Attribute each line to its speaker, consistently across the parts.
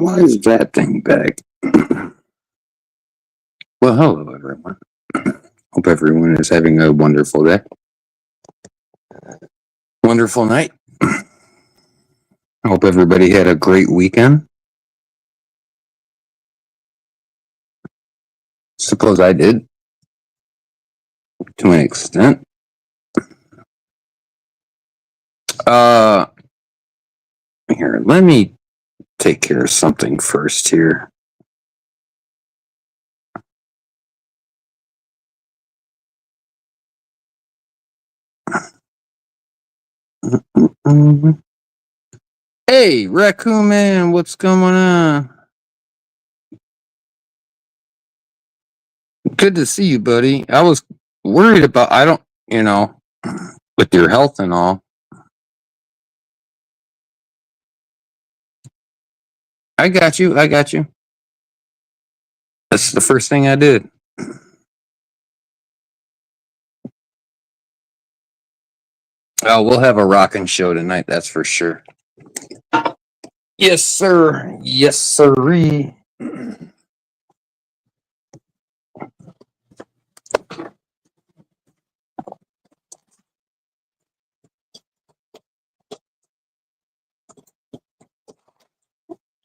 Speaker 1: Why is that thing back? Well, hello, everyone. Hope everyone is having a wonderful day. Wonderful night. Hope everybody had a great weekend. Suppose I did, to an extent. Here, let me take care of something first here. Hey, Raccoon Man, what's going on? Good to see you, buddy. I was worried about, with your health and all. I got you. That's the first thing I did. Oh, we'll have a rockin' show tonight, that's for sure. Yes, sir. Yes, sirree.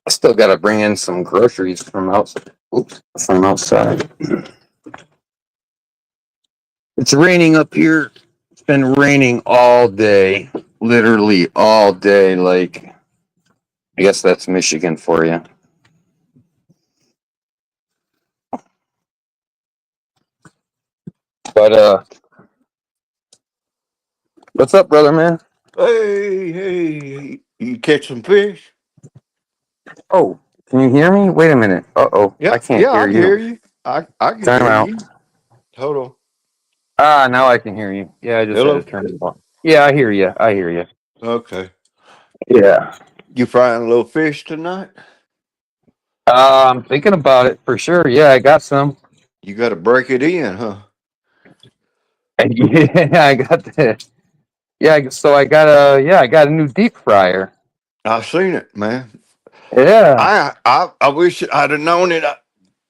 Speaker 1: I still got to bring in some groceries from outside. Outside. It's raining up here. It's been raining all day, literally all day. Like, I guess that's Michigan for you. But what's up, brother man?
Speaker 2: Hey, you catch some fish?
Speaker 1: Oh, can you hear me? Wait a minute.
Speaker 2: Yeah,
Speaker 1: I can't hear
Speaker 2: I
Speaker 1: you.
Speaker 2: hear you. I can
Speaker 1: Time
Speaker 2: hear
Speaker 1: out.
Speaker 2: you. Hold on.
Speaker 1: Now I can hear you. Yeah, I just had to
Speaker 2: Hello?
Speaker 1: turn it on. Yeah, I hear you.
Speaker 2: Okay.
Speaker 1: Yeah.
Speaker 2: You frying a little fish tonight?
Speaker 1: I'm thinking about it for sure. Yeah, I got some.
Speaker 2: You got to break it in, huh?
Speaker 1: Yeah, I got that. Yeah, so I got a new deep fryer.
Speaker 2: I've seen it, man.
Speaker 1: Yeah.
Speaker 2: I wish I'd have known it.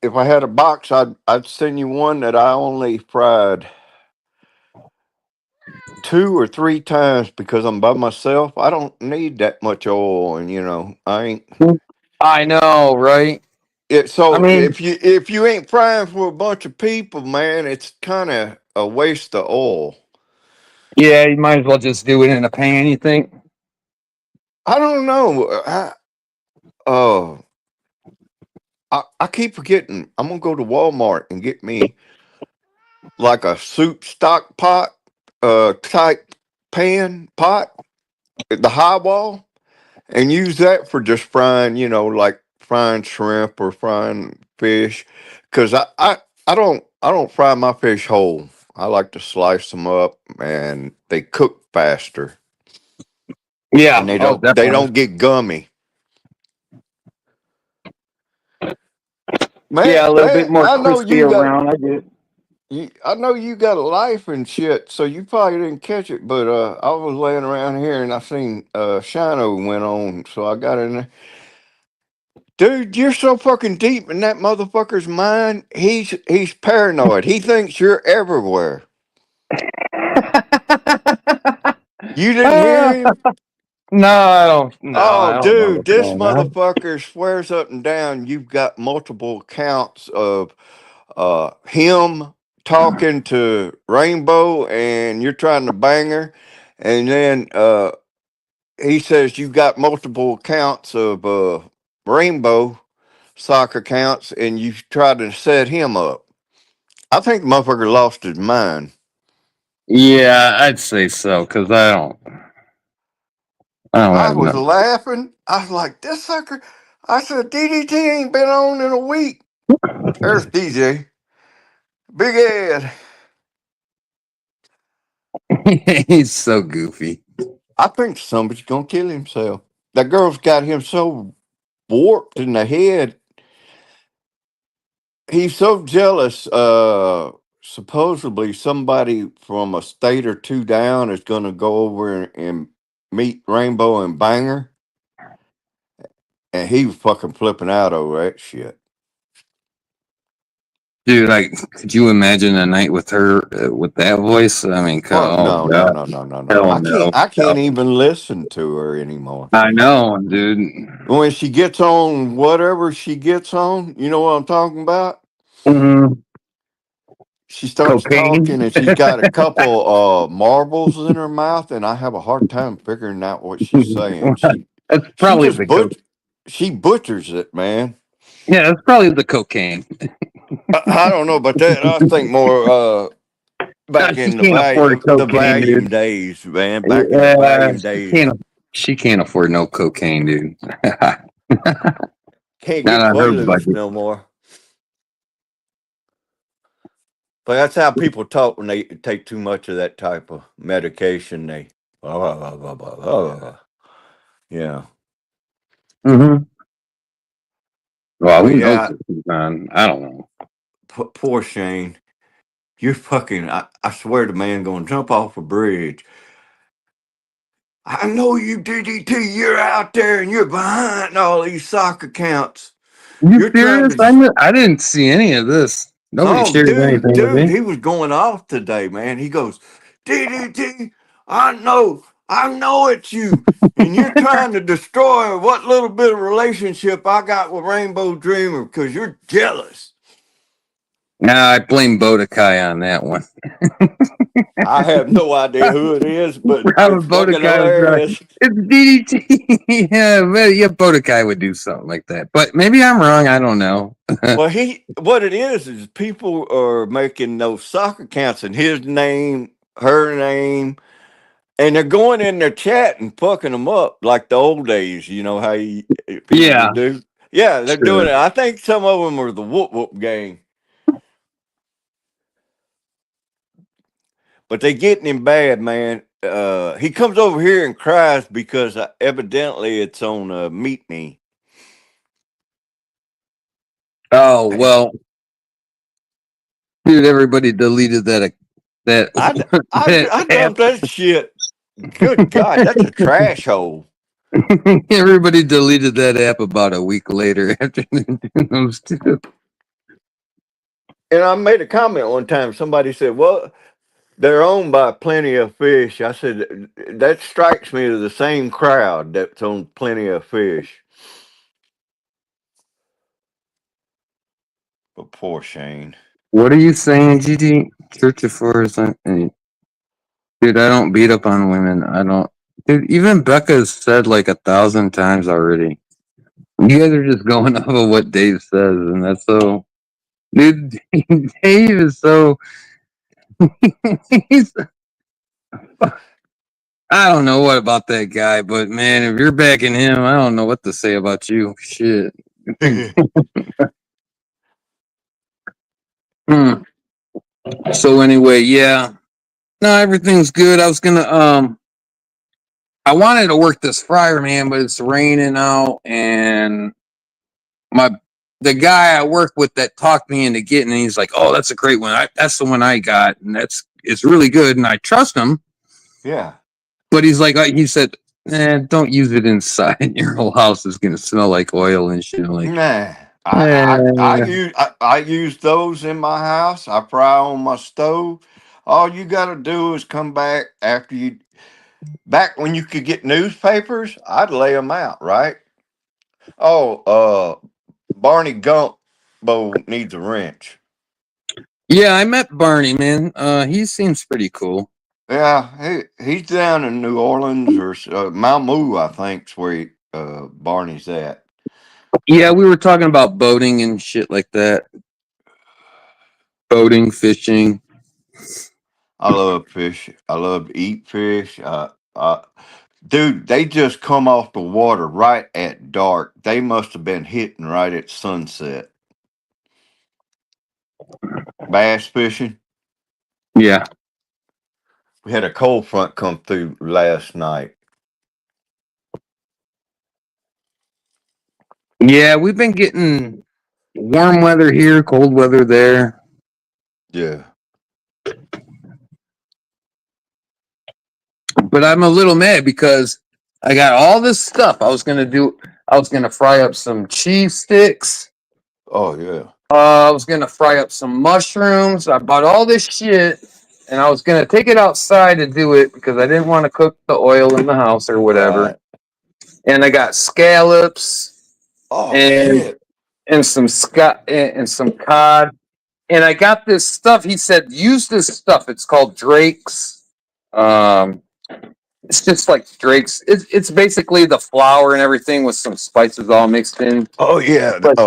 Speaker 2: If I had a box, I'd send you one that I only fried 2 or 3 times because I'm by myself. I don't need that much oil, and I ain't.
Speaker 1: I know, right? I
Speaker 2: So
Speaker 1: mean,
Speaker 2: if you ain't frying for a bunch of people, man, it's kind of a waste of oil.
Speaker 1: yeah, you might as well just do it in a pan, you think?
Speaker 2: I don't know. Uh, I keep forgetting. I'm gonna go to Walmart and get me like a soup stock pot, type pan pot, the high wall, and use that for just frying. Like frying shrimp or frying fish, because I don't fry my fish whole. I like to slice them up, and they cook faster, and
Speaker 1: Yeah.
Speaker 2: they
Speaker 1: Oh,
Speaker 2: don't
Speaker 1: definitely.
Speaker 2: get gummy.
Speaker 1: Yeah, a little bit more
Speaker 2: I know
Speaker 1: crispy
Speaker 2: you got
Speaker 1: around. I get it.
Speaker 2: I know you got a life and shit, so you probably didn't catch it. But I was laying around here and I seen Shino went on, so I got in there. Dude, you're so fucking deep in that motherfucker's mind. He's paranoid. He thinks you're everywhere. You didn't hear him?
Speaker 1: No, I don't. No,
Speaker 2: Oh,
Speaker 1: I don't
Speaker 2: dude, this
Speaker 1: understand that.
Speaker 2: motherfucker swears up and down you've got multiple accounts of him talking to Rainbow and you're trying to bang her. And then he says you got multiple accounts of Rainbow soccer accounts and you tried to set him up. I think the motherfucker lost his mind.
Speaker 1: Yeah, I'd say so because I don't
Speaker 2: I
Speaker 1: have
Speaker 2: was
Speaker 1: none.
Speaker 2: laughing. I was like, this sucker. I said, DDT ain't been on in a week. There's DJ. Big Ed.
Speaker 1: He's so goofy.
Speaker 2: I think somebody's gonna kill himself. That girl's got him so warped in the head. He's so jealous. Supposedly somebody from a state or two down is gonna go over and meet Rainbow and Banger. and he was fucking flipping out over that shit.
Speaker 1: Dude, like, could you imagine a night with her with that voice? I mean,
Speaker 2: Fuck
Speaker 1: oh
Speaker 2: no, no,
Speaker 1: god,
Speaker 2: no, no, no, no.
Speaker 1: hell no,
Speaker 2: I
Speaker 1: no.
Speaker 2: can't even listen to her anymore.
Speaker 1: I know, dude.
Speaker 2: When she gets on whatever she gets on, you know what I'm talking about?
Speaker 1: Mhm.
Speaker 2: She starts
Speaker 1: Cocaine.
Speaker 2: talking and she's got a couple marbles in her mouth, and I have a hard time figuring out what she's saying.
Speaker 1: That's
Speaker 2: She
Speaker 1: probably
Speaker 2: just
Speaker 1: the coke.
Speaker 2: she butchers it, man.
Speaker 1: Yeah, that's probably the cocaine.
Speaker 2: I don't know about that. I think more back
Speaker 1: She
Speaker 2: in
Speaker 1: can't afford
Speaker 2: the
Speaker 1: cocaine,
Speaker 2: Valium
Speaker 1: dude.
Speaker 2: days, man. Back in the
Speaker 1: Yeah,
Speaker 2: Valium days.
Speaker 1: she can't afford no cocaine, dude.
Speaker 2: Can't
Speaker 1: Not
Speaker 2: get
Speaker 1: on her
Speaker 2: Quaaludes
Speaker 1: budget.
Speaker 2: no more. But that's how people talk when they take too much of that type of medication. They, yeah.
Speaker 1: Hmm. Well,
Speaker 2: But
Speaker 1: who knows
Speaker 2: yeah,
Speaker 1: what she's on? I don't know.
Speaker 2: poor Shane. You're fucking, I swear the man going to jump off a bridge. I know you DDT, you're out there and you're behind all these soccer accounts.
Speaker 1: You
Speaker 2: You're trying
Speaker 1: serious?
Speaker 2: to,
Speaker 1: I didn't see any of this. Nobody
Speaker 2: oh,
Speaker 1: shared anything with
Speaker 2: dude,
Speaker 1: me.
Speaker 2: he was going off today, man. He goes, DDT, I know it's you. And you're trying to destroy what little bit of relationship I got with Rainbow Dreamer because you're jealous.
Speaker 1: Nah, I blame Bodakai on that one.
Speaker 2: I have no idea who it is, but
Speaker 1: Probably
Speaker 2: it's fucking
Speaker 1: Bodakai was right.
Speaker 2: hilarious.
Speaker 1: It's DDT. Yeah, well, yeah, Bodakai would do something like that. But maybe I'm wrong. I don't know.
Speaker 2: Well, what it is people are making those soccer accounts in his name, her name, and they're going in their chat and fucking them up like the old days. You know how people
Speaker 1: Yeah,
Speaker 2: would do. Yeah, they're doing
Speaker 1: sure.
Speaker 2: it. I think some of them are the whoop whoop gang, but they getting him bad, man. He comes over here and cries because evidently it's on Meet Me.
Speaker 1: Oh well, dude, everybody deleted that
Speaker 2: I
Speaker 1: that app.
Speaker 2: dumped that shit. Good God, that's a trash hole.
Speaker 1: Everybody deleted that app about a week later after doing those two.
Speaker 2: And I made a comment one time. Somebody said, "Well, they're owned by Plenty of Fish." I said, "That strikes me as the same crowd that's on Plenty of Fish." But poor Shane.
Speaker 1: What are you saying, GD? Church of Forest? Dude, I don't beat up on women. I don't. Dude, even Becca has said like 1,000 times already. You guys are just going off of what Dave says, and that's so. Dude, Dave is so. He's. I don't know what about that guy, but man, if you're backing him, I don't know what to say about you. Shit. Hmm. So anyway, yeah. No, everything's good. I was gonna I wanted to work this fryer, man, but it's raining out, and my the guy I work with that talked me into getting it, he's like, "Oh, that's a great one. That's the one I got, and it's really good, and I trust him."
Speaker 2: Yeah.
Speaker 1: But he's like, he said, don't use it inside. Your whole house is gonna smell like oil and shit." I'm like,
Speaker 2: Nah.
Speaker 1: eh.
Speaker 2: I use those in my house. I fry on my stove. All you got to do is come back after you. Back when you could get newspapers, I'd lay them out, right? Oh, Barney Gumbo needs a wrench.
Speaker 1: Yeah, I met Barney, man. He seems pretty cool.
Speaker 2: Yeah, he's down in New Orleans or Malmö, I think's where Barney's at.
Speaker 1: Yeah, we were talking about boating and shit like that. Boating, fishing.
Speaker 2: I love fish. I love to eat fish. Dude, they just come off the water right at dark. They must have been hitting right at sunset. Bass fishing.
Speaker 1: Yeah.
Speaker 2: We had a cold front come through last night.
Speaker 1: Yeah, we've been getting warm weather here, cold weather there.
Speaker 2: Yeah.
Speaker 1: But I'm a little mad because I got all this stuff I was gonna do. I was gonna fry up some cheese sticks.
Speaker 2: Oh yeah.
Speaker 1: I was gonna fry up some mushrooms. I bought all this shit, and I was gonna take it outside to do it because I didn't want to cook the oil in the house or whatever.
Speaker 2: Right.
Speaker 1: And I got scallops
Speaker 2: Oh
Speaker 1: and
Speaker 2: shit.
Speaker 1: and some cod. And I got this stuff. He said, use this stuff. It's called Drake's. Um, it's just like Drake's. It's basically the flour and everything with some spices all mixed in.
Speaker 2: Oh yeah.
Speaker 1: But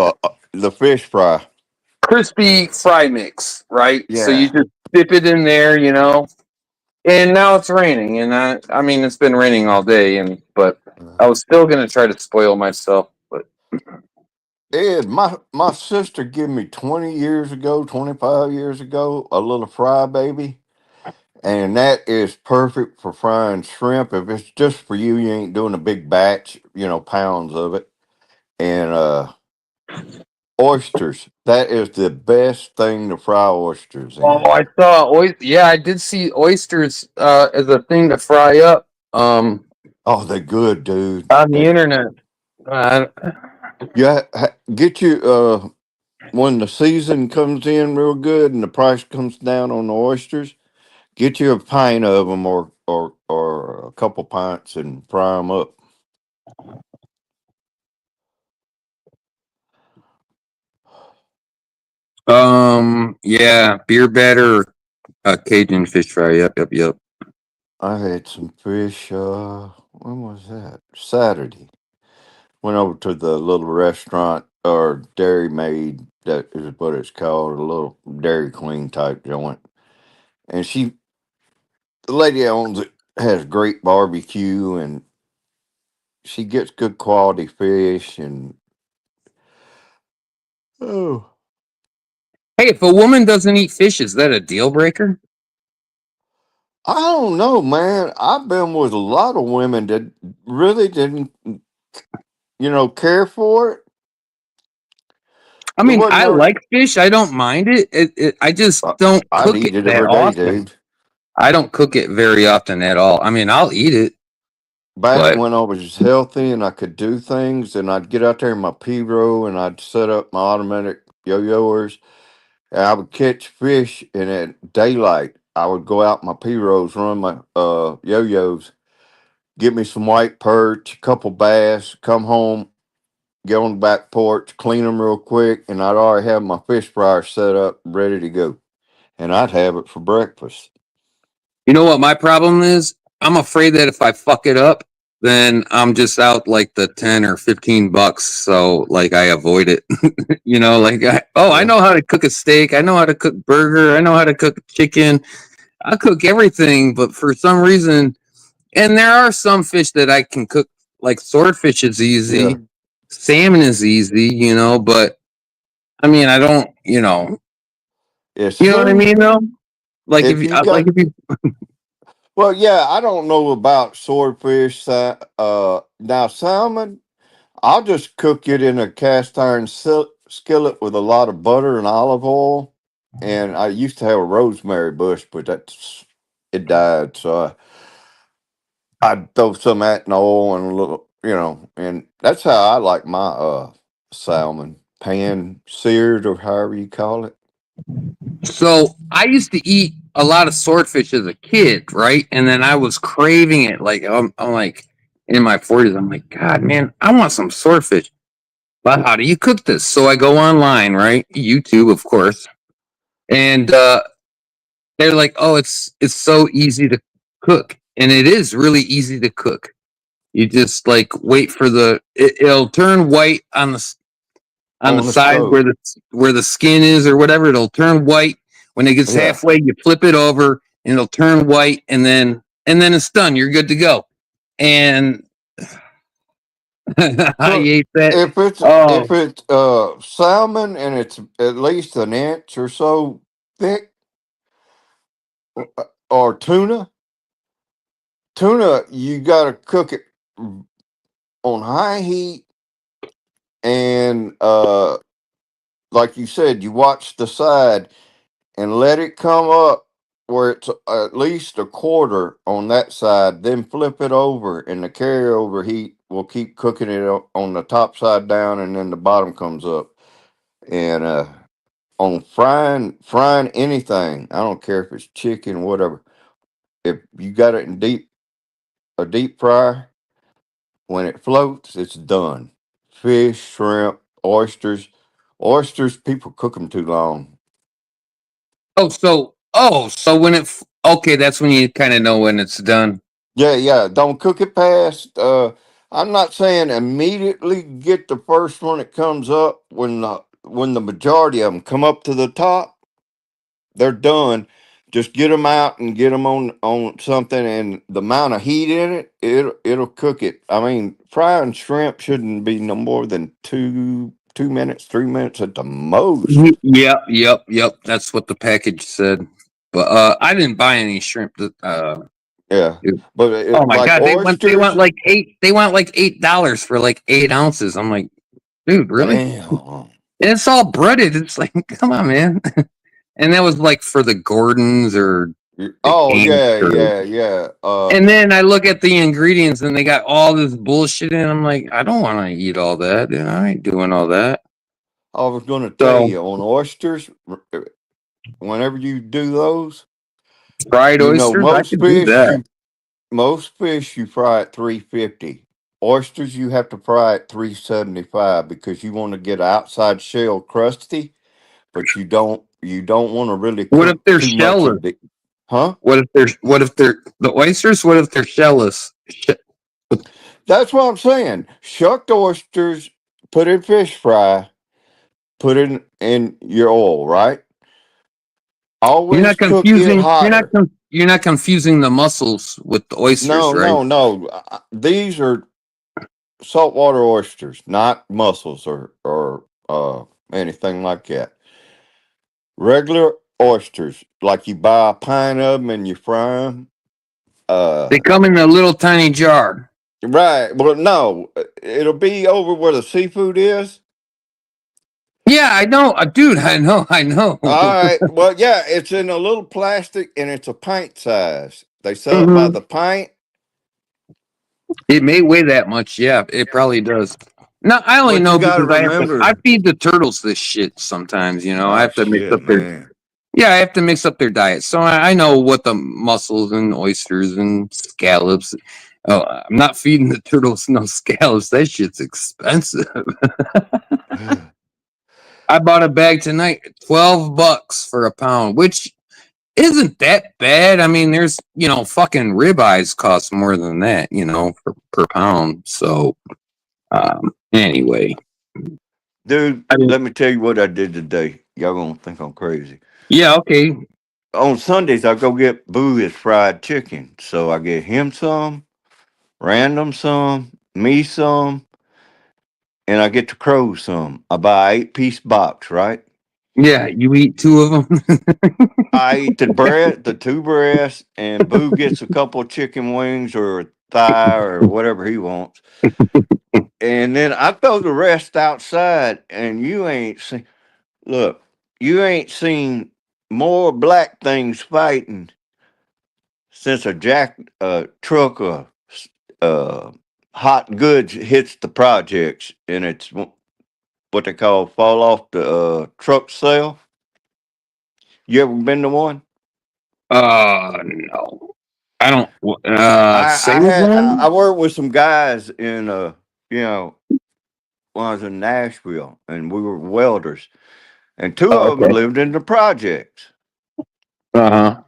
Speaker 2: The fish fry.
Speaker 1: crispy fry mix, right? So you
Speaker 2: Yeah.
Speaker 1: just dip it in there, you know. And now it's raining, and I mean it's been raining all day, and but I was still gonna try to spoil myself, but
Speaker 2: Ed, my sister gave me 20 years ago, 25 years ago, a little fry baby. And that is perfect for frying shrimp. If it's just for you, you ain't doing a big batch, pounds of it. And oysters. That is the best thing to fry oysters
Speaker 1: oh,
Speaker 2: in.
Speaker 1: I saw yeah, I did see oysters as a thing to fry up
Speaker 2: Oh, they're good, dude.
Speaker 1: on the internet. Uh,
Speaker 2: Yeah, get you when the season comes in real good and the price comes down on the oysters, get you a pint of them or a couple pints and fry them up.
Speaker 1: yeah, beer batter, Cajun fish fry. Yep.
Speaker 2: I had some fish. When was that? Saturday. Went over to the little restaurant or Dairy Maid. That is what it's called. A little Dairy Queen type joint. And the lady that owns it, has great barbecue, and she gets good quality fish. And oh,
Speaker 1: Hey, if a woman doesn't eat fish, is that a deal breaker?
Speaker 2: I don't know, man. I've been with a lot of women that really didn't, care for it.
Speaker 1: I
Speaker 2: It
Speaker 1: mean,
Speaker 2: wasn't
Speaker 1: I
Speaker 2: her.
Speaker 1: like fish. I don't mind it. I just
Speaker 2: I-
Speaker 1: don't
Speaker 2: I'd
Speaker 1: cook
Speaker 2: eat
Speaker 1: it
Speaker 2: it
Speaker 1: that
Speaker 2: every day,
Speaker 1: often.
Speaker 2: dude.
Speaker 1: I don't cook it very often at all. I mean, I'll eat it,
Speaker 2: Back
Speaker 1: but
Speaker 2: when I was healthy and I could do things, and I'd get out there in my P row and I'd set up my automatic yo-yoers, and I would catch fish. And at daylight, I would go out my P rows, run my yo-yos, get me some white perch, a couple bass, come home, get on the back porch, clean them real quick, and I'd already have my fish fryer set up, ready to go, and I'd have it for breakfast.
Speaker 1: you know what my problem is? I'm afraid that if I fuck it up, then I'm just out like the 10 or $15. So like I avoid it. Like I
Speaker 2: Yeah,
Speaker 1: know how to cook a steak. I know how to cook burger. I know how to cook chicken. I cook everything, but for some reason, and there are some fish that I can cook, like swordfish is
Speaker 2: yeah,
Speaker 1: easy, salmon is easy, but I mean, I don't,
Speaker 2: as
Speaker 1: you know what I
Speaker 2: soon
Speaker 1: mean though? Like if
Speaker 2: if
Speaker 1: you,
Speaker 2: you
Speaker 1: like
Speaker 2: got
Speaker 1: if you,
Speaker 2: Well, yeah, I don't know about swordfish. Now salmon, I'll just cook it in a cast iron skillet with a lot of butter and olive oil. And I used to have a rosemary bush, but it died. So I'd throw some of that in oil and a little, and that's how I like my salmon, pan seared or however you call it.
Speaker 1: so I used to eat a lot of swordfish as a kid, right? And then I was craving it. Like I'm like in my 40s. I'm like, God, man, I want some swordfish. But how do you cook this? So I go online, right? YouTube, of course, and they're like, "Oh, it's so easy to cook," and it is really easy to cook. You just like wait for it'll turn white on the
Speaker 2: On the
Speaker 1: side
Speaker 2: stove.
Speaker 1: where the skin is or whatever. It'll turn white when it gets
Speaker 2: Yeah.
Speaker 1: halfway. You flip it over and it'll turn white, and then it's done. You're good to go. And I
Speaker 2: So
Speaker 1: ate that.
Speaker 2: if it's
Speaker 1: Oh,
Speaker 2: if it's salmon and it's at least an inch or so thick, or tuna you got to cook it on high heat, and like you said, you watch the side and let it come up where it's at least a quarter on that side, then flip it over, and the carryover heat we'll keep cooking it on the top side down, and then the bottom comes up. And on frying anything, I don't care if it's chicken, whatever. If you got it in a deep fryer, when it floats, it's done. Fish, shrimp, oysters. People cook them too long.
Speaker 1: So when okay, that's when you kind of know when it's done.
Speaker 2: Yeah. Don't cook it past. I'm not saying immediately get the first one that comes up. When the majority of them come up to the top, they're done. Just get them out and get them on something, and the amount of heat in it'll cook it. I mean, frying shrimp shouldn't be no more than 2 minutes, 3 minutes at the most.
Speaker 1: Yep. That's what the package said. But I didn't buy any shrimp.
Speaker 2: Yeah,
Speaker 1: Dude.
Speaker 2: but
Speaker 1: Oh my
Speaker 2: like
Speaker 1: god, they want
Speaker 2: oysters,
Speaker 1: like $8 for like 8 ounces. I'm like, dude, really?
Speaker 2: damn.
Speaker 1: And it's all breaded. It's like, come on, man. And that was like for the Gordons or the
Speaker 2: Oh
Speaker 1: Canes
Speaker 2: yeah,
Speaker 1: or.
Speaker 2: yeah.
Speaker 1: And then I look at the ingredients and they got all this bullshit in. I'm like, I don't want to eat all that. And I ain't doing all that.
Speaker 2: I was going to tell
Speaker 1: So
Speaker 2: you on oysters. Whenever you do those,
Speaker 1: fried oysters, I could do that.
Speaker 2: most fish you fry at 350. Oysters you have to fry at 375 because you want to get outside shell crusty, but you don't want to really
Speaker 1: What if
Speaker 2: cook
Speaker 1: they're
Speaker 2: too much
Speaker 1: shellless?
Speaker 2: of it. Huh?
Speaker 1: What if they're the oysters? What if they're shellless?
Speaker 2: That's what I'm saying. Shucked oysters, put in fish fry, put in your oil, right?
Speaker 1: You're not
Speaker 2: Always cook it
Speaker 1: confusing.
Speaker 2: hotter.
Speaker 1: You're not confusing the mussels with the oysters,
Speaker 2: No,
Speaker 1: right?
Speaker 2: no, no. These are saltwater oysters, not mussels or anything like that. Regular oysters, like you buy a pint of them and you fry them.
Speaker 1: They come in a little tiny jar.
Speaker 2: Right. Well, no, it'll be over where the seafood is.
Speaker 1: Yeah, I know, dude. I know.
Speaker 2: All right. Well, yeah, it's in a little plastic and it's a pint size. They sell it by
Speaker 1: Mhm.
Speaker 2: the pint.
Speaker 1: It may weigh that much. Yeah, it probably does. No, I only
Speaker 2: But you
Speaker 1: know
Speaker 2: got to
Speaker 1: because I
Speaker 2: remember.
Speaker 1: feed the turtles this shit sometimes. I
Speaker 2: Oh
Speaker 1: have to mix
Speaker 2: shit,
Speaker 1: up their.
Speaker 2: man.
Speaker 1: Yeah, I have to mix up their diet. So I know what the mussels and oysters and scallops. Oh, I'm not feeding the turtles no scallops. That shit's expensive. I bought a bag tonight, $12 for a pound, which isn't that bad. I mean, there's fucking ribeyes cost more than that, per pound. So anyway,
Speaker 2: Dude,
Speaker 1: I mean,
Speaker 2: let me tell you what I did today. Y'all gonna think I'm crazy.
Speaker 1: yeah, okay,
Speaker 2: On Sundays, I go get Boo his fried chicken. So I get him some, random some, me some, and I get the crow some. I buy 8-piece box, right?
Speaker 1: yeah, you eat two of them.
Speaker 2: I eat the two breasts, and Boo gets a couple of chicken wings or a thigh or whatever he wants. And then I throw the rest outside, and look, you ain't seen more black things fighting since a truck of uh, hot goods hits the projects, and it's what they call fall off the truck sale. You ever been to one?
Speaker 1: No, I don't.
Speaker 2: I
Speaker 1: Say
Speaker 2: I had I
Speaker 1: one.
Speaker 2: worked with some guys in you know when I was in Nashville, and we were welders, and two
Speaker 1: Oh,
Speaker 2: of them
Speaker 1: okay.
Speaker 2: lived in the projects,
Speaker 1: Uh huh.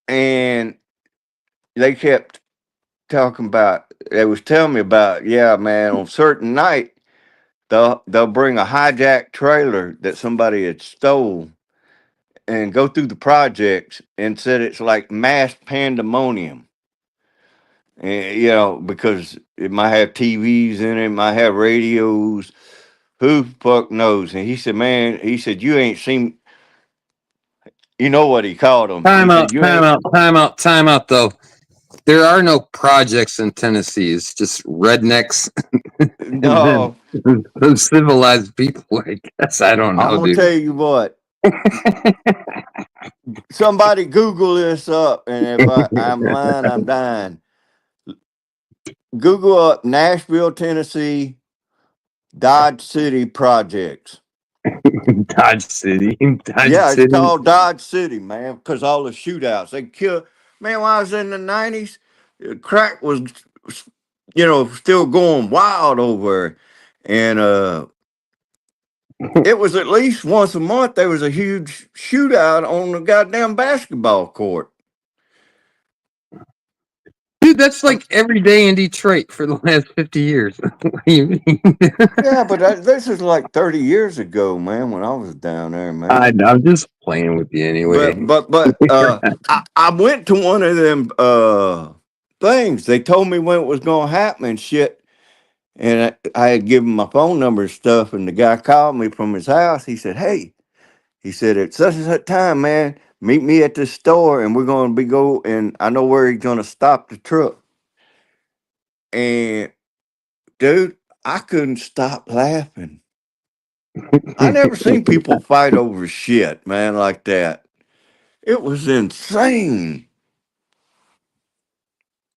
Speaker 2: and they kept talking about. They was telling me about, yeah, man, on certain night they'll bring a hijacked trailer that somebody had stole and go through the projects and said it's like mass pandemonium. And, because it might have TVs in it, might have radios. Who the fuck knows? And he said, man, he said, you ain't seen, you know what he called them. He
Speaker 1: Time out.
Speaker 2: said, you
Speaker 1: Time
Speaker 2: ain't,
Speaker 1: out. Time out. Time out. Though there are no projects in Tennessee. It's just rednecks and then
Speaker 2: no,
Speaker 1: those civilized people. I guess I don't
Speaker 2: I'm
Speaker 1: know,
Speaker 2: going to
Speaker 1: dude.
Speaker 2: tell you what. Somebody Google this up, and if I'm lying, I'm dying. Google up Nashville, Tennessee, Dodge City projects.
Speaker 1: Dodge City. Dodge
Speaker 2: Yeah, it's
Speaker 1: City.
Speaker 2: called Dodge City, man, because all the shootouts. They kill. Man, when I was in the 90s, crack was, still going wild over. And it was at least once a month there was a huge shootout on the goddamn basketball court.
Speaker 1: Dude, that's like every day in Detroit for the last 50 years. What do you mean?
Speaker 2: Yeah, but this is like 30 years ago, man, when I was down there, man.
Speaker 1: I'm just playing with you anyway.
Speaker 2: I went to one of them things. They told me when it was gonna happen and shit. And I had given my phone number and stuff, and the guy called me from his house. He said, "Hey," he said, "at such and such time, man, meet me at this store, and we're gonna and I know where he's gonna stop the truck." And dude, I couldn't stop laughing. I never seen people fight over shit, man, like that. It was insane.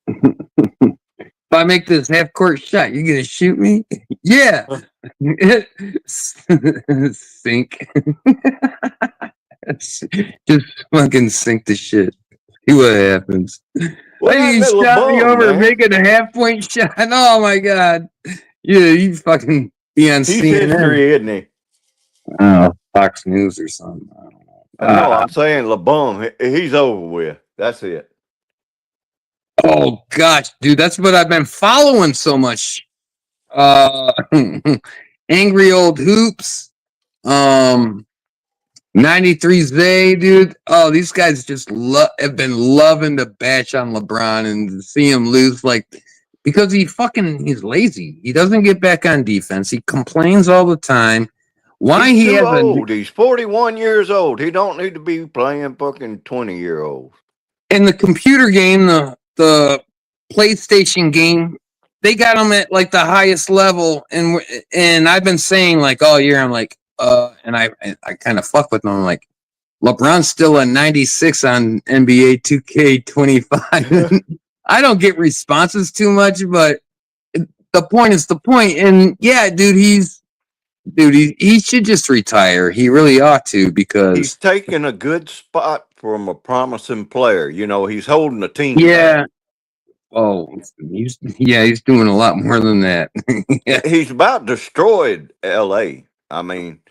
Speaker 1: If I make this half court shot, you're gonna shoot me? Yeah. Sink. Just fucking sink the shit. See what happens.
Speaker 2: What
Speaker 1: Hey, you
Speaker 2: happened to
Speaker 1: shot me
Speaker 2: LeBum,
Speaker 1: over
Speaker 2: man?
Speaker 1: making a half-point shot. Oh my god. Yeah, you fucking be on
Speaker 2: He's
Speaker 1: CNN.
Speaker 2: history, isn't he?
Speaker 1: Fox News or something. I don't know.
Speaker 2: No, I'm saying LeBum. He's over with. That's it.
Speaker 1: Oh gosh, dude, that's what I've been following so much. Angry Old Hoops. 93 Zay, dude. Oh, these guys just have been loving to bash on LeBron and see him lose, like, because he's lazy. He doesn't get back on defense. He complains all the time. Why
Speaker 2: He's
Speaker 1: he
Speaker 2: too
Speaker 1: has
Speaker 2: old. He's 41 years old. He don't need to be playing fucking 20-year-olds.
Speaker 1: in the computer game, the PlayStation game, they got him at like the highest level, and I've been saying like all year, I'm like, and I kind of fuck with them. I'm like, LeBron's still a 96 on NBA 2K25. I don't get responses too much, but the point is the point. And yeah, dude, he should just retire. He really ought to, because
Speaker 2: He's taking a good spot from a promising player. He's holding the team
Speaker 1: yeah.
Speaker 2: back.
Speaker 1: Oh, he's doing a lot more than that. Yeah.
Speaker 2: He's about destroyed LA. I mean,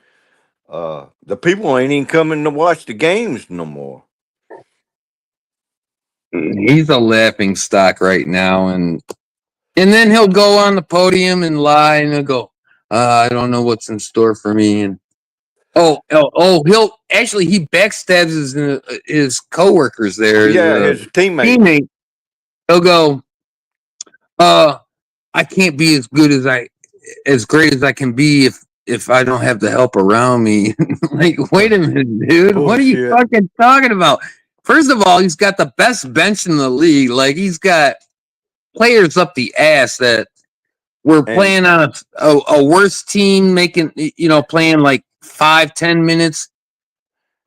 Speaker 2: the people ain't even coming to watch the games no more.
Speaker 1: He's a laughing stock right now, and then he'll go on the podium and lie, and he'll go, I don't know what's in store for me, and he'll actually, he backstabs his coworkers there.
Speaker 2: Yeah, his
Speaker 1: teammate. He'll go, I can't be as great as I can be if I don't have the help around me. Like, wait a minute, dude.
Speaker 2: Bullshit.
Speaker 1: What are you fucking talking about? First of all, he's got the best bench in the league. Like, he's got players up the ass that were playing on a worse team, playing like 5-10 minutes.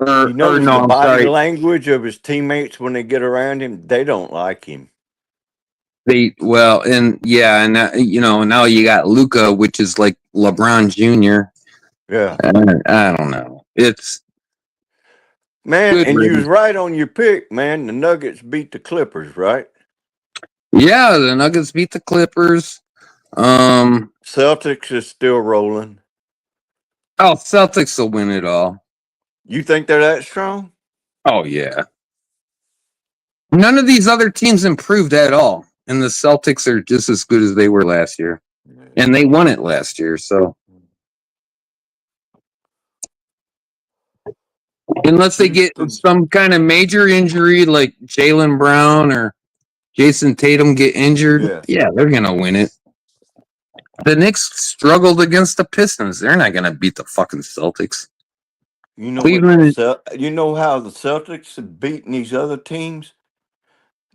Speaker 2: You notice the body language of his teammates when they get around him, they don't like him.
Speaker 1: Now you got Luka, which is like LeBron Jr.
Speaker 2: Yeah,
Speaker 1: I don't know. It's
Speaker 2: man, and you was right on your pick, man. The Nuggets beat the Clippers, right?
Speaker 1: Yeah, the Nuggets beat the Clippers.
Speaker 2: Celtics is still rolling.
Speaker 1: Oh, Celtics will win it all.
Speaker 2: You think they're that strong?
Speaker 1: Oh yeah. None of these other teams improved at all, and the Celtics are just as good as they were last year, and they won it last year. So, unless they get some kind of major injury like Jaylen Brown or Jason Tatum get injured, yeah, they're gonna win it. The Knicks struggled against the Pistons. They're not gonna beat the fucking Celtics.
Speaker 2: You know you know how the Celtics have beaten these other teams?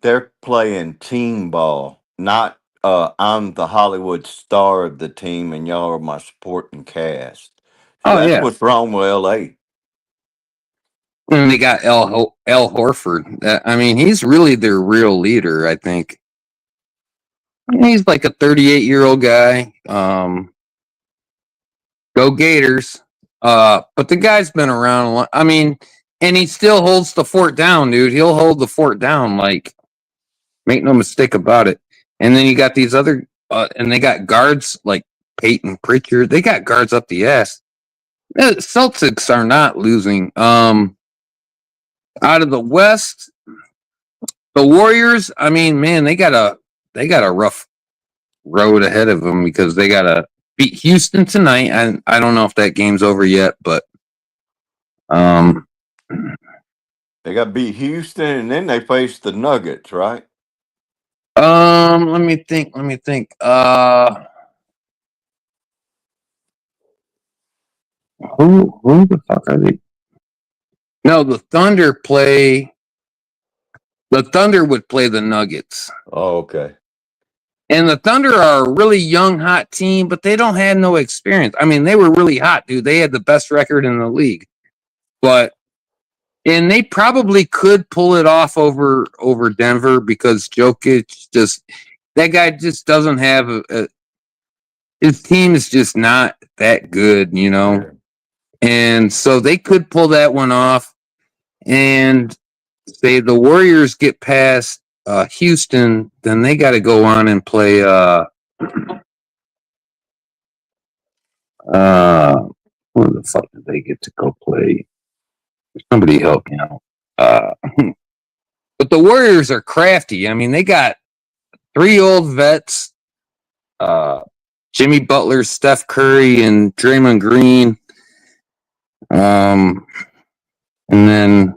Speaker 2: They're playing team ball, not I'm the Hollywood star of the team and y'all are my supporting cast. See, that's what's wrong with LA.
Speaker 1: And they got Al Horford. I mean, he's really their real leader, I think. He's like a 38-year-old guy. Go Gators. But the guy's been around a lot. I mean, and he still holds the fort down, dude. He'll hold the fort down, like, make no mistake about it. And then you got these other, and they got guards like Peyton Pritchard. They got guards up the ass. The Celtics are not losing. Out of the West, the Warriors. I mean, man, they got a rough road ahead of them because they got to beat Houston tonight. And I don't know if that game's over yet, but
Speaker 2: They got to beat Houston, and then they face the Nuggets, right?
Speaker 1: let me think. Who the fuck are they? No, the Thunder play. The Thunder would play the Nuggets.
Speaker 2: Oh, okay.
Speaker 1: And the Thunder are a really young, hot team, but they don't have no experience. I mean, they were really hot, dude. They had the best record in the league. And they probably could pull it off over Denver because Jokic that guy just doesn't have his team is just not that good, you know.
Speaker 2: Yeah.
Speaker 1: And so they could pull that one off. And say the Warriors get past Houston, then they got to go on and play. Where the fuck did they get to go play? Somebody help me out. But the Warriors are crafty. I mean, they got 3 old vets: Jimmy Butler, Steph Curry, and Draymond Green. And then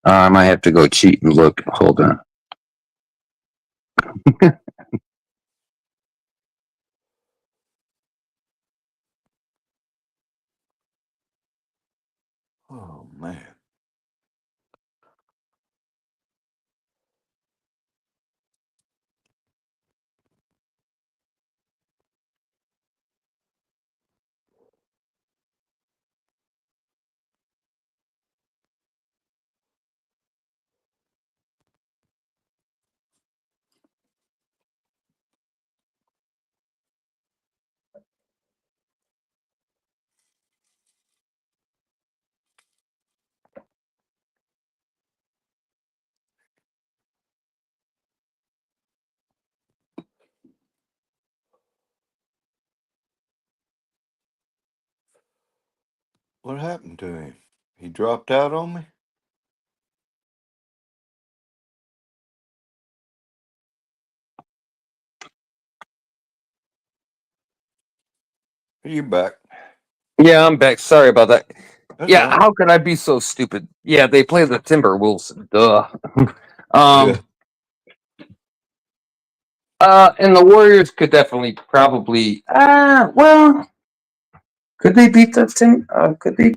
Speaker 1: I might have to go cheat and look. Hold on.
Speaker 2: Oh man. What happened to him? He dropped out on me? Are you back?
Speaker 1: Yeah, I'm back. Sorry about that.
Speaker 2: That's
Speaker 1: Yeah,
Speaker 2: all right.
Speaker 1: how could I be so stupid? Yeah, they play the Timberwolves. Duh.
Speaker 2: Yeah.
Speaker 1: And the Warriors could definitely probably well, could they beat the Tim could they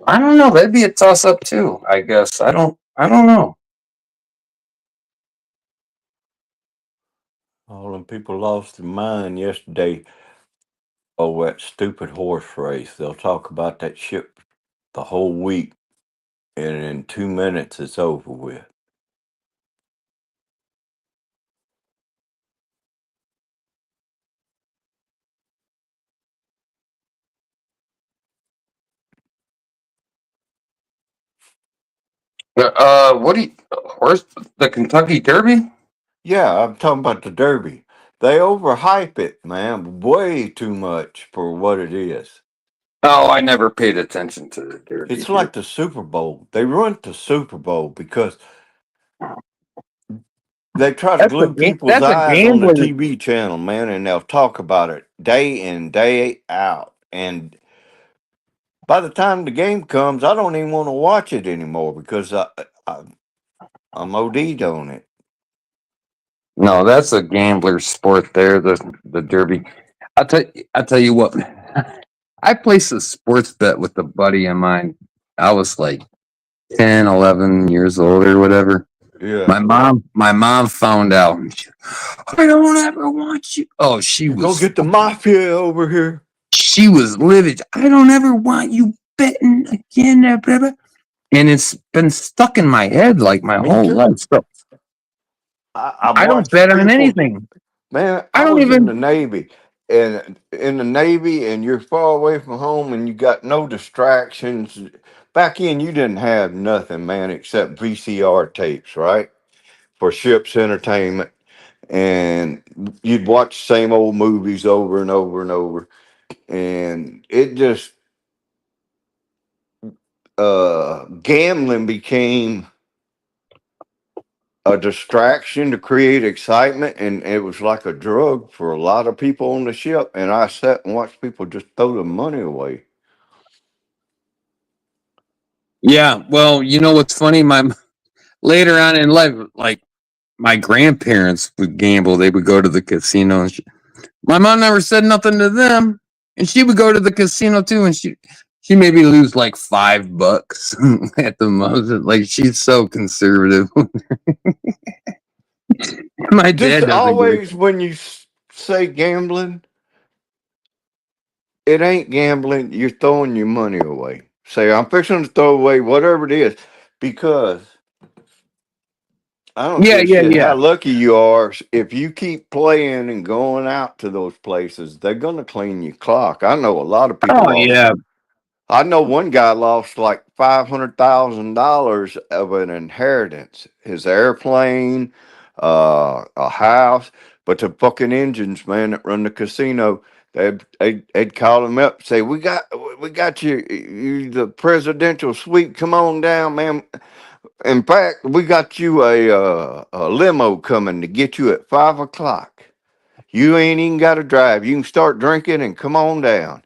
Speaker 1: I don't know. That'd be a toss up too, I guess. I don't know.
Speaker 2: All them people lost their mind yesterday over that stupid horse race. They'll talk about that shit the whole week, and in 2 minutes it's over with.
Speaker 1: What do you horse the Kentucky Derby?
Speaker 2: Yeah, I'm talking about the Derby. They overhype it, man, way too much for what it is.
Speaker 1: Oh, I never paid attention to the Derby.
Speaker 2: It's like the Super Bowl. They run the Super Bowl because they try to glue people's
Speaker 1: That's a
Speaker 2: eyes on the
Speaker 1: gambler.
Speaker 2: TV channel, man, and they'll talk about it day in, day out. And by the time the game comes, I don't even want to watch it anymore because I'm OD'd on it.
Speaker 1: No, that's a gambler sport there, the Derby. I'll tell you what. I placed a sports bet with a buddy of mine. I was like 10, 11 years old or whatever.
Speaker 2: Yeah.
Speaker 1: My mom found out. I don't ever want you. Oh, she
Speaker 2: Go
Speaker 1: was
Speaker 2: get the mafia over here.
Speaker 1: she was livid. I don't ever want you betting again. Blah, blah. And it's been stuck in my head like my
Speaker 2: Me
Speaker 1: whole
Speaker 2: too.
Speaker 1: life.
Speaker 2: I
Speaker 1: I don't
Speaker 2: watched
Speaker 1: bet on
Speaker 2: people.
Speaker 1: anything.
Speaker 2: Man,
Speaker 1: I
Speaker 2: I
Speaker 1: don't
Speaker 2: was in the
Speaker 1: even.
Speaker 2: Navy, and in the Navy, and you're far away from home, and you got no distractions. Back in, you didn't have nothing, man, except VCR tapes, right? For ship's entertainment, and you'd watch the same old movies over and over and over, and it just gambling became a distraction to create excitement, and it was like a drug for a lot of people on the ship. And I sat and watched people just throw the money away.
Speaker 1: Yeah. Well, you know what's funny? My later on in life, like my grandparents would gamble. They would go to the casino. And my mom never said nothing to them, and she would go to the casino too, and she maybe lose like $5 at the most. Like she's so conservative. My
Speaker 2: Just
Speaker 1: dad doesn't get it.
Speaker 2: always when you say gambling, it ain't gambling. You're throwing your money away. Say, I'm fixing to throw away whatever it is, because I don't
Speaker 1: Yeah,
Speaker 2: give a
Speaker 1: yeah,
Speaker 2: shit
Speaker 1: yeah.
Speaker 2: how lucky you are. If you keep playing and going out to those places, they're gonna clean your clock. I know a lot of people
Speaker 1: Oh
Speaker 2: lost.
Speaker 1: yeah.
Speaker 2: I know one guy lost like $500,000 of an inheritance, his airplane, a house, but the fucking engines, man, that run the casino, they'd call him up, say, "We got you the presidential suite. Come on down, man. In fact, we got you a limo coming to get you at 5 o'clock. You ain't even got to drive. You can start drinking and come on down."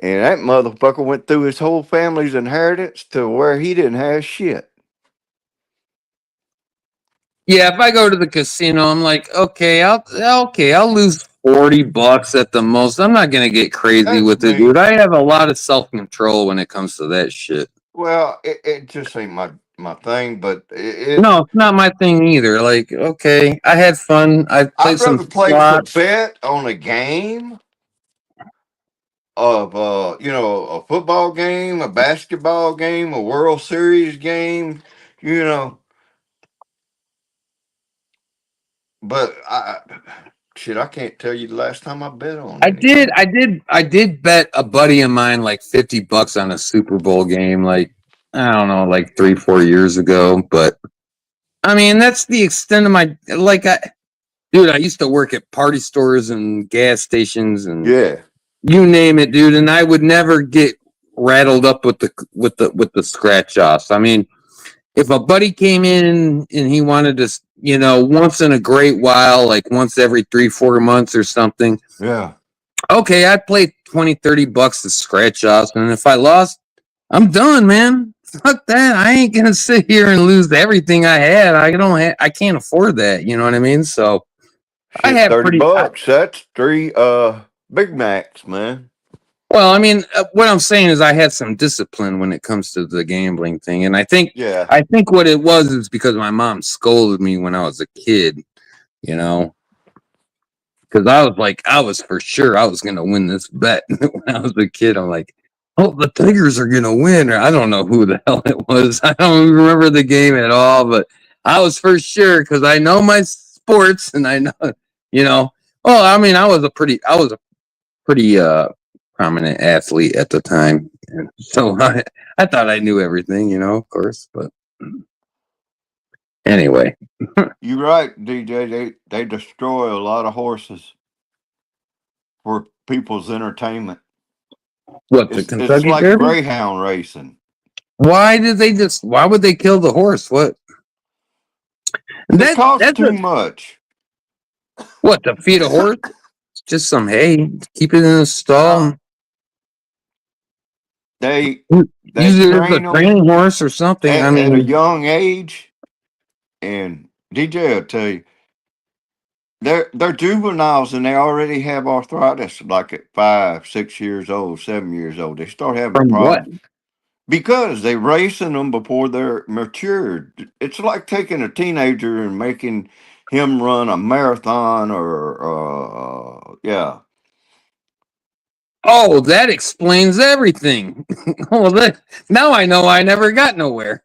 Speaker 2: And that motherfucker went through his whole family's inheritance to where he didn't have shit.
Speaker 1: Yeah, if I go to the casino, I'm like, I'll lose $40 at the most. I'm not gonna get crazy
Speaker 2: That's
Speaker 1: with it, dude.
Speaker 2: me.
Speaker 1: I have a lot of self control when it comes to that shit.
Speaker 2: Well, it just ain't my thing, but
Speaker 1: No, it's not my thing either. Like, okay, I had fun. I played
Speaker 2: I'd
Speaker 1: some
Speaker 2: rather place a
Speaker 1: slots.
Speaker 2: bet on a game of a football game, a basketball game, a World Series game, you know. But I can't tell you the last time I bet on
Speaker 1: I did,
Speaker 2: anything.
Speaker 1: I did, I did bet a buddy of mine like $50 on a Super Bowl game. Like, I don't know, like 3, 4 years ago. But I mean, that's the extent of my like. Dude, I used to work at party stores and gas stations and
Speaker 2: Yeah,
Speaker 1: you name it, dude. And I would never get rattled up with the scratch offs. I mean, if a buddy came in and he wanted to, once in a great while, like once every 3, 4 months or something,
Speaker 2: yeah.
Speaker 1: okay, I'd play 20, $30 to scratch offs. And if I lost, I'm done, man. Fuck that. I ain't gonna sit here and lose everything I had. I can't afford that. You know what I mean? So I
Speaker 2: Shit,
Speaker 1: have
Speaker 2: 30
Speaker 1: pretty
Speaker 2: bucks. That's three Big Macs, man.
Speaker 1: well. I mean, what I'm saying is I had some discipline when it comes to the gambling thing, and I think
Speaker 2: Yeah.
Speaker 1: I think what it was is because my mom scolded me when I was a kid. You know, because I was for sure I was gonna win this bet when I was a kid. I'm like, oh, the Tigers are gonna win, or I don't know who the hell it was. I don't even remember the game at all, but I was for sure because I know my sports and I know, you know. Well, I mean, I was a pretty prominent athlete at the time, and so I thought I knew everything, of course. But anyway,
Speaker 2: You're right, DJ. They destroy a lot of horses for people's entertainment.
Speaker 1: what the
Speaker 2: It's
Speaker 1: Kentucky
Speaker 2: like
Speaker 1: Derby?
Speaker 2: greyhound racing.
Speaker 1: Why would they kill the horse? What?
Speaker 2: It costs
Speaker 1: That's
Speaker 2: too much.
Speaker 1: what to feed a horse? Just some hay. Keep it in a
Speaker 2: Uh,
Speaker 1: stall.
Speaker 2: they
Speaker 1: Use
Speaker 2: they
Speaker 1: it as a
Speaker 2: train them
Speaker 1: training horse or something. I
Speaker 2: at a
Speaker 1: mean,
Speaker 2: young age, and DJ will tell you they're juveniles and they already have arthritis, like at 5, 6 years old, 7 years old. They start having
Speaker 1: from what?
Speaker 2: problems because they racing them before they're matured. It's like taking a teenager and making him run a marathon or yeah.
Speaker 1: Oh, that explains everything. Well, now I know I never got nowhere.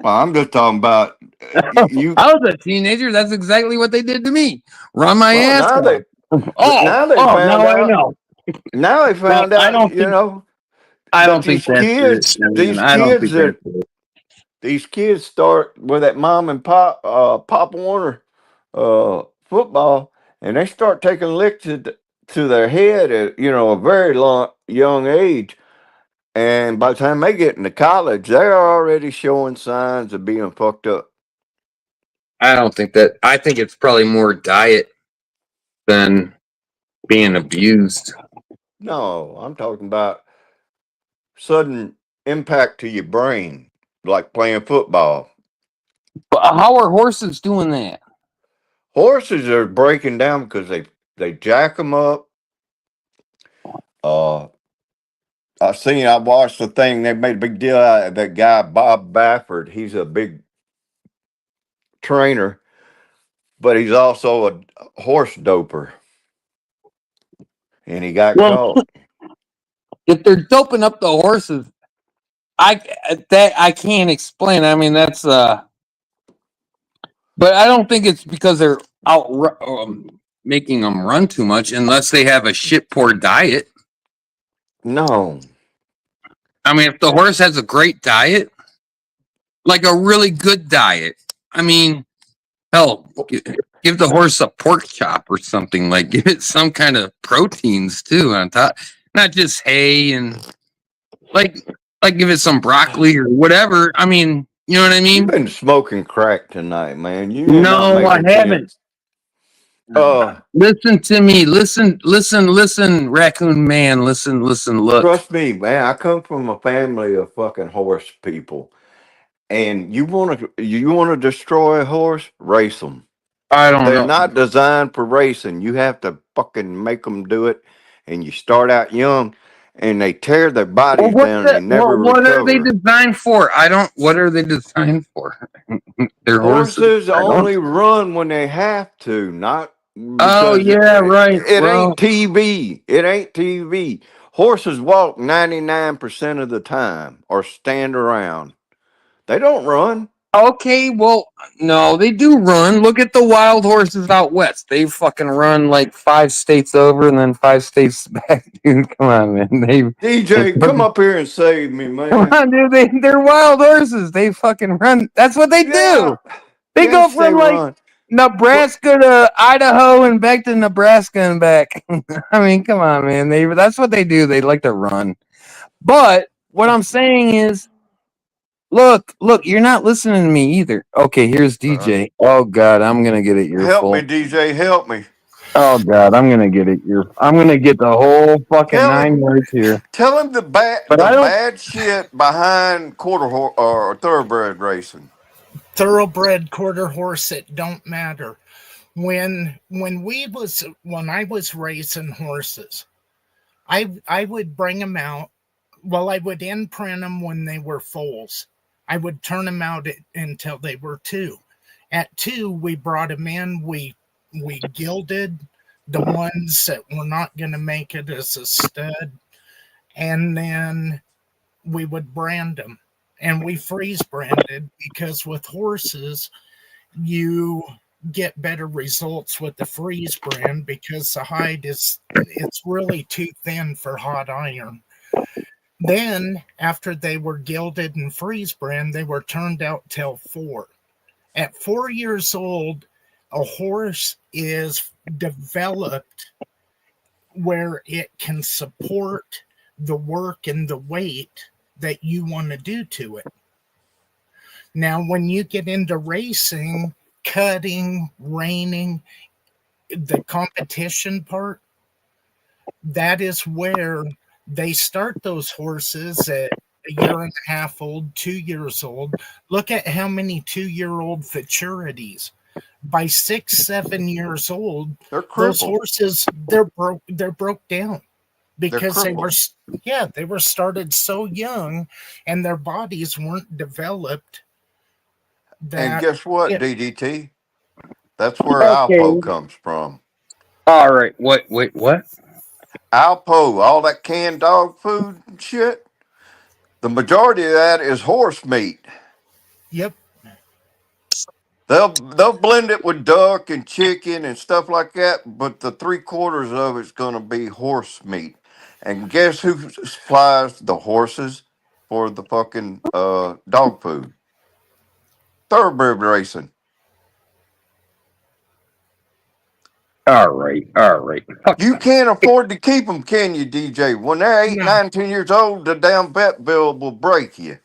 Speaker 2: Well, I'm just talking about You
Speaker 1: I was a teenager. That's exactly what they did to me. Run my
Speaker 2: well
Speaker 1: ass
Speaker 2: now
Speaker 1: off.
Speaker 2: they now they
Speaker 1: Oh,
Speaker 2: found
Speaker 1: now I
Speaker 2: out.
Speaker 1: know.
Speaker 2: Now they
Speaker 1: Well,
Speaker 2: found out. You know
Speaker 1: I
Speaker 2: that
Speaker 1: don't think that's it. I mean, I don't think that's it.
Speaker 2: these kids start with that mom and pop Pop Warner football, and they start taking licks to their head at a very young age. And by the time they get into college, they're already showing signs of being fucked up.
Speaker 1: I don't think that. I think it's probably more diet than being abused.
Speaker 2: No, I'm talking about sudden impact to your brain, like playing football.
Speaker 1: But how are horses doing that?
Speaker 2: Horses are breaking down because they jack them up. Uh, I watched the thing. They made a big deal out of that guy Bob Baffert. He's a big trainer, but he's also a horse doper, and he got
Speaker 1: Well,
Speaker 2: caught.
Speaker 1: if they're doping up the horses, I I can't explain. I mean, that's but I don't think it's because they're out making them run too much, unless they have a shit poor diet.
Speaker 2: No,
Speaker 1: I mean, if the horse has a great diet, like a really good diet, I mean, hell, give the horse a pork chop or something. Like, give it some kind of proteins too on top, not just hay and like give it some broccoli or whatever. I mean, you know what I
Speaker 2: you've
Speaker 1: mean?
Speaker 2: been smoking crack tonight, man. You are not
Speaker 1: No, I
Speaker 2: making
Speaker 1: haven't.
Speaker 2: sense. Uh,
Speaker 1: Listen to me. Listen, raccoon man. Listen, look.
Speaker 2: Trust me, man. I come from a family of fucking horse people, and you want to destroy a horse, race them.
Speaker 1: I don't
Speaker 2: They're
Speaker 1: know.
Speaker 2: not designed for racing. You have to fucking make them do it, and you start out young, and they tear their
Speaker 1: Well,
Speaker 2: bodies down, and they never
Speaker 1: what are they
Speaker 2: recover.
Speaker 1: designed for? I don't. What are they designed for? They're horses.
Speaker 2: Horses
Speaker 1: I don't.
Speaker 2: only run when they have to, not
Speaker 1: Oh
Speaker 2: because
Speaker 1: yeah, right.
Speaker 2: it ain't
Speaker 1: Well,
Speaker 2: TV. It ain't TV. Horses walk 99% of the time or stand around. They don't run.
Speaker 1: okay. Well, no, they do run. Look at the wild horses out west. They fucking run like 5 states over and then 5 states back. Dude, come on, man. They
Speaker 2: DJ, come up here and save me,
Speaker 1: come
Speaker 2: man.
Speaker 1: on, dude. They're wild horses. They fucking run. That's what they
Speaker 2: Yeah.
Speaker 1: do. They go
Speaker 2: Yes, they
Speaker 1: from like
Speaker 2: run. But
Speaker 1: Nebraska to Idaho and back to Nebraska and back. I mean, come on, man. That's what they do. They like to run. But what I'm saying is, look, you're not listening to me either. Okay, here's DJ. Oh God, I'm gonna get it
Speaker 2: help me,
Speaker 1: earful.
Speaker 2: DJ, help me.
Speaker 1: Oh God, I'm gonna get it I'm gonna get the whole fucking
Speaker 2: Tell him,
Speaker 1: 9 yards here.
Speaker 2: tell him the bad,
Speaker 1: But
Speaker 2: the
Speaker 1: I don't.
Speaker 2: bad shit behind or thoroughbred racing.
Speaker 3: Thoroughbred quarter horse, it don't matter. When I was racing horses, I would bring them out. Well, I would imprint them when they were foals. I would turn them out until they were 2. At 2, we brought them in. We gilded the ones that were not going to make it as a stud, and then we would brand them. And we freeze branded because with horses, you get better results with the freeze brand because the hide it's really too thin for hot iron. Then after they were gilded and freeze brand, they were turned out till 4. At 4 years old, a horse is developed where it can support the work and the weight that you want to do to it. Now, when you get into racing, cutting, reining, the competition part, that is where they start those horses at a year and a half old, 2 years old. Look at how many 2-year-old futurities. By 6, 7 years old,
Speaker 2: They're
Speaker 3: those
Speaker 2: crippled.
Speaker 3: horses they're broke down
Speaker 2: They're
Speaker 3: because
Speaker 2: crippled.
Speaker 3: they were started so young and their bodies weren't developed
Speaker 2: And
Speaker 3: that
Speaker 2: guess what,
Speaker 3: it,
Speaker 2: DDT? That's where Alpo
Speaker 1: Okay.
Speaker 2: comes from.
Speaker 1: All right. Wait. What?
Speaker 2: Alpo, all that canned dog food and shit. The majority of that is horse meat.
Speaker 3: yep.
Speaker 2: They'll blend it with duck and chicken and stuff like that, but the 3/4 of it's gonna be horse meat. And guess who supplies the horses for the fucking dog food? Thoroughbred racing.
Speaker 1: All right.
Speaker 2: You can't afford to keep them, can you, DJ? When they're 8,
Speaker 3: No.
Speaker 2: 9, 10 years old, the damn vet bill will break you.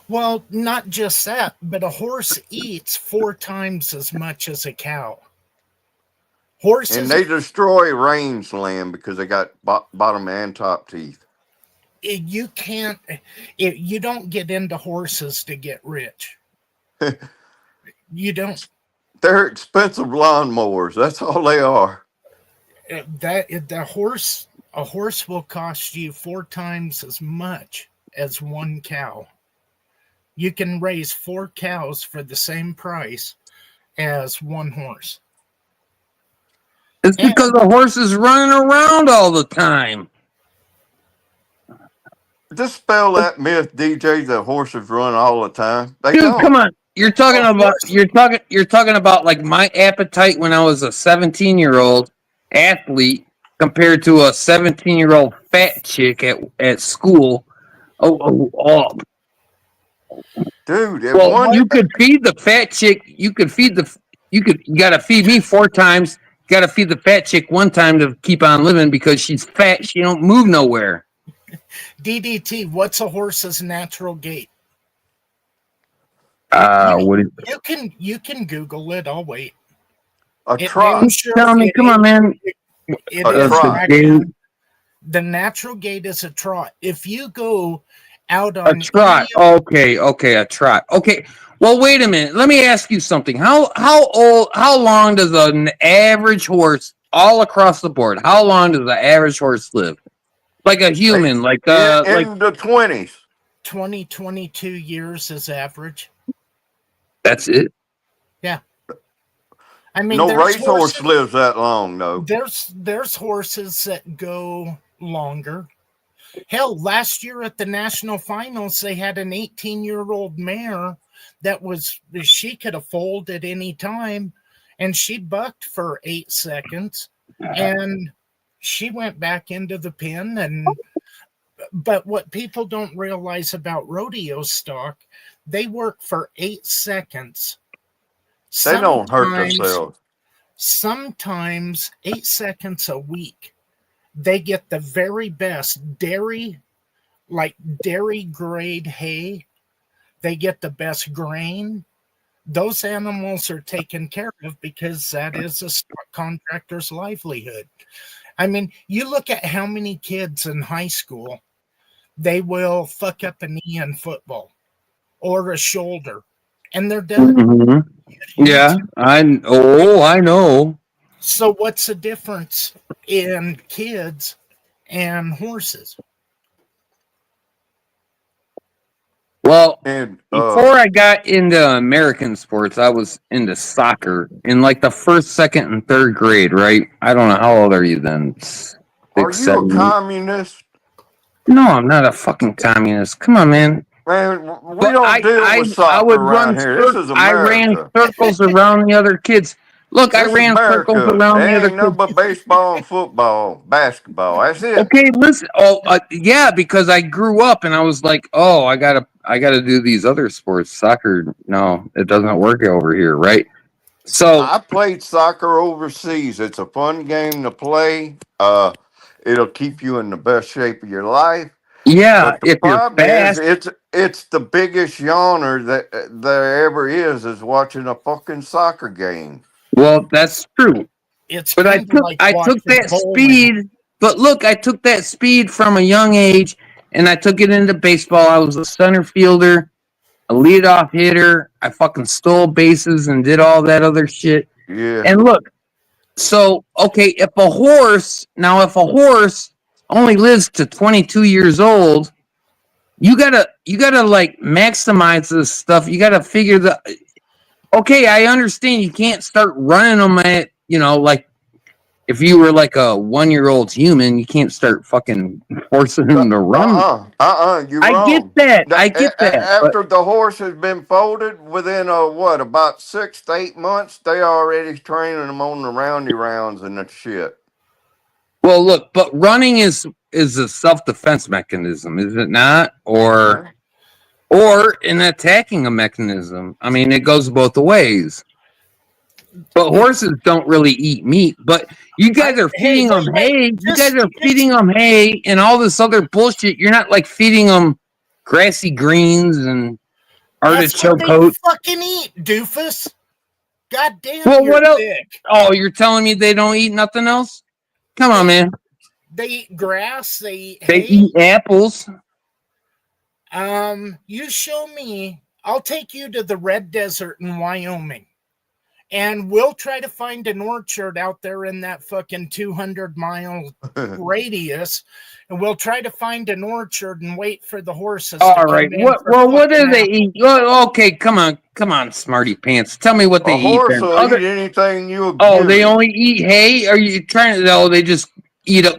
Speaker 3: Well, not just that, but a horse eats 4 times as much as a cow. Horses,
Speaker 2: And they destroy rangeland because they got bottom and top teeth.
Speaker 3: you can't, you don't get into horses to get rich. You don't.
Speaker 2: They're expensive lawnmowers. That's all they are.
Speaker 3: A horse will cost you 4 times as much as one cow. You can raise 4 cows for the same price as one horse.
Speaker 1: It's because the horse is running around all the time.
Speaker 2: Dispel that myth, DJ, that horses run all the time. They
Speaker 1: Dude,
Speaker 2: don't.
Speaker 1: come on. You're talking about like my appetite when I was a 17-year-old athlete compared to a 17-year-old fat chick at school. Oh.
Speaker 2: Dude,
Speaker 1: Well, you could feed the fat chick. You gotta feed me 4 times. You gotta feed the fat chick 1 time to keep on living because she's fat. She don't move nowhere.
Speaker 3: DDT, what's a horse's natural gait? You can Google it. I'll wait.
Speaker 2: A trot.
Speaker 1: Tell me, come on, man.
Speaker 3: The natural gait is a trot. If you go out on
Speaker 1: a trot, okay, a trot. Okay, well, wait a minute. Let me ask you something. How long does an average horse all across the board? How long does the average horse live? Like a human,
Speaker 2: in
Speaker 1: like
Speaker 2: the 20s.
Speaker 3: 22 years is average.
Speaker 1: That's it.
Speaker 3: Yeah. I mean,
Speaker 2: no racehorse lives that long, though.
Speaker 3: There's horses that go longer. Hell, last year at the national finals, they had an 18-year-old mare she could have foaled at any time, and she bucked for 8 seconds, and she went back into the pen. But what people don't realize about rodeo stock, they work for 8 seconds.
Speaker 2: They don't hurt themselves.
Speaker 3: Sometimes 8 seconds a week. They get the very best dairy grade hay. They get the best grain. Those animals are taken care of because that is a stock contractor's livelihood. I mean, you look at how many kids in high school, they will fuck up a knee in football or a shoulder, and they're done.
Speaker 1: Mm-hmm. Yeah, I know.
Speaker 3: So what's the difference in kids and horses?
Speaker 1: Well, before I got into American sports, I was into soccer in like the 1st, 2nd, and 3rd grade, right? I don't know. How old are you then? 6,
Speaker 2: are you
Speaker 1: 7,
Speaker 2: a communist?
Speaker 1: No, I'm not a fucking communist. Come on, man.
Speaker 2: Man, we don't deal with soccer around here. This is America.
Speaker 1: I ran circles around the other kids. Look, I ran circles around the other kids.
Speaker 2: Ain't but baseball and football, basketball. That's it.
Speaker 1: Okay, listen. Yeah, because I grew up and I was like, oh, I gotta do these other sports. Soccer, no, it doesn't work over here, right? So
Speaker 2: I played soccer overseas. It's a fun game to play. It'll keep you in the best shape of your life.
Speaker 1: Yeah,
Speaker 2: if you're fast, it's the biggest yawner that there ever is watching a fucking soccer game.
Speaker 1: Well, that's true.
Speaker 3: But I
Speaker 1: took that speed. But look, I took that speed from a young age, and I took it into baseball. I was a center fielder, a leadoff hitter. I fucking stole bases and did all that other shit.
Speaker 2: Yeah.
Speaker 1: And look, so okay, if a horse only lives to 22 years old, you gotta like maximize this stuff. You gotta figure okay, I understand you can't start running them at, like if you were like a 1-year-old human, you can't start fucking forcing them to run.
Speaker 2: You're
Speaker 1: I
Speaker 2: wrong.
Speaker 1: get that. I get that. But
Speaker 2: After the horse has been folded, within about 6 to 8 months, they already training them on the roundy rounds and that shit.
Speaker 1: well, look, but running is a self-defense mechanism, is it not? Or an attacking a mechanism. I mean, it goes both ways. But horses don't really eat meat. But you guys are feeding them hay. You guys are feeding them hay and all this other bullshit. You're not like feeding them grassy greens and artichoke
Speaker 3: That's what
Speaker 1: coat.
Speaker 3: they fucking eat, doofus. God damn,
Speaker 1: Well,
Speaker 3: you're
Speaker 1: what else?
Speaker 3: thick.
Speaker 1: Oh, you're telling me they don't eat nothing else? Come on, man.
Speaker 3: They eat grass. They eat
Speaker 1: They
Speaker 3: hay.
Speaker 1: eat apples.
Speaker 3: You show me. I'll take you to the Red Desert in Wyoming. And we'll try to find an orchard out there in that fucking 200-mile radius. And we'll try to find an orchard and wait for the horses.
Speaker 1: All right. What do they eat? Well, okay, come on, smarty pants. Tell me what they
Speaker 2: A
Speaker 1: eat.
Speaker 2: horse will eat anything you.
Speaker 1: Oh, they only eat hay? Are you trying to? No, they just eat up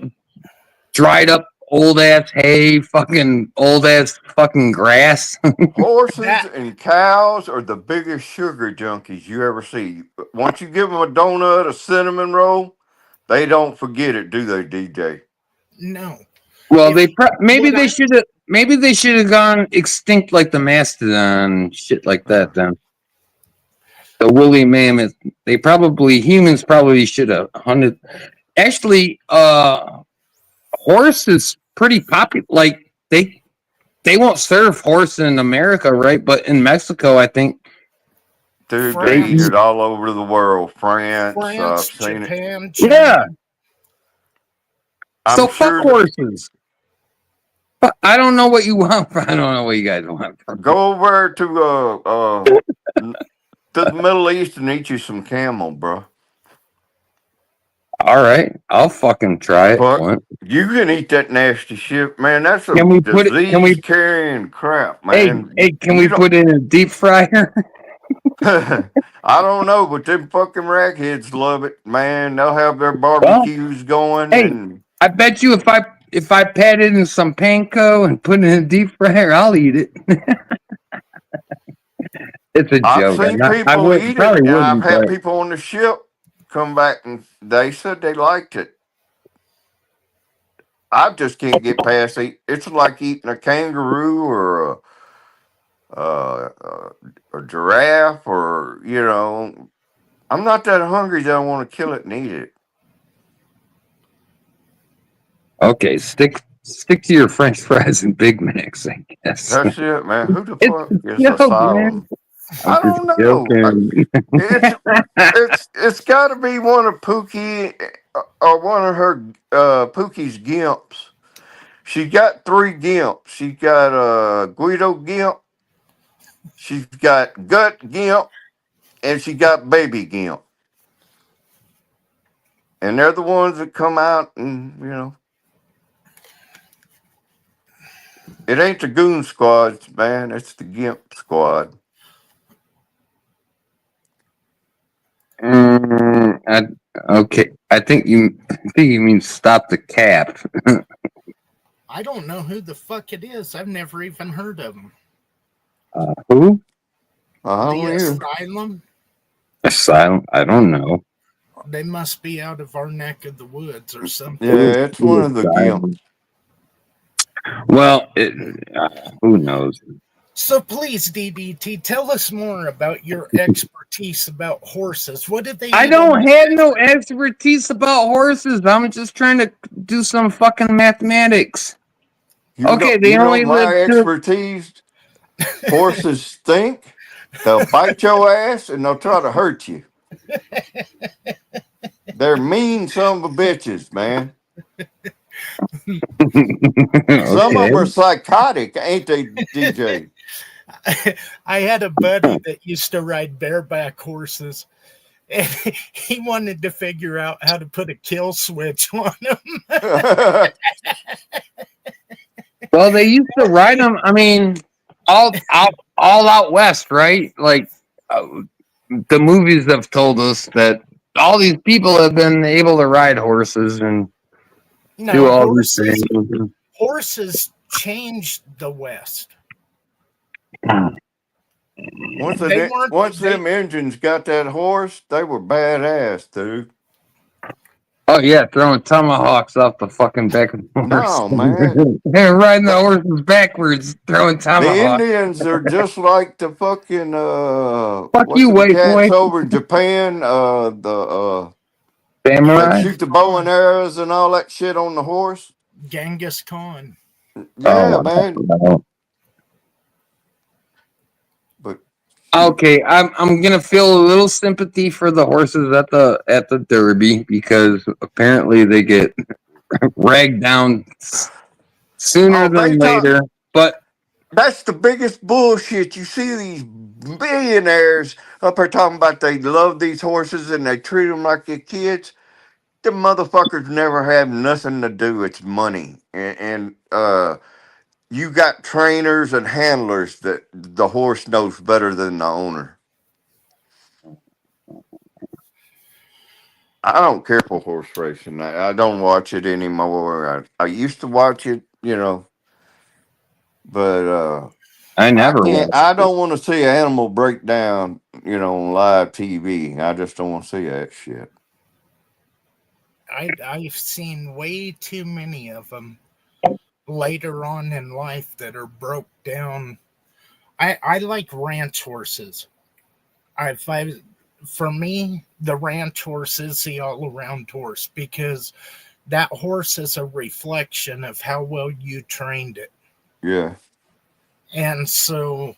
Speaker 1: dried up old ass hay, fucking old ass fucking grass.
Speaker 2: Horses and cows are the biggest sugar junkies you ever see. Once you give them a donut, a cinnamon roll, they don't forget it, do they, DJ?
Speaker 3: No.
Speaker 1: Well, maybe they should have gone extinct like the mastodon, shit like that. Then the woolly mammoth. Humans probably should have hunted. Actually, horse is pretty popular. Like they won't serve horse in America, right? But in Mexico, I think.
Speaker 2: Dude, they eat it all over the world. France,
Speaker 3: Japan,
Speaker 2: China.
Speaker 1: Yeah.
Speaker 2: I'm
Speaker 1: so
Speaker 2: sure
Speaker 1: fuck horses. I don't know what you want. I don't know what you guys want.
Speaker 2: Go over to the Middle East and eat you some camel, bro.
Speaker 1: All right, I'll fucking try it.
Speaker 2: But you can eat that nasty shit, man. That's a disease-carrying crap, man.
Speaker 1: Hey, can we put it in a deep fryer?
Speaker 2: I don't know, but them fucking rackheads love it, man. They'll have their barbecues going.
Speaker 1: Hey,
Speaker 2: and
Speaker 1: I bet you if I pat it in some panko and put it in a deep fryer, I'll eat it. It's a joke.
Speaker 2: I've seen people eat it, and I've had people on the ship come back and they said they liked it. I just can't get past it. It's like eating a kangaroo or a giraffe, or I'm not that hungry that I want to kill it and eat it.
Speaker 1: Okay, stick to your French fries and Big Macs, I guess.
Speaker 2: That's it, man. Who the fuck is Asylum? I don't know. It's got to be one of Pookie or one of her Pookie's gimps. She's got 3 gimps. She's got Guido gimp. She's got Gut gimp, and she got Baby gimp. And they're the ones that come out and it ain't the goon squad, man. It's the gimp squad.
Speaker 1: Okay, I think you mean stop the cap.
Speaker 3: I don't know who the fuck it is. I've never even heard of them.
Speaker 1: Who?
Speaker 3: The Asylum.
Speaker 1: Asylum? I don't know.
Speaker 3: They must be out of our neck of the woods or something.
Speaker 2: Yeah, it's one of the gimps.
Speaker 1: Well, who knows?
Speaker 3: So please, DDT, tell us more about your expertise about horses. What did they?
Speaker 1: I don't have no expertise about horses. I'm just trying to do some fucking mathematics. They only live.
Speaker 2: Expertise. Horses stink. They'll bite your ass and they'll try to hurt you. They're mean son of a bitches, man. Some of them are psychotic, ain't they, DJ?
Speaker 3: I had a buddy that used to ride bareback horses, and he wanted to figure out how to put a kill switch on them.
Speaker 1: Well, they used to ride them. I mean, all out west, right? Like the movies have told us that all these people have been able to ride horses and do
Speaker 3: No,
Speaker 1: all these things.
Speaker 3: horses changed the West.
Speaker 2: Once
Speaker 3: They weren't.
Speaker 2: them engines got that horse, they were badass, dude.
Speaker 1: Oh yeah, throwing tomahawks off the fucking back of the horse.
Speaker 2: No, man.
Speaker 1: They're riding the horses backwards, throwing
Speaker 2: The
Speaker 1: tomahawks.
Speaker 2: Indians are just like the fucking
Speaker 1: Fuck
Speaker 2: what's
Speaker 1: you,
Speaker 2: them
Speaker 1: white boy.
Speaker 2: cats over in Japan? They
Speaker 1: Samurai.
Speaker 2: shoot the bow and arrows and all that shit on the horse.
Speaker 3: Genghis Khan.
Speaker 2: Yeah,
Speaker 1: Oh,
Speaker 2: man.
Speaker 1: wow.
Speaker 2: But
Speaker 1: Okay, I'm gonna feel a little sympathy for the horses at the Derby because apparently they get ragged down sooner than later. But
Speaker 2: that's the biggest bullshit. You see these billionaires up there talking about they love these horses and they treat them like their kids. The motherfuckers never have nothing to do. It's money, and you got trainers and handlers that the horse knows better than the owner. I don't care for horse racing. I don't watch it anymore. I used to watch it, but
Speaker 1: I never
Speaker 2: can't.
Speaker 1: watched
Speaker 2: I
Speaker 1: it.
Speaker 2: don't want to see an animal break down, on live TV. I just don't want to see that shit.
Speaker 3: I've seen way too many of them later on in life that are broke down. I like ranch horses. For me, the ranch horse is the all around horse because that horse is a reflection of how well you trained it.
Speaker 2: Yeah.
Speaker 3: And so,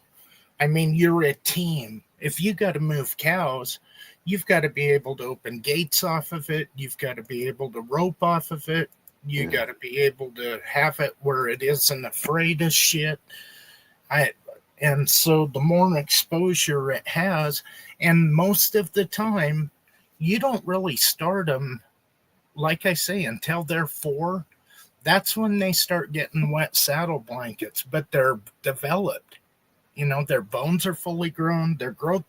Speaker 3: I mean, you're a team. If you got to move cows, you've got to be able to open gates off of it. You've got to be able to rope off of it. You got to be able to have it where it isn't afraid of shit. And so the more exposure it has, and most of the time, you don't really start them, like I say, until they're 4. That's when they start getting wet saddle blankets, but they're developed. Their bones are fully grown, their growth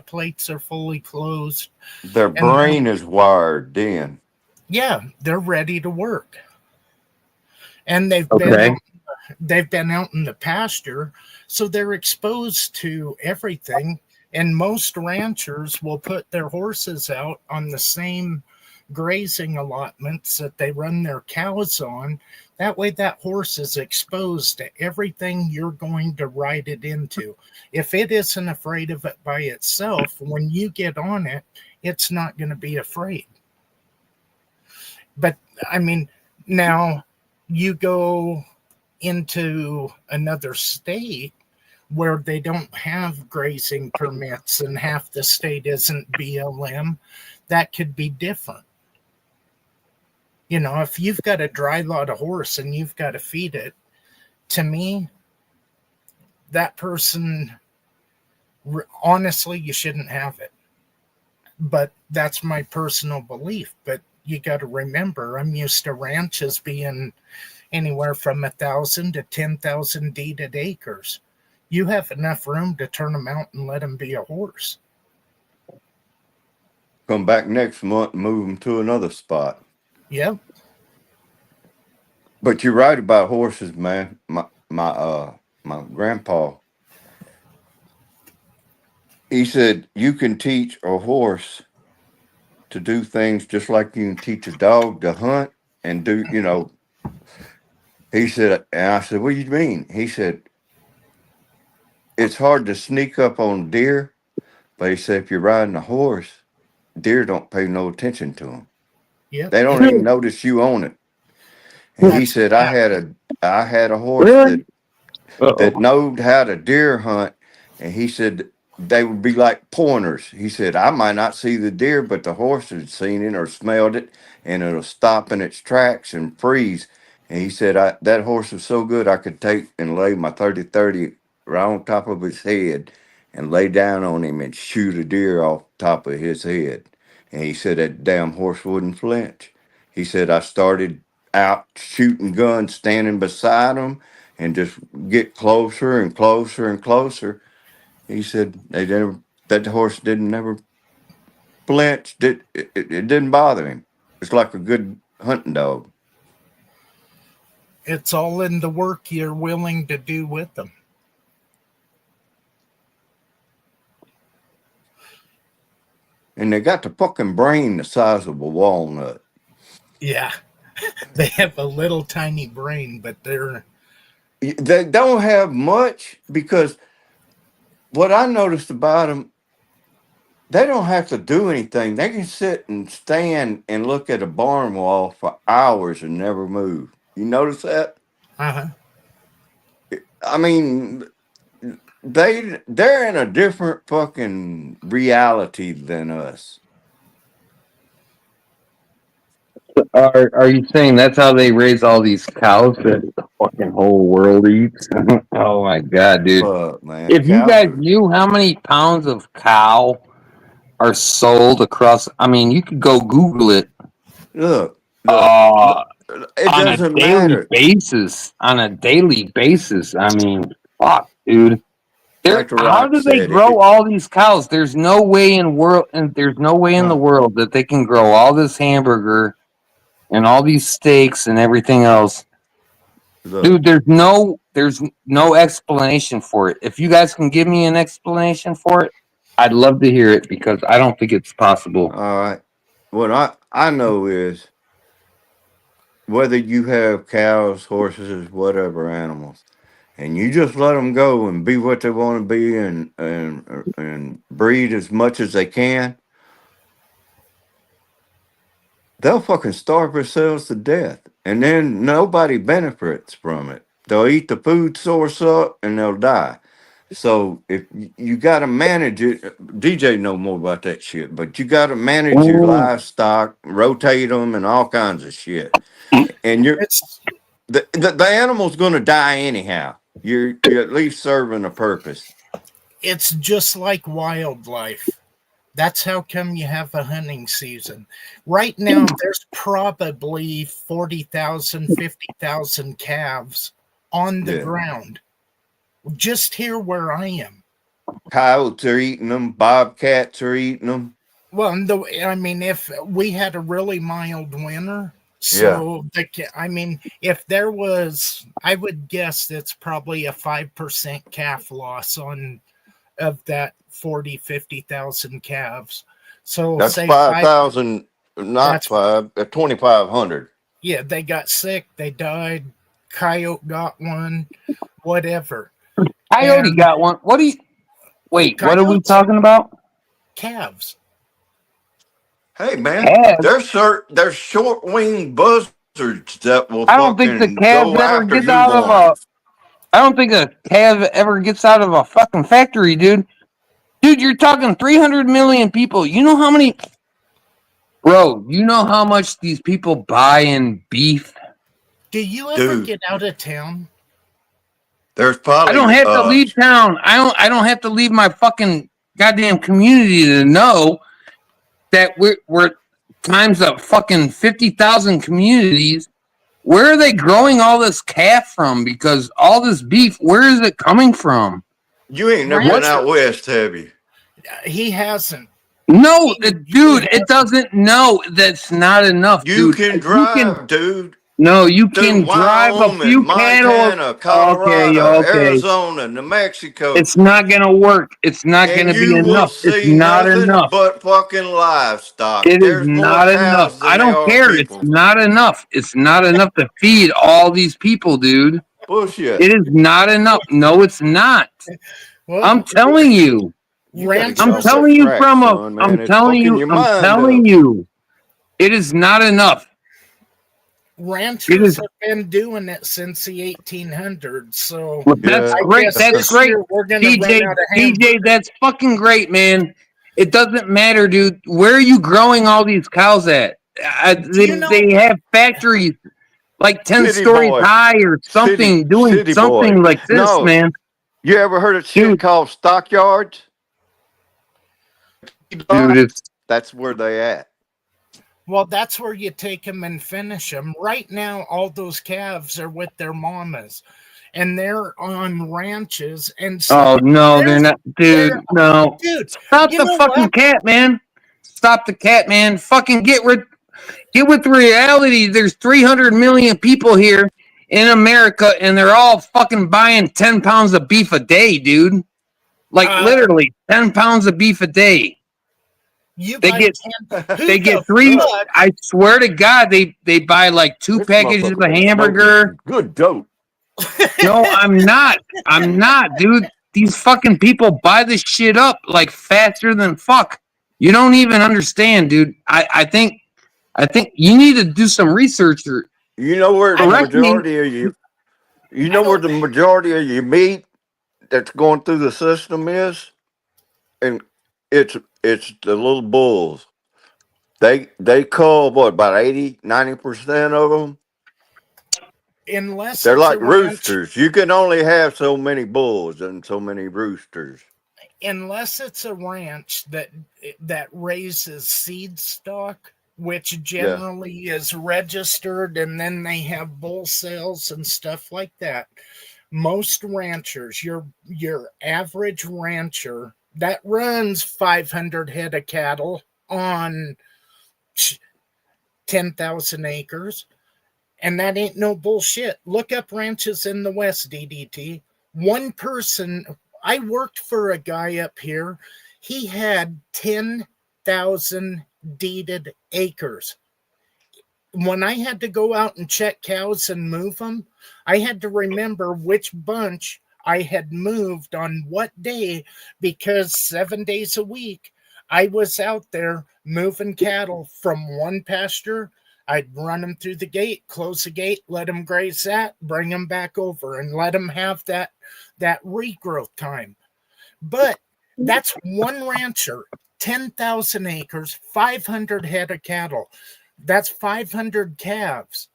Speaker 3: plates are fully closed.
Speaker 2: Their brain is wired then.
Speaker 3: Yeah, they're ready to work. And they've been out in the pasture, so they're exposed to everything. And most ranchers will put their horses out on the same grazing allotments that they run their cows on. That way, that horse is exposed to everything you're going to ride it into. If it isn't afraid of it by itself, when you get on it, it's not going to be afraid. But, I mean, now you go into another state where they don't have grazing permits and half the state isn't BLM, that could be different. If you've got a dry lot of horse and you've got to feed it, to me, that person, honestly, you shouldn't have it. But that's my personal belief. But you got to remember, I'm used to ranches being anywhere from 1,000 to 10,000 deeded acres. You have enough room to turn them out and let them be a horse.
Speaker 2: Come back next month and move them to another spot.
Speaker 3: Yep.
Speaker 2: But you're right about horses, man. My grandpa, he said you can teach a horse to do things just like you can teach a dog to hunt and do, He said, and I said, what do you mean? He said, it's hard to sneak up on deer, but he said, if you're riding a horse, deer don't pay no attention to them.
Speaker 3: Yep.
Speaker 2: They don't even notice you own it. And he said, I had a horse that knowed how to deer hunt, and he said they would be like pointers. He said, I might not see the deer, but the horse had seen it or smelled it, and it'll stop in its tracks and freeze. And he said, that horse was so good, I could take and lay my 30-30 right on top of his head and lay down on him and shoot a deer off top of his head. And he said that damn horse wouldn't flinch. He said, I started out shooting guns, standing beside him, and just get closer and closer and closer. He said that horse didn't never flinched. It didn't bother him. It's like a good hunting dog.
Speaker 3: It's all in the work you're willing to do with them.
Speaker 2: And they got the fucking brain the size of a walnut.
Speaker 3: Yeah. They have a little tiny brain, but
Speaker 2: They don't have much, because what I noticed about them, they don't have to do anything. They can sit and stand and look at a barn wall for hours and never move. You notice that?
Speaker 3: uh-huh.
Speaker 2: I mean, they're in a different fucking reality than us.
Speaker 1: Are you saying that's how they raise all these cows that the fucking whole world eats? Oh my god, dude!
Speaker 2: Fuck, man.
Speaker 1: If you
Speaker 2: Cows
Speaker 1: guys
Speaker 2: are-
Speaker 1: knew how many pounds of cow are sold across, I mean, you could go Google it.
Speaker 2: look,
Speaker 1: Uh,
Speaker 2: it
Speaker 1: on a
Speaker 2: doesn't
Speaker 1: daily
Speaker 2: matter.
Speaker 1: basis. On a daily basis. I mean, fuck, dude.
Speaker 2: Like the
Speaker 1: How
Speaker 2: Rock
Speaker 1: do they
Speaker 2: said,
Speaker 1: grow all these cows? There's no way in the world that they can grow all this hamburger and all these steaks and everything else.
Speaker 2: look,
Speaker 1: Dude, there's no explanation for it. If you guys can give me an explanation for it, I'd love to hear it, because I don't think it's possible.
Speaker 2: all right. What I know is, whether you have cows, horses, whatever animals, and you just let them go and be what they want to be, and breed as much as they can, they'll fucking starve themselves to death, and then nobody benefits from it. They'll eat the food source up and they'll die. So if you got to manage it, DJ know more about that shit, but you got to manage your
Speaker 1: Ooh.
Speaker 2: livestock, rotate them, and all kinds of shit. And
Speaker 3: It's
Speaker 2: the animal's going to die anyhow. You're at least serving a purpose.
Speaker 3: it's just like wildlife. That's how come you have a hunting season. Right now, there's probably 40,000, 50,000 calves on the
Speaker 2: Yeah.
Speaker 3: ground. Just here where I am.
Speaker 2: Coyotes are eating them. Bobcats are eating them.
Speaker 3: Well, if we had a really mild winter, so if there was, I would guess that's probably a 5% calf loss of that 40, 50,000 calves. So
Speaker 2: That's
Speaker 3: say
Speaker 2: 5,000, not
Speaker 3: That's-
Speaker 2: 2,500.
Speaker 3: Yeah, they got sick, they died, coyote got one, whatever.
Speaker 1: Coyote
Speaker 3: And-
Speaker 1: got one. What are we
Speaker 3: Coyotes?
Speaker 1: talking about?
Speaker 3: Calves.
Speaker 2: Hey man,
Speaker 1: Calves?
Speaker 2: there's short winged buzzards that will
Speaker 1: I don't think the
Speaker 2: fucking
Speaker 1: calves
Speaker 2: go
Speaker 1: ever
Speaker 2: after
Speaker 1: get out of
Speaker 2: newborns.
Speaker 1: I don't think a calf ever gets out of a fucking factory, dude. Dude, you're talking 300 million people. You know how many? Bro, you know how much these people buy in beef?
Speaker 3: Do you ever
Speaker 2: Dude.
Speaker 3: get out of town?
Speaker 2: There's probably
Speaker 1: I don't have to leave town. I don't have to leave my fucking goddamn community to know that we're times up fucking 50,000 communities. Where are they growing all this calf from? Because all this beef, where is it coming from?
Speaker 2: You ain't never been out west, have you?
Speaker 3: He hasn't.
Speaker 1: No, dude, it doesn't. No, that's not enough,
Speaker 2: You
Speaker 1: dude.
Speaker 2: can drive, dude.
Speaker 1: No, you
Speaker 2: Through
Speaker 1: can drive a
Speaker 2: Wyoming,
Speaker 1: few cattle.
Speaker 2: Montana, Colorado,
Speaker 1: Okay.
Speaker 2: Arizona, New Mexico.
Speaker 1: It's not gonna work. It's not
Speaker 2: and
Speaker 1: gonna be
Speaker 2: you will
Speaker 1: enough. It's
Speaker 2: see
Speaker 1: not
Speaker 2: nothing
Speaker 1: enough.
Speaker 2: but fucking livestock.
Speaker 1: It is
Speaker 2: There's more
Speaker 1: not
Speaker 2: cows
Speaker 1: enough.
Speaker 2: than
Speaker 1: I
Speaker 2: there
Speaker 1: don't
Speaker 2: are
Speaker 1: care.
Speaker 2: people.
Speaker 1: It's not enough. It's not enough to feed all these people, dude.
Speaker 2: Bullshit.
Speaker 1: It is not enough. No, it's not.
Speaker 3: Well,
Speaker 1: I'm telling you.
Speaker 2: You gotta
Speaker 3: ranch-
Speaker 2: get
Speaker 1: I'm
Speaker 2: off
Speaker 1: telling
Speaker 2: that
Speaker 1: you
Speaker 2: crack,
Speaker 1: from a.
Speaker 2: son, man.
Speaker 1: I'm
Speaker 2: It's
Speaker 1: telling
Speaker 2: fucking
Speaker 1: you.
Speaker 2: your
Speaker 1: I'm
Speaker 2: mind
Speaker 1: telling
Speaker 2: up.
Speaker 1: you. It is not enough.
Speaker 3: ranchers have been doing it since the 1800s. So
Speaker 1: Well, that's
Speaker 2: Yeah.
Speaker 1: great.
Speaker 3: guess
Speaker 1: That's
Speaker 3: this
Speaker 1: great.
Speaker 3: year we're gonna run
Speaker 1: DJ,
Speaker 3: out of hamburgers.
Speaker 1: DJ, that's fucking great, man. It doesn't matter, dude. Where are you growing all these cows at? They have factories like 10
Speaker 2: City
Speaker 1: stories
Speaker 2: boy.
Speaker 1: high or something, doing
Speaker 2: City
Speaker 1: something
Speaker 2: boy.
Speaker 1: like this,
Speaker 2: No.
Speaker 1: man.
Speaker 2: You ever heard of shit
Speaker 1: Dude.
Speaker 2: called stockyards?
Speaker 1: Dude, it's
Speaker 2: That's where they at.
Speaker 3: Well, that's where you take them and finish them. Right now, all those calves are with their mamas, and they're on ranches. And so,
Speaker 1: oh no, they're not, dude. No,
Speaker 3: dude,
Speaker 1: stop
Speaker 3: you
Speaker 1: the
Speaker 3: know
Speaker 1: fucking
Speaker 3: what?
Speaker 1: cat, man. Stop the cat, man. Fucking get with reality. There's 300 million people here in America, and they're all fucking buying 10 pounds of beef a day, dude. Like literally 10 pounds of beef a day. They get 3. I swear to God, they buy like 2 packages of hamburger.
Speaker 2: Good dope.
Speaker 1: No, I'm not, dude. These fucking people buy this shit up like faster than fuck. You don't even understand, dude. I think you need to do some research.
Speaker 2: You know where the majority of you. You know where the majority of your meat that's going through the system is, and it's the little bulls. They cull about 80-90% of them.
Speaker 3: Unless
Speaker 2: they're like roosters. You can only have so many bulls and so many roosters.
Speaker 3: Unless it's a ranch that raises seed stock, which generally is registered, and then they have bull sales and stuff like that. Most ranchers, your average rancher that runs 500 head of cattle on 10,000 acres, and that ain't no bullshit. Look up ranches in the West, DDT. One person, I worked for a guy up here. He had 10,000 deeded acres. When I had to go out and check cows and move them, I had to remember which bunch I had moved on what day, because 7 days a week I was out there moving cattle from one pasture. I'd run them through the gate, close the gate, let them graze that, bring them back over, and let them have that regrowth time. But that's one rancher, 10,000 acres, 500 head of cattle. That's 500 calves.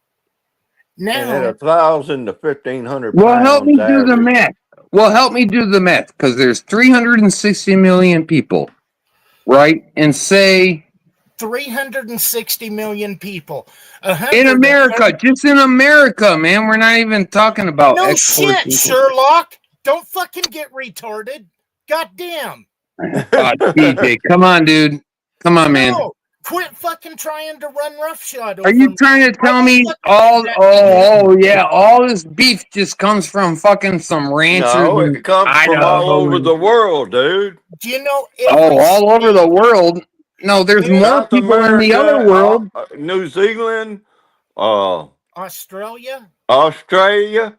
Speaker 3: Now,
Speaker 2: and at 1,000 to 1,500
Speaker 1: well,
Speaker 2: pounds
Speaker 1: help me do
Speaker 2: average.
Speaker 1: the math. Well, help me do the math, because there's 360 million people, right? And say
Speaker 3: 360 million people
Speaker 1: in America, just in America, man. We're not even talking about
Speaker 3: no
Speaker 1: export
Speaker 3: shit,
Speaker 1: people.
Speaker 3: Sherlock. Don't fucking get retarded. Goddamn.
Speaker 1: DJ, come on, dude. Come on, man.
Speaker 3: No, quit fucking trying to run roughshod.
Speaker 1: Are you trying to tell me all this beef just comes from fucking some ranchers?
Speaker 2: No, it comes from all over the world, dude.
Speaker 3: Do you know?
Speaker 1: All over the world. No, there's more
Speaker 2: South
Speaker 1: people
Speaker 2: America,
Speaker 1: in the other world.
Speaker 2: New Zealand,
Speaker 3: Australia,
Speaker 2: South
Speaker 1: You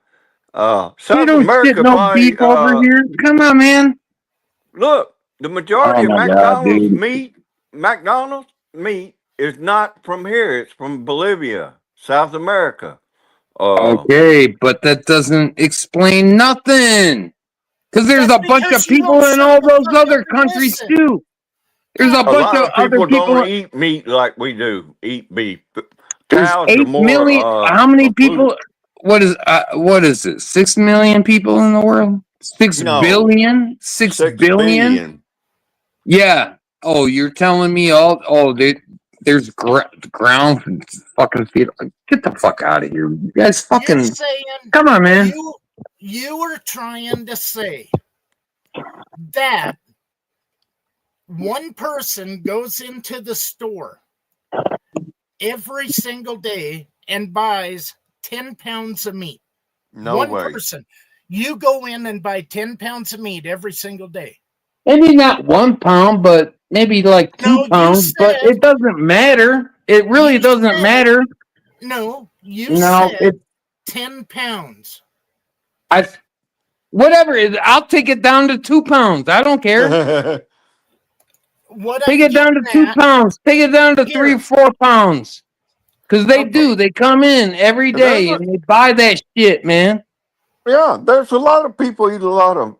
Speaker 1: don't
Speaker 2: America.
Speaker 1: get no beef over here. Come on, man.
Speaker 2: Look, the majority of McDonald's meat is not from here. It's from Bolivia, South America.
Speaker 1: Okay, but that doesn't explain nothing. Because there's a bunch of people in all those other countries too. There's a bunch of other people
Speaker 2: don't eat meat like we do. Eat beef.
Speaker 1: There's 8 million. How many people? What is it? 6 million people in the world? 6 billion? 6 billion? Yeah. Oh, you're telling me there's ground fucking feed. Get the fuck out of here. You guys fucking come on, man.
Speaker 3: You were trying to say that one person goes into the store every single day and buys 10 pounds of meat.
Speaker 2: No
Speaker 3: one
Speaker 2: way.
Speaker 3: Person. You go in and buy 10 pounds of meat every single day.
Speaker 1: Maybe not 1 pound, but maybe like 2 pounds. But it doesn't matter. It really doesn't matter.
Speaker 3: No, said 10 pounds.
Speaker 1: Whatever it is, I'll take it down to 2 pounds. I don't care. Take it down to 2 pounds. Take it down to 3 or 4 pounds. Because they do. They come in every day and they buy that shit, man.
Speaker 2: Yeah, there's a lot of people eat a lot of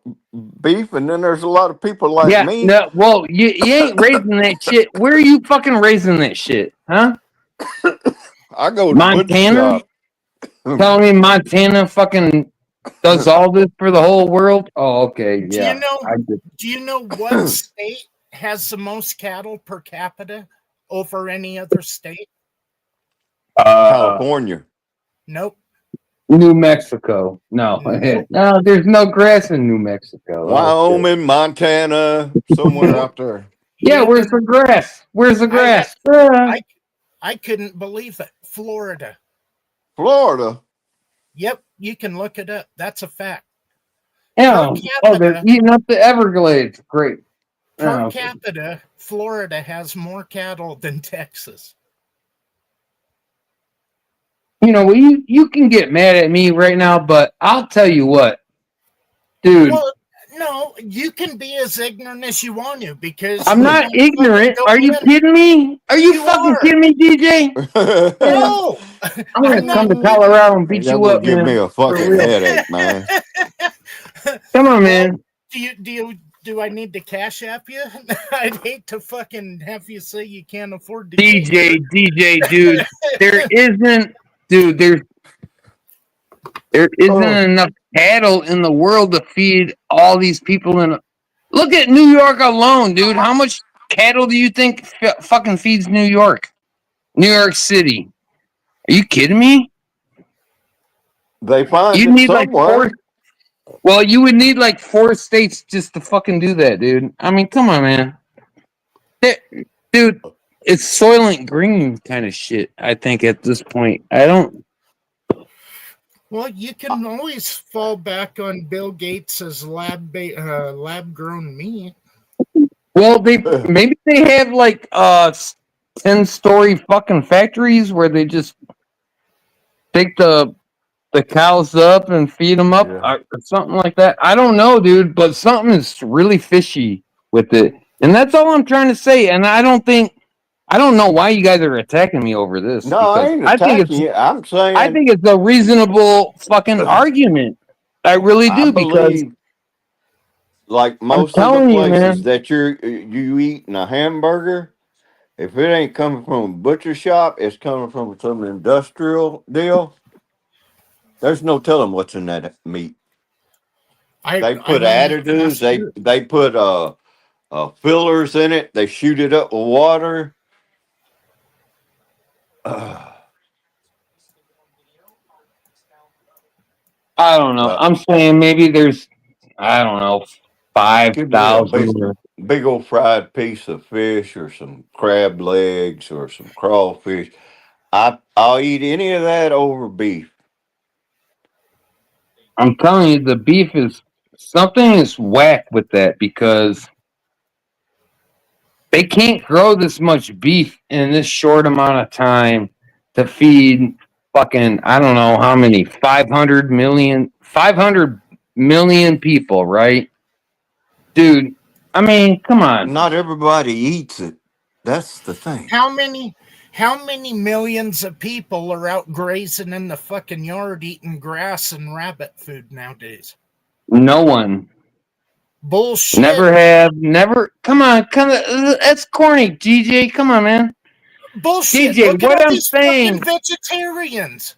Speaker 2: beef, and then there's a lot of people like me.
Speaker 1: No, well, you ain't raising that shit. Where are you fucking raising that shit, huh?
Speaker 2: I go to
Speaker 1: Montana. Telling me Montana fucking does all this for the whole world? Oh, okay, yeah.
Speaker 3: Do you know what state has the most cattle per capita over any other state?
Speaker 2: California.
Speaker 3: Nope.
Speaker 1: New Mexico. No. No, there's no grass in New Mexico.
Speaker 2: Wyoming, Montana, somewhere out there.
Speaker 1: Yeah, where's the grass? Where's the grass? Ah.
Speaker 3: I couldn't believe it. Florida.
Speaker 2: Florida.
Speaker 3: Yep, you can look it up. That's a fact.
Speaker 1: Yeah. Oh, they're
Speaker 3: capita-
Speaker 1: eating up the Everglades. Great.
Speaker 3: Per
Speaker 1: Oh.
Speaker 3: capita, Florida has more cattle than Texas.
Speaker 1: You know, you can get mad at me right now, but I'll tell you what, dude.
Speaker 3: Well, no, you can be as ignorant as you want to because
Speaker 1: I'm not ignorant. Are you kidding me? Are you fucking kidding me, DJ?
Speaker 3: No,
Speaker 1: I'm gonna come to Colorado and beat you up,
Speaker 2: give
Speaker 1: man.
Speaker 2: me a fucking headache, man.
Speaker 1: Come on, man.
Speaker 3: Do I need to cash app you? I'd hate to fucking have you say you can't afford to.
Speaker 1: DJ, dude. There isn't enough cattle in the world to feed all these people in. Look at New York alone, dude. How much cattle do you think fucking feeds New York? New York City. Are you kidding me?
Speaker 2: They find
Speaker 1: You
Speaker 2: it
Speaker 1: need
Speaker 2: somewhere.
Speaker 1: like 4. Well, you would need like 4 states just to fucking do that, dude. I mean, come on, man. Dude, it's Soylent Green kind of shit, I think, at this point. I don't.
Speaker 3: Well, you can always fall back on Bill Gates' lab grown meat.
Speaker 1: Well, maybe they have like 10-story fucking factories where they just pick the cows up and feed them up, or something like that. I don't know, dude, but something is really fishy with it, and that's all I'm trying to say. And I don't know why you guys are attacking me over this.
Speaker 2: No, I ain't attacking you. I'm saying
Speaker 1: I think it's a reasonable fucking argument. I really do, because
Speaker 2: like most of the
Speaker 1: telling you,
Speaker 2: places
Speaker 1: man.
Speaker 2: that you eating a hamburger, if it ain't coming from a butcher shop, it's coming from some industrial deal. There's no telling what's in that meat. They put additives. They put fillers in it. They shoot it up with water.
Speaker 1: I don't know. I'm saying maybe there's, I don't know, 5,000.
Speaker 2: Big old fried piece of fish or some crab legs or some crawfish. I'll eat any of that over beef.
Speaker 1: I'm telling you, the beef is something is whack with that, because they can't grow this much beef in this short amount of time to feed fucking, I don't know how many, 500 million people, right? Dude, I mean, come on.
Speaker 2: Not everybody eats it. That's the thing.
Speaker 3: How many millions of people are out grazing in the fucking yard eating grass and rabbit food nowadays?
Speaker 1: No one.
Speaker 3: Bullshit.
Speaker 1: Never. Come on. That's corny, DJ. Come on, man.
Speaker 3: Bullshit.
Speaker 1: DJ,
Speaker 3: Look
Speaker 1: what
Speaker 3: at all
Speaker 1: I'm
Speaker 3: these
Speaker 1: saying.
Speaker 3: fucking vegetarians.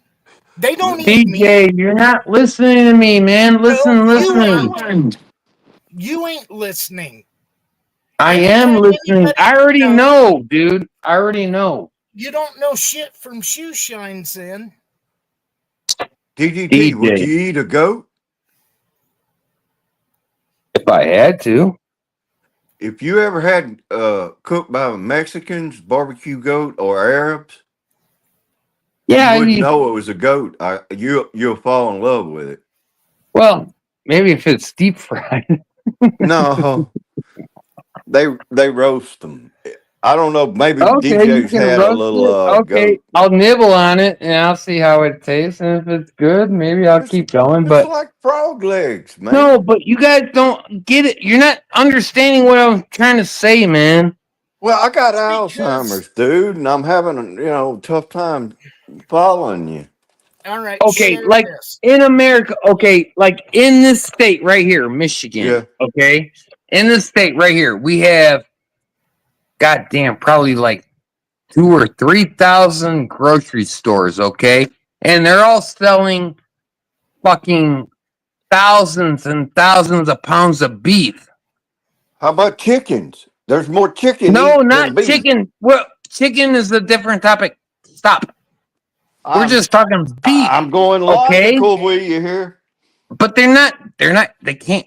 Speaker 3: They don't eat meat.
Speaker 1: DJ, you're not listening to me, man. Listen.
Speaker 3: You ain't listening.
Speaker 1: I am listening. I already know, dude. I already know.
Speaker 3: You don't know shit from shoe shines, then.
Speaker 2: DDT, would you eat a goat?
Speaker 1: If I had to.
Speaker 2: If you ever had cooked by Mexicans, barbecue goat, or Arabs,
Speaker 1: yeah,
Speaker 2: you wouldn't know it was a goat. You'll fall in love with it.
Speaker 1: Well, maybe if it's deep fried.
Speaker 2: No, they roast them. I don't know. Maybe
Speaker 1: okay,
Speaker 2: DJ's had a little
Speaker 1: okay, goat. I'll nibble on it and I'll see how it tastes. And if it's good, maybe I'll keep going. But
Speaker 2: it's like frog legs, man.
Speaker 1: No, but you guys don't get it. You're not understanding what I'm trying to say, man.
Speaker 2: Well, I got Alzheimer's, dude, and I'm having a tough time following you.
Speaker 3: All right.
Speaker 1: Okay, like in America, okay, like in this state right here, Michigan.
Speaker 2: Yeah.
Speaker 1: Okay. In this state right here, we have goddamn probably like 2,000 or 3,000 grocery stores, okay? And they're all selling fucking thousands and thousands of pounds of beef.
Speaker 2: How about chickens? There's more chicken.
Speaker 1: No, not chicken. Well, chicken is a different topic. Stop. We're just talking beef.
Speaker 2: I'm going logical with you here.
Speaker 1: But they're not. They can't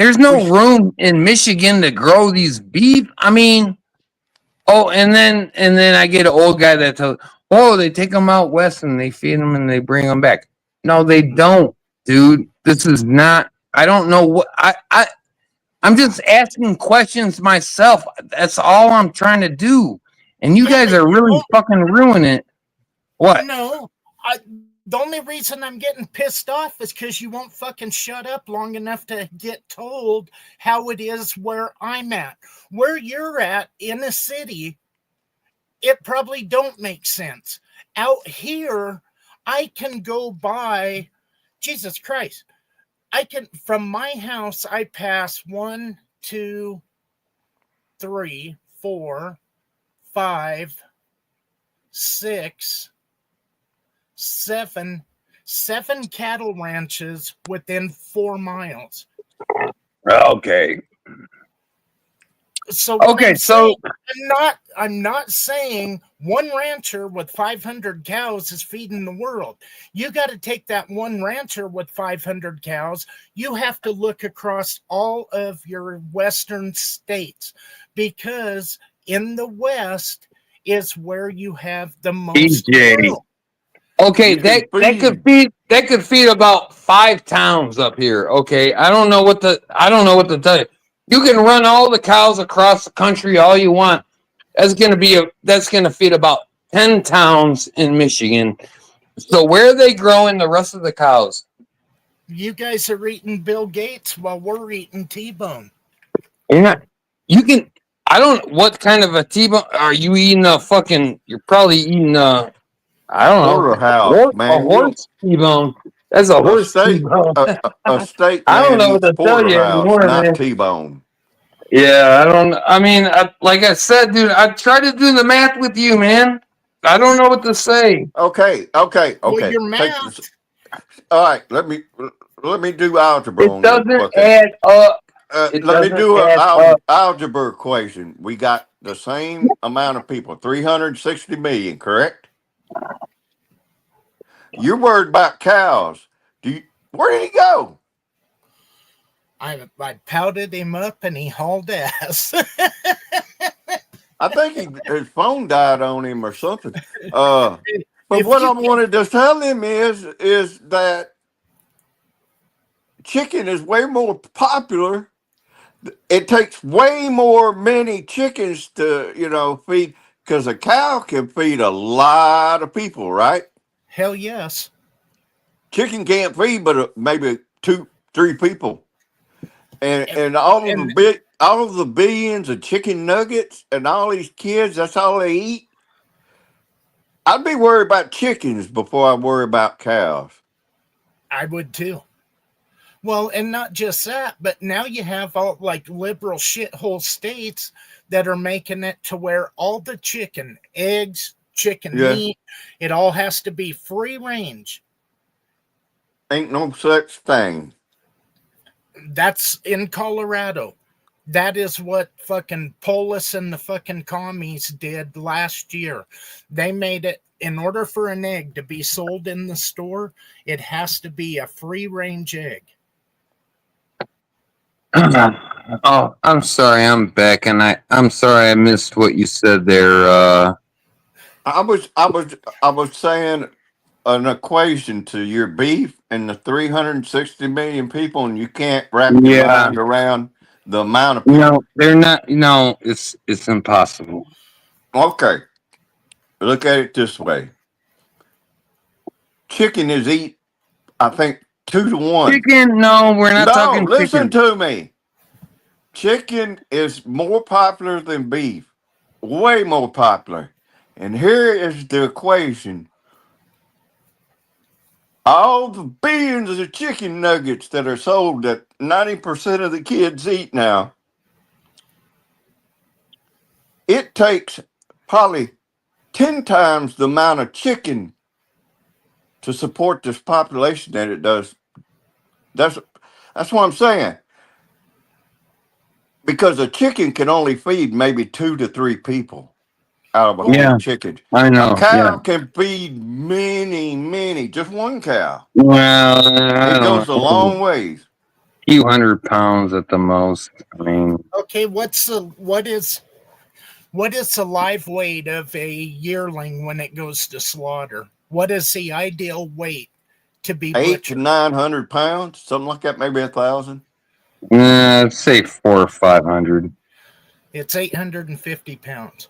Speaker 1: There's no room in Michigan to grow these beef. I mean, oh, and then I get an old guy that tells, oh, they take them out west and they feed them and they bring them back. No, they don't, dude. This is not. I don't know what I'm just asking questions myself. That's all I'm trying to do. And you guys are really fucking ruining it. What?
Speaker 3: No, the only reason I'm getting pissed off is because you won't fucking shut up long enough to get told how it is where I'm at. Where you're at in the city, it probably don't make sense. Out here, I can go by, Jesus Christ. I can, from my house, I pass 1, 2, 3, 4, 5, 6, 7 cattle ranches within 4 miles.
Speaker 1: Okay.
Speaker 3: So
Speaker 1: okay, so
Speaker 3: I'm not saying one rancher with 500 cows is feeding the world. You got to take that one rancher with 500 cows. You have to look across all of your western states, because in the West is where you have the most growth.
Speaker 1: Okay, that could feed about 5 towns up here. Okay, I don't know what to tell you. You can run all the cows across the country all you want. That's gonna feed about 10 towns in Michigan. So where are they growing the rest of the cows?
Speaker 3: You guys are eating Bill Gates while we're eating T-bone.
Speaker 1: You're not. You can. I don't. What kind of a T-bone are you eating? You're probably eating I don't know.
Speaker 2: Porterhouse, man.
Speaker 1: A horse T-bone. That's a horse T-bone.
Speaker 2: A steak
Speaker 1: I don't
Speaker 2: man
Speaker 1: know what
Speaker 2: eats
Speaker 1: to tell you
Speaker 2: porterhouse,
Speaker 1: anymore,
Speaker 2: not
Speaker 1: man.
Speaker 2: T-bone.
Speaker 1: Yeah, I don't. I mean, like I said, dude, I tried to do the math with you, man. I don't know what to say.
Speaker 2: Okay.
Speaker 3: Well, your math.
Speaker 2: All right, let me do algebra on
Speaker 1: It
Speaker 2: this.
Speaker 1: doesn't add up.
Speaker 2: Let me do an algebra equation. We got the same amount of people, 360 million, correct? You're worried about cows. Where did he go?
Speaker 3: I pouted him up and he hauled ass.
Speaker 2: I think his phone died on him or something. But what I wanted to tell him is that chicken is way more popular. It takes way more many chickens to, feed, because a cow can feed a lot of people, right?
Speaker 3: Hell yes.
Speaker 2: Chicken can't feed but maybe 2, 3 people. And all of the billions of chicken nuggets and all these kids, that's all they eat. I'd be worried about chickens before I worry about cows.
Speaker 3: I would too. Well, and not just that, but now you have all like liberal shithole states that are making it to where all the chicken, eggs, chicken meat, it all has to be free range.
Speaker 2: Ain't no such thing.
Speaker 3: That's in Colorado. That is what fucking Polis and the fucking commies did last year. They made it, in order for an egg to be sold in the store, it has to be a free range egg.
Speaker 1: Oh, I'm sorry, I'm back, and I'm sorry I missed what you said there.
Speaker 2: I was saying an equation to your beef and the 360 million people, and you can't wrap your mind around the amount of people.
Speaker 1: No, they're not. No, it's impossible.
Speaker 2: Okay, look at it this way: chicken is I think 2 to 1.
Speaker 1: Chicken? No, we're not talking chicken.
Speaker 2: Listen to me. Chicken is more popular than beef, way more popular. And here is the equation. All the billions of chicken nuggets that are sold that 90% of the kids eat now, it takes probably 10 times the amount of chicken to support this population that it does. That's what I'm saying. Because a chicken can only feed maybe 2 to 3 people out of a whole chicken.
Speaker 1: I know.
Speaker 2: A cow can feed many, just one cow.
Speaker 1: Well,
Speaker 2: it goes a long ways.
Speaker 1: few 100 pounds at the most. I mean,
Speaker 3: Okay, what is the live weight of a yearling when it goes to slaughter? What is the ideal weight to be
Speaker 2: 800 to
Speaker 3: butchered?
Speaker 2: 900 pounds, something like that, maybe 1,000.
Speaker 1: I'd say 400 or 500.
Speaker 3: It's 850 pounds.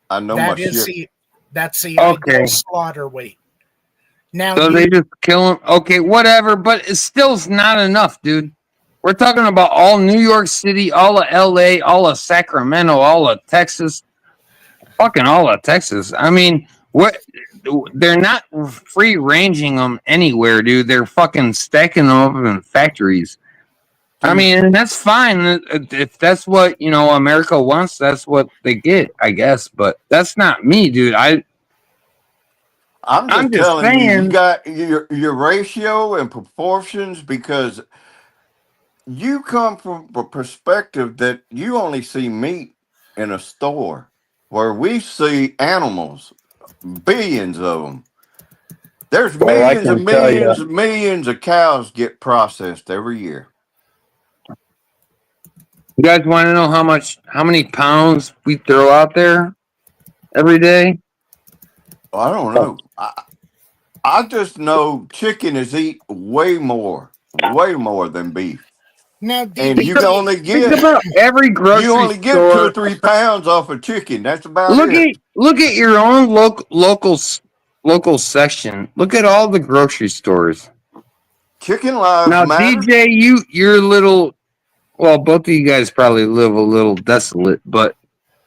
Speaker 2: I know my
Speaker 3: That is
Speaker 2: shit.
Speaker 3: that's the
Speaker 1: Okay.
Speaker 3: ideal slaughter weight. Now
Speaker 1: So they just kill him. Okay, whatever, but it still's not enough, dude. We're talking about all New York City, all of LA, all of Sacramento, all of Texas, fucking all of Texas. I mean, what? They're not free ranging them anywhere, dude. They're fucking stacking them up in factories. I
Speaker 2: Dude,
Speaker 1: mean, that's fine if that's what America wants. That's what they get, I guess. But that's not me, dude.
Speaker 2: I'm
Speaker 1: I'm
Speaker 2: just
Speaker 1: just
Speaker 2: telling you, you
Speaker 1: saying.
Speaker 2: got your ratio and proportions because you come from a perspective that you only see meat in a store, where we see animals, billions of them. There's
Speaker 1: Well, I
Speaker 2: millions
Speaker 1: can
Speaker 2: and
Speaker 1: tell you.
Speaker 2: millions and millions of cows get processed every year.
Speaker 1: You guys want to know how many pounds we throw out there every day?
Speaker 2: I don't know. I just know chicken is eat way more than beef,
Speaker 3: now
Speaker 2: and
Speaker 1: Think,
Speaker 2: you can
Speaker 3: DDT,
Speaker 2: only
Speaker 1: think
Speaker 2: get
Speaker 1: about every
Speaker 2: you
Speaker 1: grocery
Speaker 2: only get 2 or
Speaker 1: store.
Speaker 2: 3 pounds off of chicken. That's about
Speaker 1: Look
Speaker 2: it.
Speaker 1: at your own local section. Look at all the grocery stores.
Speaker 2: Chicken lives
Speaker 1: Now,
Speaker 2: matter.
Speaker 1: DJ, you're a little. Well, both of you guys probably live a little desolate, but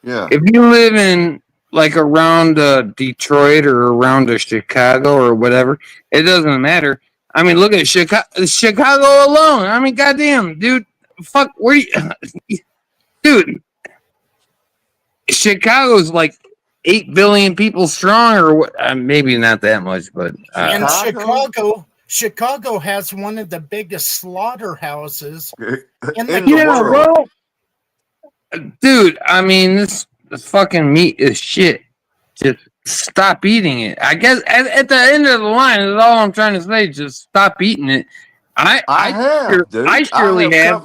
Speaker 2: Yeah.
Speaker 1: if you live in like around Detroit or around Chicago or whatever, it doesn't matter. I mean, look at Chicago alone. I mean, goddamn, dude, fuck, where you, dude? Chicago's like 8 billion people strong, or what? Maybe not that much, but
Speaker 3: and
Speaker 2: Chicago
Speaker 3: Chicago has one of the biggest slaughterhouses in the
Speaker 2: in the
Speaker 1: yeah,
Speaker 2: world.
Speaker 1: well, dude, I mean, this fucking meat is shit. Just stop eating it. I guess at the end of the line is all I'm trying to say. Just stop eating it. I
Speaker 2: I
Speaker 1: I
Speaker 2: have,
Speaker 1: I
Speaker 2: dude.
Speaker 1: surely have.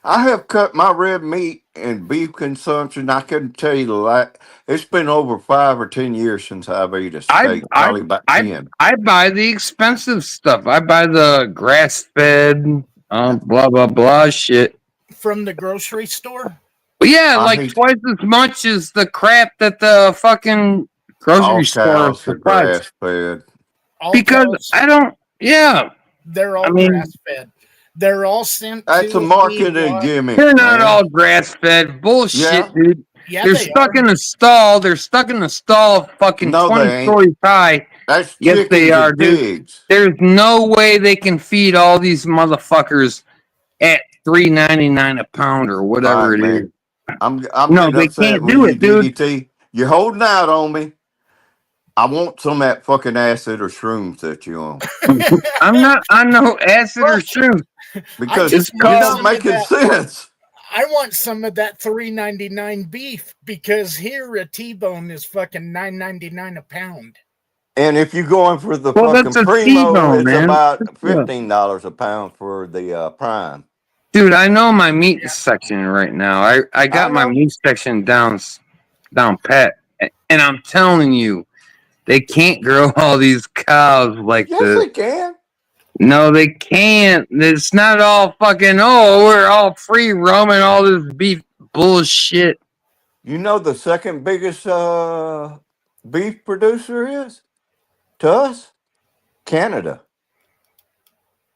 Speaker 2: I have cut my red meat and beef consumption. I couldn't tell you the last. It's been over 5 or 10 years since I've eaten a
Speaker 1: I
Speaker 2: steak.
Speaker 1: I
Speaker 2: Probably about
Speaker 1: I
Speaker 2: 10.
Speaker 1: I buy the expensive stuff. I buy the grass fed, blah blah blah shit.
Speaker 3: from the grocery store.
Speaker 1: But yeah,
Speaker 2: I
Speaker 1: like
Speaker 2: hate
Speaker 1: twice as much as the crap that the fucking grocery
Speaker 2: all
Speaker 1: store
Speaker 2: cows are
Speaker 1: supplies.
Speaker 2: grass fed.
Speaker 3: All
Speaker 1: Because
Speaker 3: cows,
Speaker 1: I don't. Yeah,
Speaker 3: they're
Speaker 1: I
Speaker 3: all
Speaker 1: mean,
Speaker 3: grass fed. They're all sent
Speaker 2: That's a
Speaker 3: to the
Speaker 2: marketing
Speaker 1: they're
Speaker 2: gimmick,
Speaker 1: not
Speaker 2: man.
Speaker 1: all grass fed. Bullshit,
Speaker 2: Yeah.
Speaker 1: dude.
Speaker 3: yeah,
Speaker 1: They're
Speaker 3: they are.
Speaker 1: stuck in a stall. They're stuck in a stall fucking
Speaker 2: No,
Speaker 1: 20
Speaker 2: they ain't.
Speaker 1: stories high.
Speaker 2: That's
Speaker 1: Yes, they
Speaker 2: chickens
Speaker 1: are,
Speaker 2: and
Speaker 1: dude.
Speaker 2: pigs.
Speaker 1: There's no way they can feed all these motherfuckers at $3.99 a pound or
Speaker 2: All
Speaker 1: whatever
Speaker 2: right,
Speaker 1: it is.
Speaker 2: man. I'm
Speaker 1: No,
Speaker 2: getting
Speaker 1: they
Speaker 2: upset
Speaker 1: can't
Speaker 2: with
Speaker 1: do
Speaker 2: you,
Speaker 1: it, dude.
Speaker 2: DDT. You're holding out on me. I want some of that fucking acid or shrooms that you on.
Speaker 1: I'm not on no acid or
Speaker 3: Well,
Speaker 1: shrooms.
Speaker 3: I
Speaker 2: Because
Speaker 1: It's
Speaker 3: just
Speaker 2: you're
Speaker 3: want
Speaker 1: called.
Speaker 2: not
Speaker 3: some of
Speaker 2: making
Speaker 3: that.
Speaker 2: sense.
Speaker 3: I want some of that $3.99 beef because here a T-bone is fucking $9.99 a pound.
Speaker 2: And if you're going for the
Speaker 1: Well, that's
Speaker 2: fucking
Speaker 1: a
Speaker 2: primo,
Speaker 1: T-bone,
Speaker 2: it's
Speaker 1: man.
Speaker 2: about $15 a pound for the prime.
Speaker 1: Dude, I know my meat section right now. I
Speaker 2: I
Speaker 1: got my
Speaker 2: know.
Speaker 1: meat section down pat, and I'm telling you, they can't grow all these cows like
Speaker 2: Yes,
Speaker 1: this.
Speaker 2: they can.
Speaker 1: No, they can't. It's not all fucking. Oh, we're all free roaming all this beef bullshit.
Speaker 2: You know the second biggest beef producer is to us? Canada.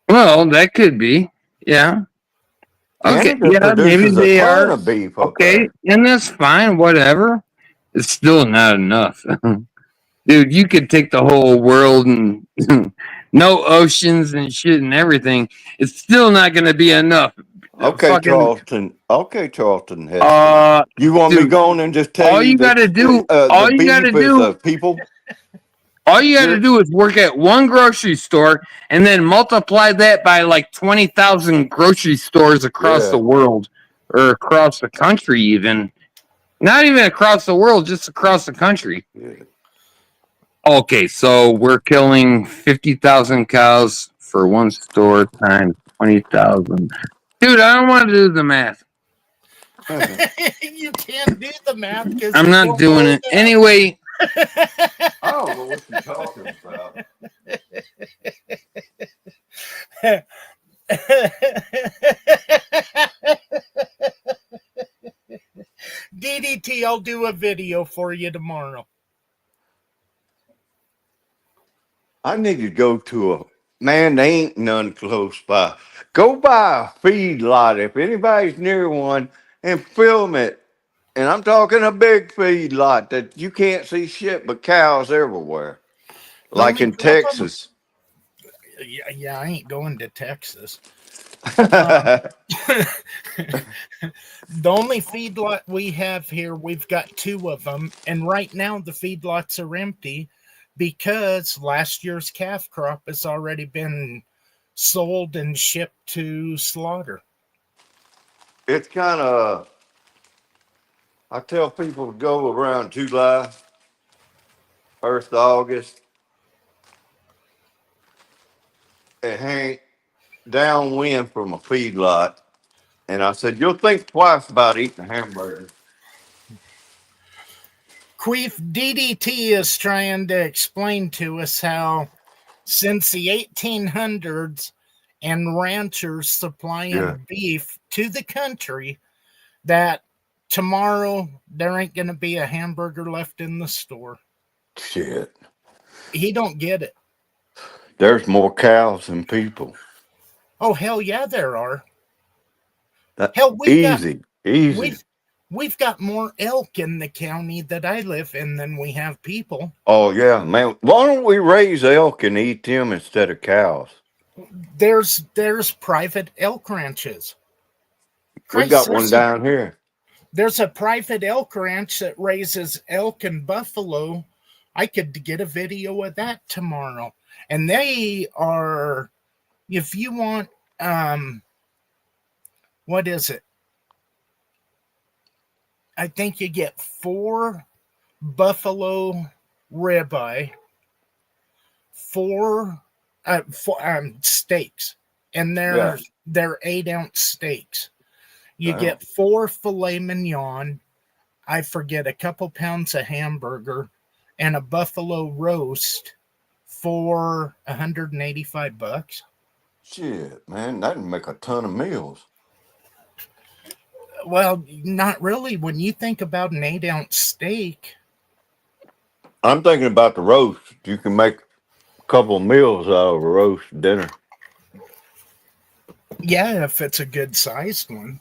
Speaker 1: Well, that could be. Yeah. Okay.
Speaker 2: Canada
Speaker 1: Yeah, maybe
Speaker 2: produces a
Speaker 1: they
Speaker 2: ton
Speaker 1: are.
Speaker 2: of beef up
Speaker 1: Okay,
Speaker 2: there.
Speaker 1: and that's fine. Whatever. It's still not enough. Dude, you could take the whole world and no oceans and shit and everything. It's still not going to be enough.
Speaker 2: Okay,
Speaker 1: Fucking,
Speaker 2: Charleston. Okay, Charleston Heston. You want me
Speaker 1: dude,
Speaker 2: going and just tell you that
Speaker 1: all
Speaker 2: the
Speaker 1: you got to
Speaker 2: beef is
Speaker 1: do,
Speaker 2: people?
Speaker 1: all you got to
Speaker 2: You're
Speaker 1: do is work at one grocery store and then multiply that by like 20,000 grocery stores across the
Speaker 2: yeah.
Speaker 1: world or across the country, even. Not even across the world, just across the country.
Speaker 2: Yeah.
Speaker 1: Okay, so we're killing 50,000 cows for one store times 20,000. Dude, I don't want to do the math.
Speaker 3: You can't do the math because
Speaker 1: I'm not doing it. Anyway.
Speaker 2: I don't know what you're talking about.
Speaker 3: DDT, I'll do a video for you tomorrow.
Speaker 2: I need to go to a man. There ain't none close by. Go by a feed lot if anybody's near one and film it. And I'm talking a big feed lot that you can't see shit but cows everywhere,
Speaker 3: The
Speaker 2: like
Speaker 3: only
Speaker 2: in
Speaker 3: problem-
Speaker 2: Texas.
Speaker 3: Yeah, I ain't going to Texas.
Speaker 2: Yeah,
Speaker 3: The only feedlot we have here, we've got 2 of them, and right now the feedlots are empty because last year's calf crop has already been sold and shipped to slaughter.
Speaker 2: it's kind of. I tell people to go around July, 1st of August, and hang downwind from a feedlot. And I said, you'll think twice about eating a hamburger.
Speaker 3: Queef DDT is trying to explain to us how since the 1800s and ranchers supplying beef to the country, that tomorrow there ain't going to be a hamburger left in the store.
Speaker 2: Shit.
Speaker 3: He don't get it.
Speaker 2: There's more cows than people.
Speaker 3: Oh, hell yeah, there are.
Speaker 2: That,
Speaker 3: Hell,
Speaker 2: easy.
Speaker 3: we've got more elk in the county that I live in than we have people.
Speaker 2: Oh, yeah, man. Why don't we raise elk and eat them instead of cows?
Speaker 3: There's private elk ranches.
Speaker 2: We got one down here.
Speaker 3: There's a private elk ranch that raises elk and buffalo. I could get a video of that tomorrow. And they are, if you want, what is it? I think you get 4 buffalo ribeye, 4 steaks, and they're 8-ounce steaks. You get 4 filet mignon, I forget, a couple pounds of hamburger, and a buffalo roast for $185.
Speaker 2: Shit, man, that'd make a ton of meals.
Speaker 3: Well, not really. When you think about an 8-ounce steak,
Speaker 2: I'm thinking about the roast. You can make a couple of meals out of a roast dinner.
Speaker 3: yeah, if it's a good sized one.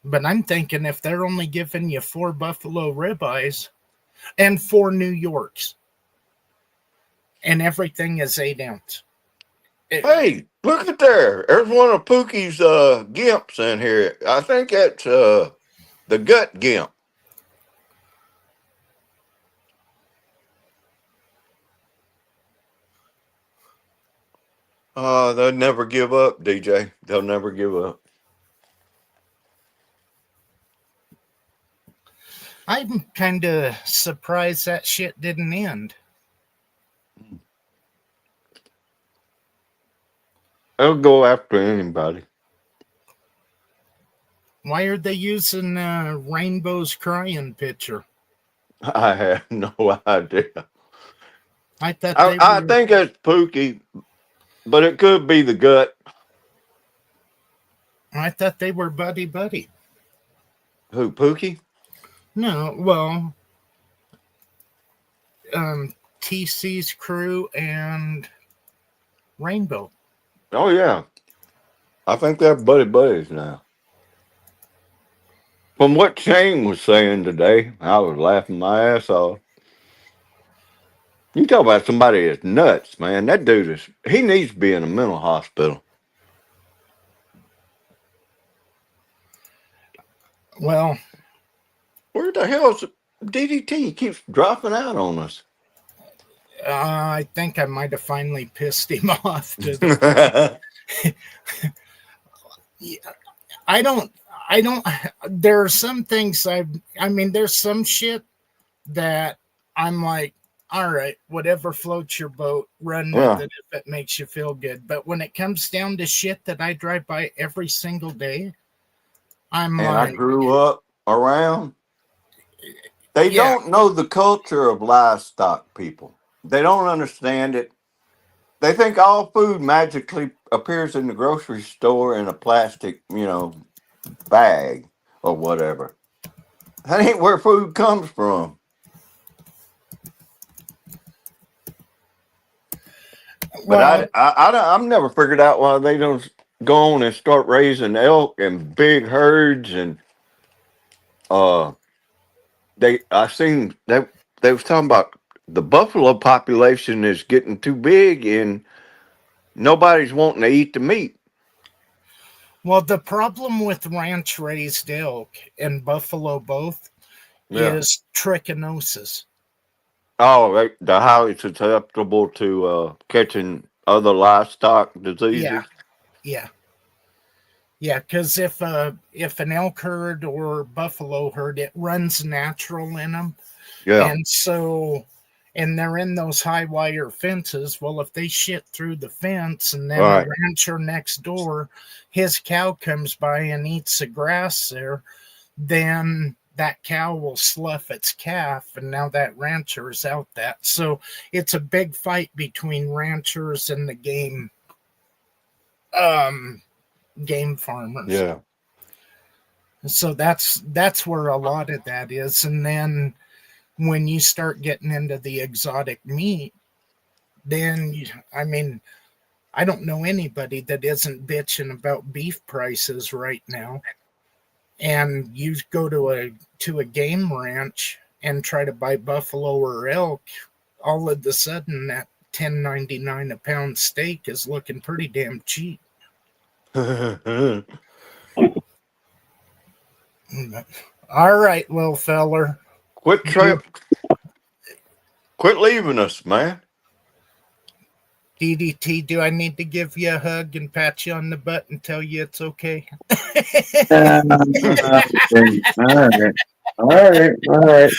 Speaker 3: But I'm thinking if they're only giving you 4 buffalo ribeyes and 4 New Yorks, and everything is 8-ounce.
Speaker 2: Hey, look at there. There's one of Pookie's gimps in here. I think that's the gut gimp. They'll never give up, DJ. They'll never give up.
Speaker 3: I'm kind of surprised that shit didn't end.
Speaker 2: They'll go after anybody.
Speaker 3: Why are they using Rainbow's crying picture?
Speaker 2: I have no idea.
Speaker 3: I thought
Speaker 2: I think that's Pookie, but it could be the gut.
Speaker 3: I thought they were buddy.
Speaker 2: Who, Pookie?
Speaker 3: No, well, TC's crew and Rainbow.
Speaker 2: Oh, yeah. I think they're buddies now. From what Shane was saying today, I was laughing my ass off. You talk about somebody that's nuts, man. That dude he needs to be in a mental hospital.
Speaker 3: Well,
Speaker 2: where the hell's DDT? He keeps dropping out on us.
Speaker 3: I think I might have finally pissed him off. I don't, there are some things there's some shit that I'm like, all right, whatever floats your boat, run with
Speaker 2: Yeah.
Speaker 3: it if it makes you feel good. But when it comes down to shit that I drive by every single day, I'm
Speaker 2: And I
Speaker 3: like,
Speaker 2: grew up around. They
Speaker 3: yeah,
Speaker 2: don't know the culture of livestock people. They don't understand it. They think all food magically appears in the grocery store in a plastic, bag or whatever. That ain't where food comes from. But
Speaker 3: well,
Speaker 2: I've never figured out why they don't go on and start raising elk and big herds and uh I seen that they was talking about the buffalo population is getting too big and nobody's wanting to eat the meat.
Speaker 3: well, the problem with ranch raised elk and buffalo both
Speaker 2: Yeah.
Speaker 3: is trichinosis.
Speaker 2: Oh, the highly susceptible to catching other livestock
Speaker 3: Yeah,
Speaker 2: diseases.
Speaker 3: yeah. Yeah, because if an elk herd or buffalo herd, it runs natural in them,
Speaker 2: Yeah.
Speaker 3: and so and they're in those high wire fences. Well, if they shit through the fence, and then a
Speaker 2: Right.
Speaker 3: rancher next door, his cow comes by and eats the grass there, then that cow will slough its calf, and now that rancher is out that. So it's a big fight between ranchers and the um game farmers.
Speaker 2: Yeah.
Speaker 3: So that's where a lot of that is. And then when you start getting into the exotic meat, then I mean, I don't know anybody that isn't bitching about beef prices right now. And you go to a game ranch and try to buy buffalo or elk, all of a sudden that $10.99 a pound steak is looking pretty damn cheap. All right, little feller.
Speaker 2: Quit trip. Quit leaving us, man.
Speaker 3: DDT, do I need to give you a hug and pat you on the butt and tell you it's okay?
Speaker 1: Okay. All right. All right. All right.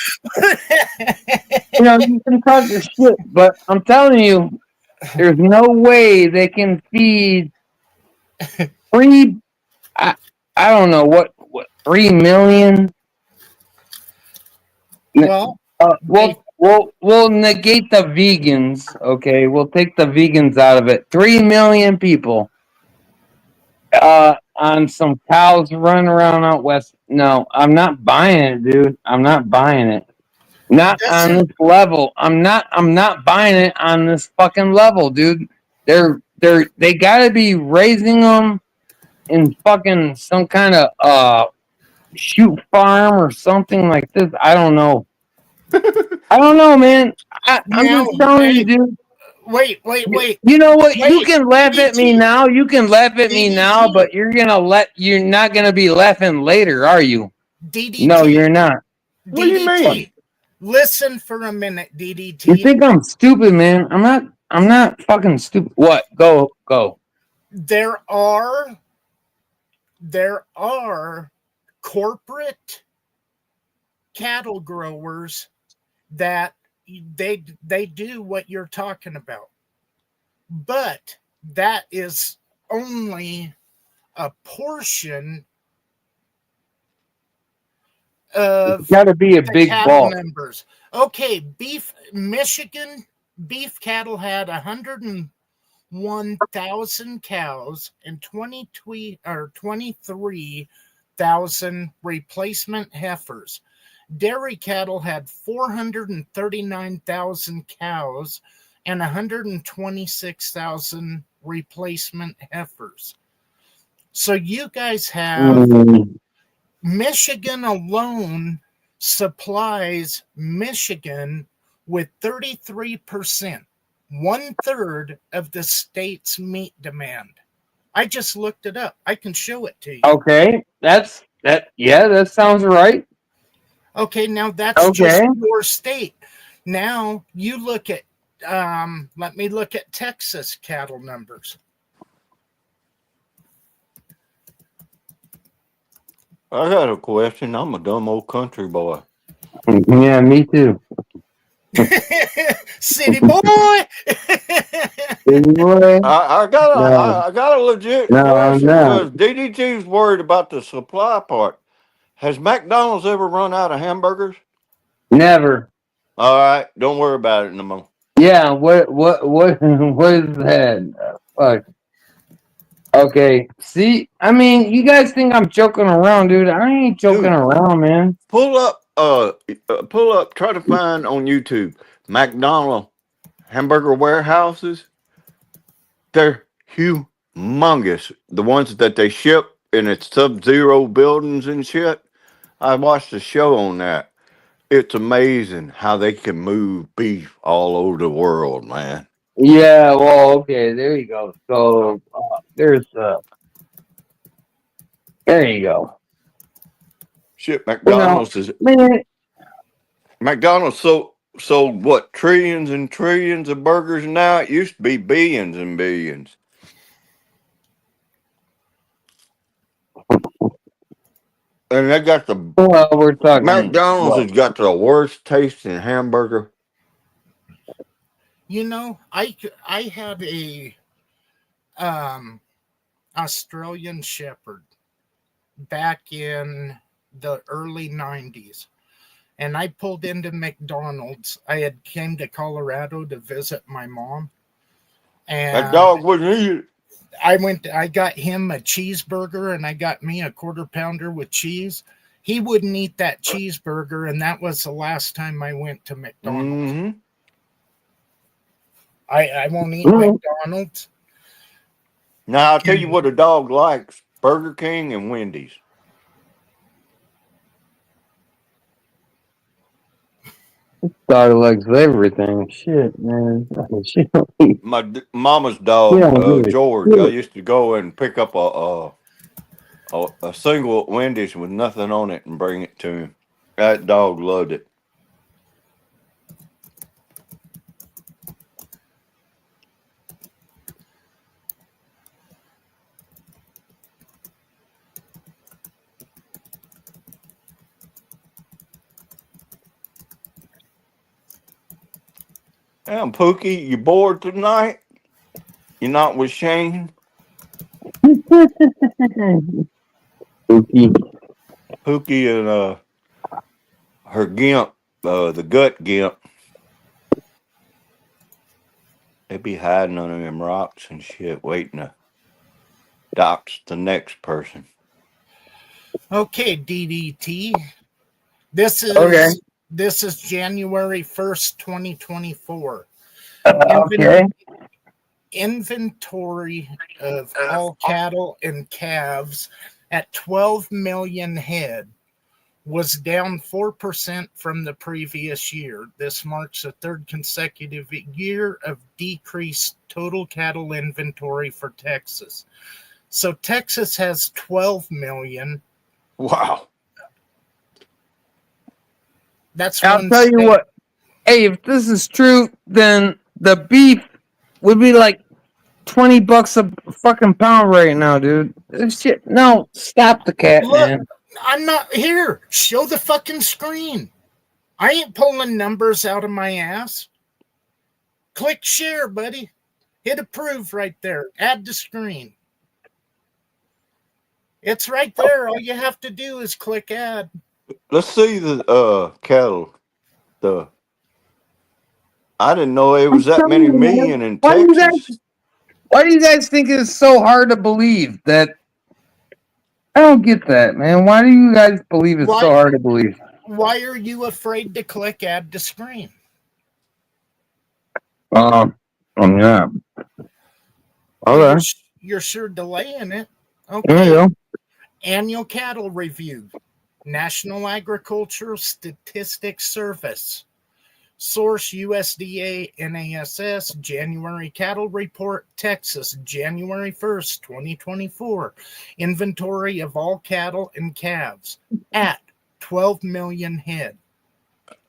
Speaker 1: You can talk your shit, but I'm telling you, there's no way they can feed three. I don't know what 3 million.
Speaker 3: Well, they,
Speaker 1: We'll negate the vegans. Okay, we'll take the vegans out of it. 3 million people on some cows running around out west. No, I'm not buying it, dude. I'm not buying it. Not on
Speaker 3: doesn't
Speaker 1: this level. I'm not buying it on this fucking level, dude. They gotta be raising them in fucking some kind of shoot farm or something like this. I don't know. I don't know, man. I'm
Speaker 3: now.
Speaker 1: just telling you,
Speaker 3: Hey,
Speaker 1: dude.
Speaker 3: wait.
Speaker 1: You know what? You
Speaker 3: Wait,
Speaker 1: can laugh at me
Speaker 3: DDT,
Speaker 1: now. You can laugh at me now,
Speaker 3: DDT,
Speaker 1: but you're not gonna be laughing later, are you? No,
Speaker 3: DDT,
Speaker 1: you're not.
Speaker 2: What do you mean?
Speaker 3: DDT. Listen for a minute,
Speaker 1: You
Speaker 3: DDT.
Speaker 1: think I'm stupid, man? I'm not. I'm not fucking stupid. What? Go.
Speaker 3: There are corporate cattle growers that they do what you're talking about, but that is only a portion
Speaker 1: It's
Speaker 3: of
Speaker 1: got to be a
Speaker 3: the
Speaker 1: big
Speaker 3: cattle
Speaker 1: ball.
Speaker 3: numbers. Okay, Michigan beef cattle had 101,000 cows and 23,000 replacement heifers. Dairy cattle had 439,000 cows and 126,000 replacement heifers. So you guys have Michigan alone supplies Michigan with 33%, 1/3 of the state's meat demand. I just looked it up. I can show it to you.
Speaker 1: Okay, yeah, that sounds right.
Speaker 3: Okay, now that's
Speaker 1: Okay.
Speaker 3: just your state. Now you look at let me look at Texas cattle numbers.
Speaker 2: I got a question. I'm a dumb old country boy.
Speaker 1: Yeah, me too.
Speaker 3: City boy.
Speaker 1: Anyway,
Speaker 2: I got
Speaker 1: no,
Speaker 2: I got a legit
Speaker 1: no, I'm
Speaker 2: question
Speaker 1: not.
Speaker 2: because DDT's worried about the supply part. Has McDonald's ever run out of hamburgers?
Speaker 1: Never.
Speaker 2: All right, don't worry about it no more.
Speaker 1: Yeah. What what is that? Fuck. Okay. See, I mean, you guys think I'm joking around, dude. I ain't joking
Speaker 2: Dude,
Speaker 1: around, man.
Speaker 2: pull up, try to find on YouTube McDonald hamburger warehouses. They're humongous. The ones that they ship in its sub-zero buildings and shit. I watched a show on that. It's amazing how they can move beef all over the world, man.
Speaker 1: Yeah. Well, okay. There you go. So there's there you go.
Speaker 2: Shit,
Speaker 1: You know,
Speaker 2: McDonald's is
Speaker 1: man.
Speaker 2: McDonald's sold what trillions and trillions of burgers now. It used to be billions and billions. And they got the
Speaker 1: Well, we're talking.
Speaker 2: McDonald's
Speaker 1: What?
Speaker 2: has got the worst tasting hamburger.
Speaker 3: You know, I had a Australian Shepherd back in the early 90s, and I pulled into McDonald's. I had came to Colorado to visit my mom,
Speaker 2: That
Speaker 3: and
Speaker 2: dog wouldn't eat it.
Speaker 3: I got him a cheeseburger and I got me a quarter pounder with cheese. He wouldn't eat that cheeseburger, and that was the last time I went to McDonald's.
Speaker 2: Mm-hmm.
Speaker 3: I won't eat
Speaker 1: Mhm.
Speaker 3: McDonald's.
Speaker 2: Now I'll tell you what a dog likes: Burger King and Wendy's.
Speaker 1: Dog likes everything. Shit, man. She don't eat.
Speaker 2: Mama's
Speaker 1: She
Speaker 2: dog,
Speaker 1: don't give a
Speaker 2: George. I
Speaker 1: shit.
Speaker 2: used to go and pick up a single Wendy's with nothing on it and bring it to him. That dog loved it. Damn, Pookie, you bored tonight? You're not with Shane?
Speaker 1: Spooky.
Speaker 2: Pookie and her gimp, the gut gimp, they be hiding under them rocks and shit, waiting to dox the next person.
Speaker 3: Okay, DDT. This
Speaker 1: Okay.
Speaker 3: is January 1st, 2024.
Speaker 1: Okay.
Speaker 3: Inventory of all cattle and calves at 12 million head was down 4% from the previous year. This marks the third consecutive year of decreased total cattle inventory for Texas. So Texas has 12 million.
Speaker 2: Wow.
Speaker 3: That's
Speaker 1: I'll
Speaker 3: one
Speaker 1: tell you
Speaker 3: state.
Speaker 1: what. Hey, if this is true, then the beef would be like $20 a fucking pound right now, dude. This shit. No, stop the cat,
Speaker 3: Look,
Speaker 1: man.
Speaker 3: I'm not here. Show the fucking screen. I ain't pulling numbers out of my ass. Click share, buddy. Hit approve right there. Add to screen. It's right there. All you have to do is click add.
Speaker 2: Let's see the cattle. I didn't know there was that many million in
Speaker 1: Why do you
Speaker 2: Texas.
Speaker 1: guys? Why do you guys think it's so hard to believe that? I don't get that, man. Why do you guys believe it's so hard to believe?
Speaker 3: Why are you afraid to click add to screen?
Speaker 1: Yeah. Okay.
Speaker 3: You're sure delaying it.
Speaker 1: There you
Speaker 3: Okay.
Speaker 1: go.
Speaker 3: Annual cattle review. National Agricultural Statistics Service. Source USDA NASS January Cattle Report, Texas, January 1st, 2024. Inventory of all cattle and calves at 12 million head,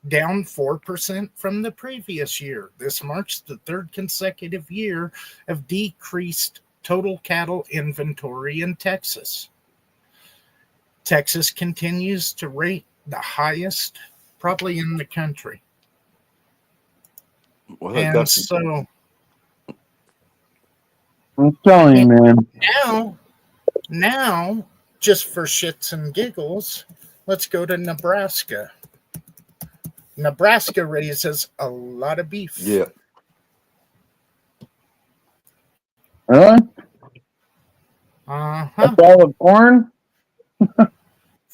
Speaker 3: down 4% from the previous year. This marks the third consecutive year of decreased total cattle inventory in Texas. Texas continues to rate the highest probably in the country.
Speaker 2: Well, it
Speaker 3: And
Speaker 2: got
Speaker 3: so
Speaker 1: I'm telling you, man.
Speaker 3: now, just for shits and giggles, let's go to Nebraska. Nebraska raises a lot of beef.
Speaker 2: yeah.
Speaker 1: Really?
Speaker 3: Uh-huh.
Speaker 1: That's all the corn?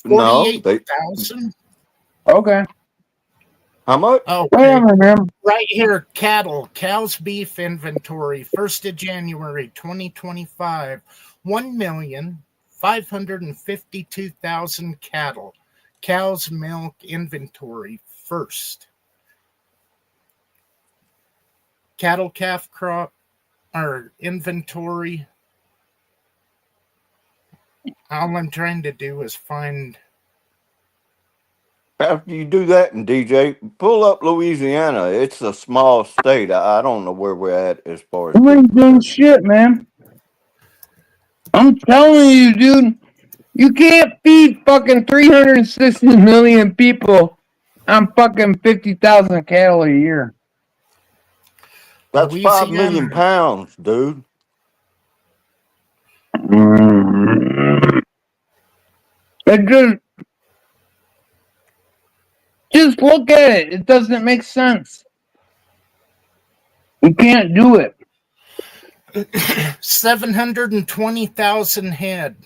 Speaker 2: No, they
Speaker 3: 48,000.
Speaker 1: Okay.
Speaker 2: how much?
Speaker 3: Okay.
Speaker 1: Whatever, man.
Speaker 3: Right here, cattle, cows beef inventory, 1st of January 2025, 1,552,000 cattle. Cows milk inventory first. Cattle calf crop or inventory. All I'm trying to do is find.
Speaker 2: After you do that, and DJ, pull up Louisiana. It's a small state. I don't know where we're at as far as
Speaker 1: You ain't
Speaker 2: beef
Speaker 1: doing
Speaker 2: production.
Speaker 1: shit, man. I'm telling you, dude. You can't feed fucking 360 million people on fucking 50,000 cattle a year.
Speaker 2: That's 5 million
Speaker 3: Louisiana.
Speaker 2: pounds, dude.
Speaker 1: It just look at it. It doesn't make sense. You can't do it.
Speaker 3: 720,000 head.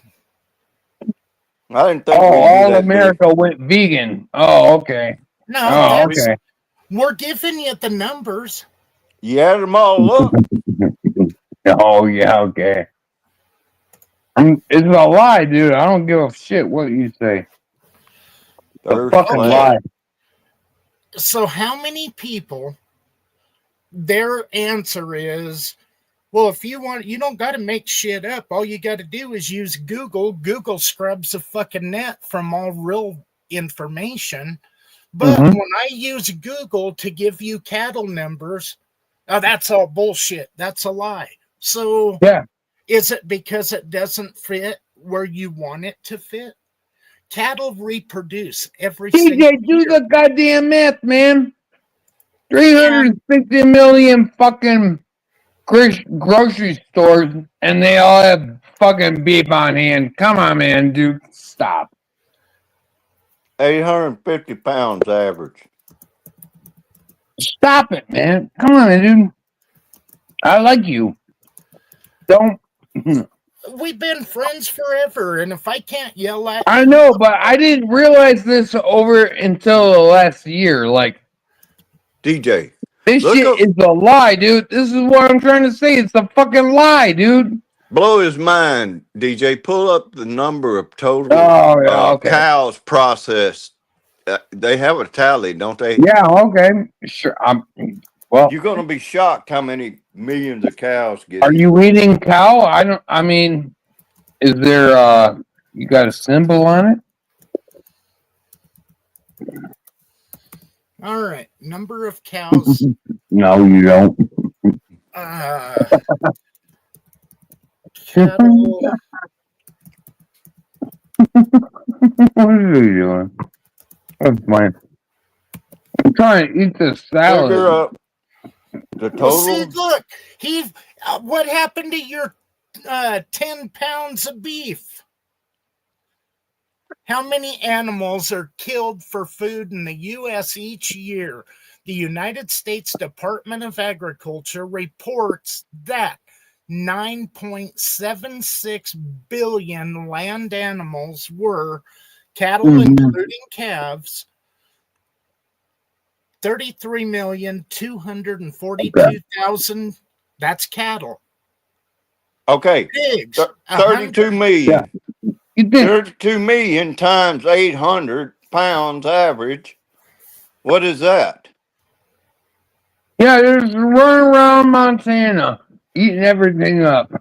Speaker 2: I didn't think
Speaker 1: Oh,
Speaker 2: we'd be
Speaker 1: all
Speaker 2: that
Speaker 1: America went vegan. Oh, okay.
Speaker 3: No,
Speaker 1: Oh,
Speaker 3: that's
Speaker 1: okay.
Speaker 3: we're giving you the numbers.
Speaker 2: big. You added them all up.
Speaker 1: Oh, yeah, okay. It's a lie, dude. I don't give a shit what you say. It's a
Speaker 2: There's
Speaker 1: fucking
Speaker 3: Okay.
Speaker 1: lie.
Speaker 3: So how many people, their answer is, well, if you want, you don't got to make shit up. All you got to do is use Google. Google scrubs the fucking net from all real information. But
Speaker 1: Mhm.
Speaker 3: when I use Google to give you cattle numbers, that's all bullshit. That's a lie. So
Speaker 1: Yeah.
Speaker 3: is it because it doesn't fit where you want it to fit? Cattle reproduce every single
Speaker 1: DJ, do
Speaker 3: year.
Speaker 1: the goddamn math, man. 360 million fucking grocery stores, and they all have fucking beef on hand. Come on, man, dude. Stop.
Speaker 2: 850 pounds average.
Speaker 1: Stop it, man. Come on, dude. I like you. Don't.
Speaker 3: We've been friends forever, and if I can't yell at you,
Speaker 1: I know, but I didn't realize this over until the last year. Like,
Speaker 2: DJ,
Speaker 1: this
Speaker 2: look
Speaker 1: shit
Speaker 2: up,
Speaker 1: is a lie, dude. This is what I'm trying to say. It's a fucking lie, dude.
Speaker 2: blow his mind, DJ. Pull up the number of total
Speaker 1: Oh, yeah, okay.
Speaker 2: cows processed. They have a tally, don't they?
Speaker 1: Yeah, okay. Sure. Well,
Speaker 2: You're going to be shocked how many millions of cows get
Speaker 1: are
Speaker 2: eaten.
Speaker 1: you eating cow? I mean, is there, you got a symbol on it?
Speaker 3: all right, number of cows.
Speaker 1: No, you don't.
Speaker 3: Cattle.
Speaker 1: What are you doing? That's fine. I'm trying to eat this salad.
Speaker 2: Figure up the total.
Speaker 3: Well, see, look, what happened to your 10 pounds of beef? How many animals are killed for food in the U.S. each year? The United States Department of Agriculture reports that 9.76 billion land animals were cattle, including calves, 33,242,000. That's cattle.
Speaker 2: Okay,
Speaker 3: Pigs,
Speaker 2: 32 million.
Speaker 1: Yeah. You think?
Speaker 2: 32 million times 800 pounds average. What is that?
Speaker 1: Yeah, there's running around Montana eating everything up.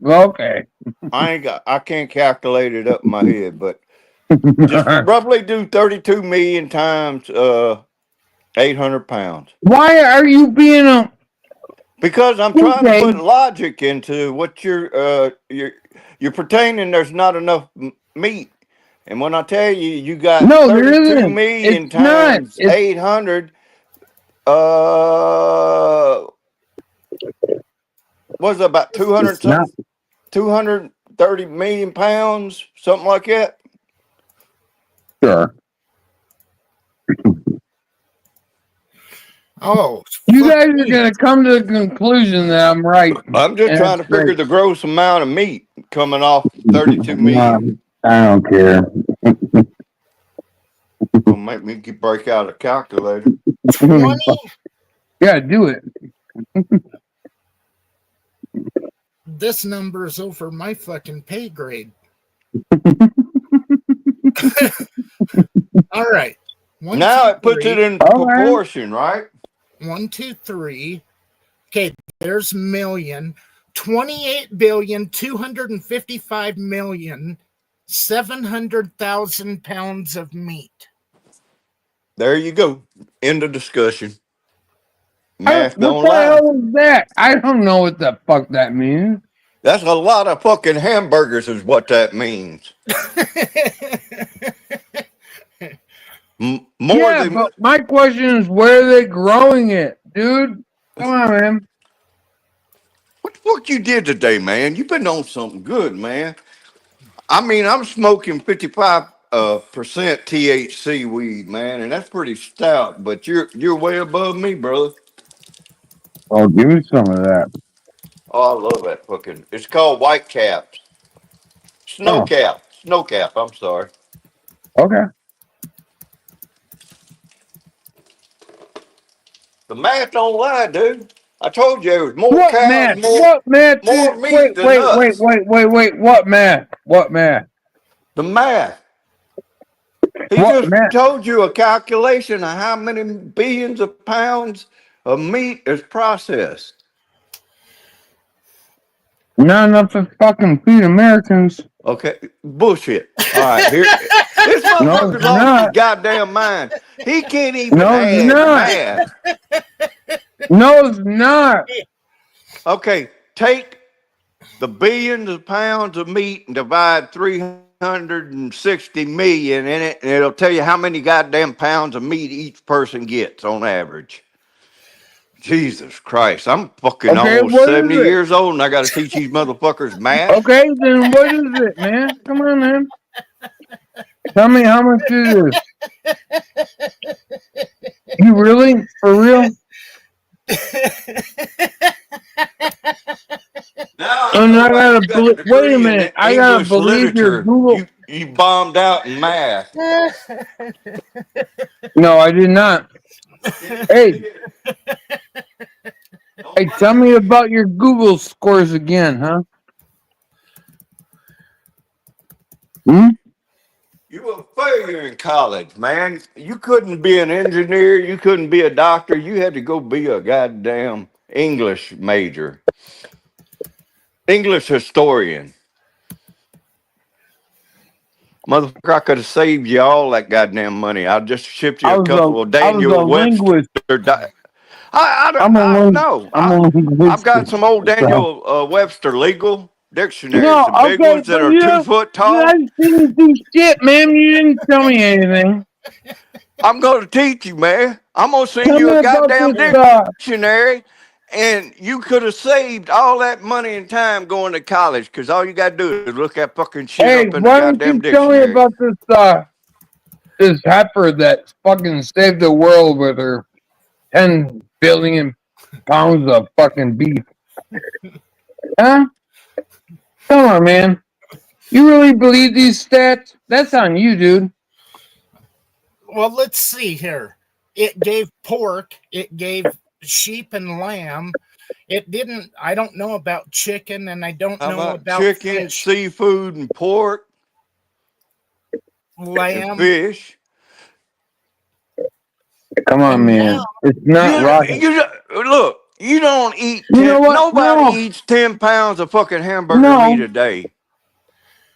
Speaker 1: Okay.
Speaker 2: I can't calculate it up in my head, but just roughly do 32 million times 800 pounds.
Speaker 1: Why are you being a?
Speaker 2: Because I'm trying to
Speaker 1: Okay.
Speaker 2: put logic into what you're pertaining. There's not enough meat, and when I tell you, you got
Speaker 1: No, there
Speaker 2: 32
Speaker 1: isn't.
Speaker 2: million
Speaker 1: It's not.
Speaker 2: times
Speaker 1: It's
Speaker 2: 800. Was it about 200
Speaker 1: It's not.
Speaker 2: 230 million pounds, something like that?
Speaker 1: Sure.
Speaker 3: Oh,
Speaker 1: You
Speaker 3: fuck
Speaker 1: guys are
Speaker 3: me.
Speaker 1: gonna come to the conclusion that I'm right.
Speaker 2: I'm just
Speaker 1: And
Speaker 2: trying to
Speaker 1: that's
Speaker 2: figure
Speaker 1: great.
Speaker 2: the gross amount of meat coming off 32
Speaker 1: Nah,
Speaker 2: million.
Speaker 1: I don't care.
Speaker 2: Gonna make me break out a calculator.
Speaker 3: 20.
Speaker 1: Yeah, do it.
Speaker 3: This number's over my fucking pay grade. All right. One,
Speaker 2: Now
Speaker 3: two,
Speaker 2: it puts it
Speaker 3: three.
Speaker 2: in
Speaker 1: All right.
Speaker 2: proportion, right?
Speaker 3: 1, 2, 3. Okay, there's million. 28,255,700,000 pounds of meat.
Speaker 2: There you go. End of discussion. Math
Speaker 1: What
Speaker 2: don't
Speaker 1: the
Speaker 2: lie.
Speaker 1: hell is that? I don't know what the fuck that means.
Speaker 2: That's a lot of fucking hamburgers, is what that means. More
Speaker 1: Yeah,
Speaker 2: than
Speaker 1: but my question is, where are they growing it, dude? Come on, man.
Speaker 2: what the fuck you did today, man? You been on something good, man. I mean, I'm smoking 55% THC weed, man, and that's pretty stout. But you're way above me, brother.
Speaker 1: Oh, give me some of that.
Speaker 2: Oh, I love that fucking. It's called white caps, snow
Speaker 1: Oh,
Speaker 2: cap, snow cap. I'm sorry.
Speaker 1: okay.
Speaker 2: The math don't lie, dude. I told you there was more
Speaker 1: What
Speaker 2: cows,
Speaker 1: math? What math?
Speaker 2: more
Speaker 1: Dude?
Speaker 2: meat than us.
Speaker 1: Wait. What math? What math?
Speaker 2: The math. He
Speaker 1: What
Speaker 2: just
Speaker 1: math?
Speaker 2: told you a calculation of how many billions of pounds of meat is processed.
Speaker 1: Not enough to fucking feed Americans.
Speaker 2: Okay, bullshit. All right, here. This
Speaker 1: No,
Speaker 2: motherfucker's
Speaker 1: it's
Speaker 2: lost his
Speaker 1: not.
Speaker 2: goddamn mind. He can't even
Speaker 1: No, it's
Speaker 2: add
Speaker 1: not.
Speaker 2: math.
Speaker 1: No, it's not.
Speaker 2: Okay, take the billions of pounds of meat and divide 360 million in it, and it'll tell you how many goddamn pounds of meat each person gets on average. Jesus Christ, I'm fucking
Speaker 1: Okay,
Speaker 2: almost
Speaker 1: what is
Speaker 2: 70
Speaker 1: it?
Speaker 2: years old and I got to teach these motherfuckers math.
Speaker 1: Okay, then what is it, man? Come on, man. Tell me how much it is. You really? For real?
Speaker 2: Now I
Speaker 1: And
Speaker 2: know
Speaker 1: I
Speaker 2: why
Speaker 1: gotta
Speaker 2: you got a
Speaker 1: wait a
Speaker 2: degree in
Speaker 1: minute. I gotta
Speaker 2: English
Speaker 1: believe your
Speaker 2: literature.
Speaker 1: Google.
Speaker 2: You bombed out in math.
Speaker 1: No, I did not. Hey, hey, tell me about your Google scores again, huh? Hmm?
Speaker 2: You were a failure in college, man. You couldn't be an engineer. You couldn't be a doctor. You had to go be a goddamn English major, English historian. Motherfucker, I could have saved you all that goddamn money. I just shipped you
Speaker 1: I
Speaker 2: a
Speaker 1: was
Speaker 2: couple of
Speaker 1: a
Speaker 2: Daniel
Speaker 1: linguist.
Speaker 2: Webster.
Speaker 1: I'm a
Speaker 2: No.
Speaker 1: I'm a
Speaker 2: I've
Speaker 1: linguist.
Speaker 2: got some old
Speaker 1: So.
Speaker 2: Daniel Webster legal dictionaries,
Speaker 1: No,
Speaker 2: the big
Speaker 1: okay,
Speaker 2: ones that
Speaker 1: but
Speaker 2: are
Speaker 1: you
Speaker 2: 2
Speaker 1: know,
Speaker 2: foot
Speaker 1: I
Speaker 2: tall.
Speaker 1: didn't do shit, man. You didn't tell me anything.
Speaker 2: I'm going to teach you, man. I'm going to send
Speaker 1: Tell
Speaker 2: you
Speaker 1: me
Speaker 2: a
Speaker 1: about
Speaker 2: goddamn
Speaker 1: this.
Speaker 2: dictionary, and you could have saved all that money and time going to college because all you got to do is look that fucking shit
Speaker 1: Hey,
Speaker 2: up in the
Speaker 1: why don't
Speaker 2: goddamn
Speaker 1: you tell me
Speaker 2: dictionary.
Speaker 1: about this heifer that fucking saved the world with her 10 billion pounds of fucking beef? Huh? Come on, man. You really believe these stats? That's on you, dude.
Speaker 3: Well, let's see here. It gave pork, it gave sheep and lamb. It didn't, I don't know about chicken, and I don't
Speaker 2: How
Speaker 3: know
Speaker 2: about
Speaker 3: about
Speaker 2: chicken,
Speaker 3: fish,
Speaker 2: seafood, and pork and
Speaker 3: lamb.
Speaker 2: fish?
Speaker 1: Come on,
Speaker 3: And
Speaker 1: man.
Speaker 3: now,
Speaker 1: It's not rocket.
Speaker 2: Look, you don't eat
Speaker 1: You know
Speaker 2: 10,
Speaker 1: what?
Speaker 2: nobody
Speaker 1: No.
Speaker 2: eats 10 pounds of fucking hamburger meat
Speaker 1: No.
Speaker 2: a day.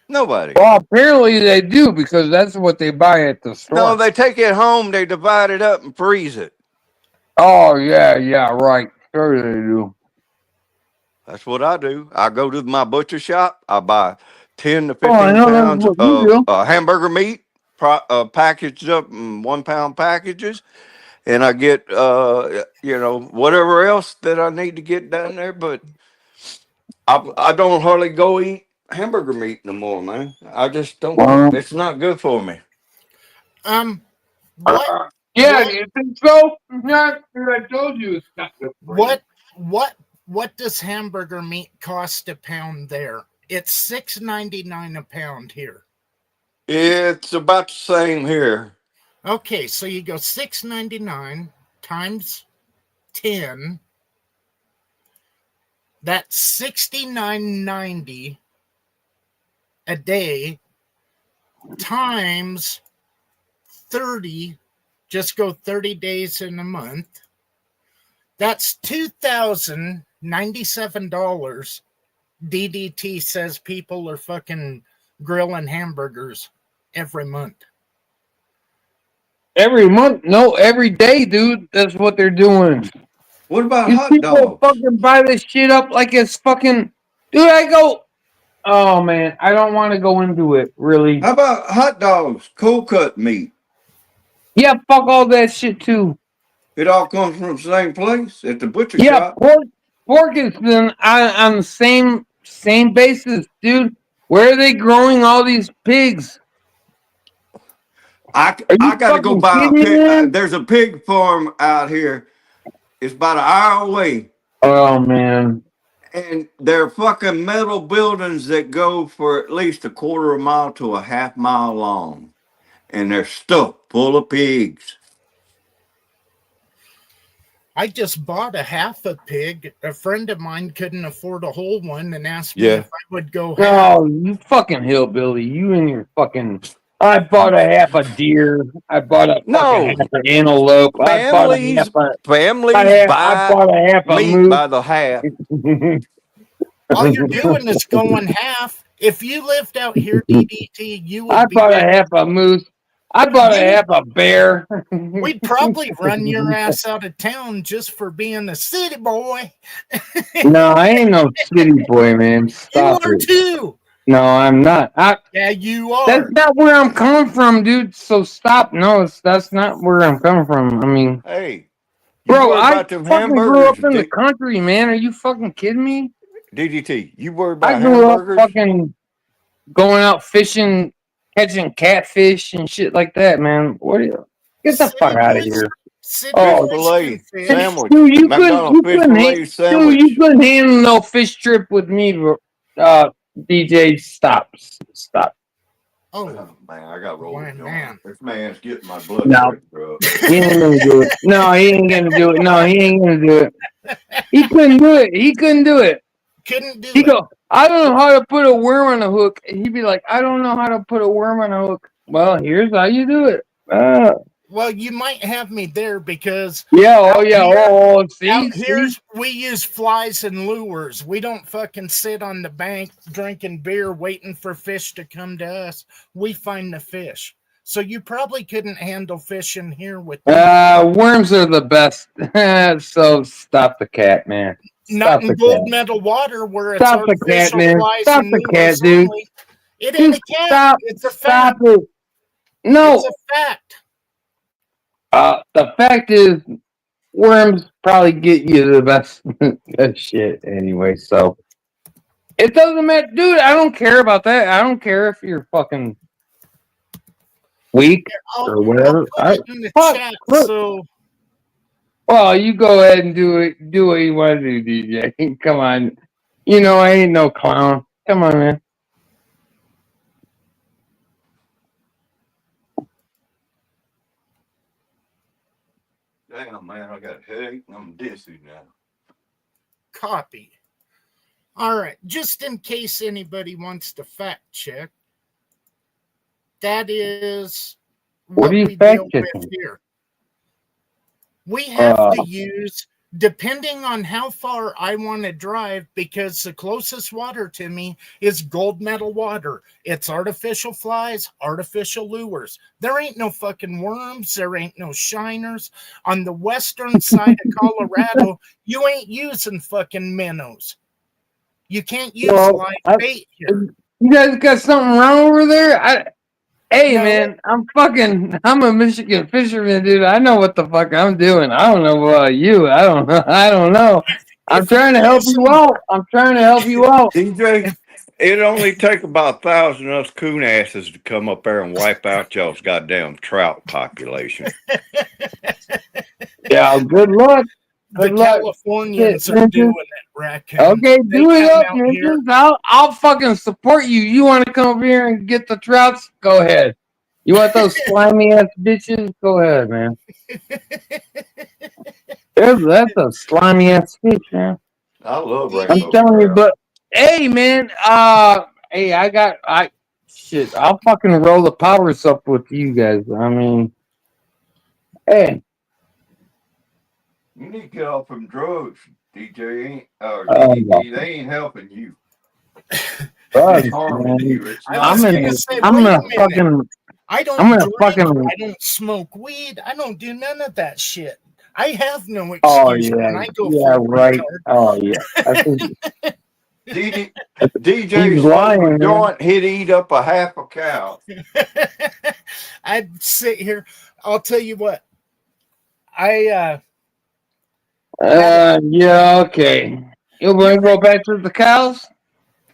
Speaker 2: Nobody.
Speaker 1: Well, apparently they do because that's what they buy at the
Speaker 2: No,
Speaker 1: store.
Speaker 2: they take it home, they divide it up and freeze it.
Speaker 1: Oh, yeah, right. Sure they do.
Speaker 2: That's what I do. I go to my butcher shop, I buy 10 to
Speaker 1: Oh, I
Speaker 2: 15
Speaker 1: know that's
Speaker 2: pounds
Speaker 1: what you
Speaker 2: of
Speaker 1: do.
Speaker 2: hamburger meat packaged up in 1 pound packages. and I get whatever else that I need to get down there. But I don't hardly go eat hamburger meat no more, man. I just don't.
Speaker 1: Well,
Speaker 2: It's not good for me.
Speaker 3: What
Speaker 1: yeah,
Speaker 3: what
Speaker 1: you think so? Yeah, I told you it's not good for you.
Speaker 3: what does hamburger meat cost a pound there? It's $6.99 a pound here.
Speaker 2: It's about the same here.
Speaker 3: Okay, so you go $6.99 times 10. That's $69.90 a day times 30. Just go 30 days in a month. That's $2,097. DDT says people are fucking grilling hamburgers every month.
Speaker 1: Every month? No, every day, dude. That's what they're doing.
Speaker 2: What about
Speaker 1: These
Speaker 2: hot
Speaker 1: people
Speaker 2: dogs?
Speaker 1: fucking buy this shit up like it's fucking. Dude, I go. Oh man, I don't want to go into it. Really?
Speaker 2: How about hot dogs? Cold cut meat.
Speaker 1: Yeah, fuck all that shit too.
Speaker 2: It all comes from the same place at the butcher
Speaker 1: Yeah,
Speaker 2: shop.
Speaker 1: pork is then on the same basis, dude. Where are they growing all these pigs?
Speaker 2: I
Speaker 1: Are you
Speaker 2: got to go
Speaker 1: fucking
Speaker 2: buy a
Speaker 1: kidding me,
Speaker 2: pig.
Speaker 1: man?
Speaker 2: There's a pig farm out here. It's about an hour away.
Speaker 1: Oh man.
Speaker 2: And they're fucking metal buildings that go for at least a quarter of a mile to a half mile long. And they're stuffed full of pigs.
Speaker 3: I just bought a half a pig. A friend of mine couldn't afford a whole one and asked me
Speaker 2: Yeah.
Speaker 3: if I would go half.
Speaker 1: Oh, you fucking hillbilly. You and your fucking. I bought a half a deer. I bought a fucking
Speaker 2: No.
Speaker 1: half an antelope. I bought a half a.
Speaker 2: Families
Speaker 1: I
Speaker 2: buy
Speaker 1: bought a half a
Speaker 2: meat
Speaker 1: moose.
Speaker 2: by the half.
Speaker 3: All you're doing is going half. If you lived out here, DDT, you would
Speaker 1: I
Speaker 3: be
Speaker 1: bought a
Speaker 3: dead.
Speaker 1: half a moose. I bought a half a bear.
Speaker 3: We'd probably run your ass out of town just for being a city boy.
Speaker 1: No, I ain't no city boy, man.
Speaker 3: You
Speaker 1: Stop
Speaker 3: are
Speaker 1: it.
Speaker 3: too.
Speaker 1: No, I'm not.
Speaker 3: Yeah, you
Speaker 1: That's
Speaker 3: are.
Speaker 1: not where I'm coming from, dude. So stop. No, that's not where I'm coming from. I mean,
Speaker 2: Hey, you
Speaker 1: bro,
Speaker 2: worry
Speaker 1: I
Speaker 2: about them
Speaker 1: fucking grew up
Speaker 2: hamburgers,
Speaker 1: in the country, man. Are you fucking kidding me?
Speaker 2: DDT. You worry
Speaker 1: I
Speaker 2: about
Speaker 1: grew up
Speaker 2: hamburgers?
Speaker 1: fucking going out fishing, catching catfish and shit like that, man. What are you? Get the fuck out of here.
Speaker 3: City
Speaker 1: Oh,
Speaker 2: Fish
Speaker 3: boys
Speaker 2: fillet
Speaker 3: can fish.
Speaker 2: sandwich.
Speaker 1: dude, you
Speaker 2: McDonald's fish
Speaker 1: couldn't,
Speaker 2: fillet
Speaker 1: dude,
Speaker 2: sandwich.
Speaker 1: you couldn't handle no fish trip with me, DJ. Stop.
Speaker 3: Oh,
Speaker 2: Man, I got rolled.
Speaker 3: Why, man?
Speaker 2: This man's getting my blood
Speaker 1: No.
Speaker 2: pressure up.
Speaker 1: He ain't gonna do it. No, he ain't gonna do it. No, he ain't gonna do it. He couldn't do it. He couldn't do it.
Speaker 3: couldn't do
Speaker 1: He
Speaker 3: it.
Speaker 1: go, I don't know how to put a worm on a hook. And he'd be like, I don't know how to put a worm on a hook. Well, here's how you do it.
Speaker 3: Well, you might have me there because
Speaker 1: Yeah,
Speaker 3: out here-
Speaker 1: see,
Speaker 3: out here we use flies and lures. We don't fucking sit on the bank drinking beer waiting for fish to come to us. We find the fish. So you probably couldn't handle fishing here with me.
Speaker 1: Worms are the best. So stop the cat, man.
Speaker 3: Not
Speaker 1: Stop
Speaker 3: in
Speaker 1: the
Speaker 3: gold
Speaker 1: cat.
Speaker 3: medal water where it's
Speaker 1: Stop the cat,
Speaker 3: artificial
Speaker 1: man.
Speaker 3: flies
Speaker 1: Stop
Speaker 3: and
Speaker 1: the cat,
Speaker 3: lures
Speaker 1: dude.
Speaker 3: only. It ain't a cat.
Speaker 1: Stop.
Speaker 3: It's a
Speaker 1: Stop
Speaker 3: fact.
Speaker 1: it. No.
Speaker 3: It's a fact.
Speaker 1: The fact is, worms probably get you the best shit anyway. So it doesn't matter, dude. I don't care about that. I don't care if you're fucking weak or whatever.
Speaker 3: I'll put it in the chat. So,
Speaker 1: well, you go ahead and do it. Do what you want to do, DJ. Come on. You know I ain't no clown. Come on, man.
Speaker 2: Damn, man, I got a headache and I'm dizzy now.
Speaker 3: copy. All right, just in case anybody wants to fact check, that is
Speaker 1: What are you
Speaker 3: we
Speaker 1: fact
Speaker 3: deal with
Speaker 1: checking?
Speaker 3: here. We have to use, depending on how far I want to drive, because the closest water to me is gold medal water. It's artificial flies, artificial lures. There ain't no fucking worms. There ain't no shiners. On the western side of Colorado, you ain't using fucking minnows. You can't use live bait here.
Speaker 1: You guys got something wrong over there? Hey
Speaker 3: No,
Speaker 1: man, I'm a Michigan fisherman, dude. I know what the fuck I'm doing. I don't know about you. I don't know. I don't know. I'm
Speaker 3: if you're
Speaker 1: trying to help you
Speaker 3: using
Speaker 1: out. I'm trying to help you out.
Speaker 2: DJ, it only take about 1,000 of us coon asses to come up there and wipe out y'all's goddamn trout population.
Speaker 1: Yeah, good luck.
Speaker 3: the
Speaker 1: Good luck.
Speaker 3: Californians are
Speaker 1: Ninjas.
Speaker 3: doing it, Raccoon.
Speaker 1: Okay,
Speaker 3: They
Speaker 1: do it
Speaker 3: come
Speaker 1: up,
Speaker 3: out here.
Speaker 1: ninjas. I'll fucking support you. You want to come over here and get the trouts? Go ahead. You want those slimy ass bitches? Go ahead, man. That's a slimy ass fish, man.
Speaker 2: I love
Speaker 1: I'm
Speaker 2: rainbow
Speaker 1: telling you,
Speaker 2: trout.
Speaker 1: but hey, man. Hey, shit. I'll fucking roll the powers up with you guys. I mean, hey.
Speaker 2: You need to get off them drugs, DJ. Ain't or
Speaker 1: No.
Speaker 2: DDT. They ain't helping you.
Speaker 1: Drugs,
Speaker 2: It's harming
Speaker 1: man.
Speaker 2: you. It's
Speaker 3: I
Speaker 2: not.
Speaker 3: was
Speaker 1: I'm
Speaker 3: gonna
Speaker 1: in.
Speaker 3: say,
Speaker 1: I'm
Speaker 3: wait a
Speaker 1: gonna
Speaker 3: minute.
Speaker 1: fucking.
Speaker 3: I
Speaker 1: I'm
Speaker 3: don't
Speaker 1: gonna
Speaker 3: drink.
Speaker 1: fucking.
Speaker 3: I don't smoke weed. I don't do none of that shit. I have no
Speaker 1: Oh
Speaker 3: excuse when
Speaker 1: yeah,
Speaker 3: I go
Speaker 1: yeah,
Speaker 3: full
Speaker 1: right.
Speaker 3: retard.
Speaker 1: Oh yeah. I think
Speaker 2: DJ
Speaker 1: he's
Speaker 2: smoke a
Speaker 1: lying, man.
Speaker 2: joint, he'd eat up a half a cow.
Speaker 3: I'd sit here. I'll tell you what. I
Speaker 1: Yeah, okay. You want to go back to the cows?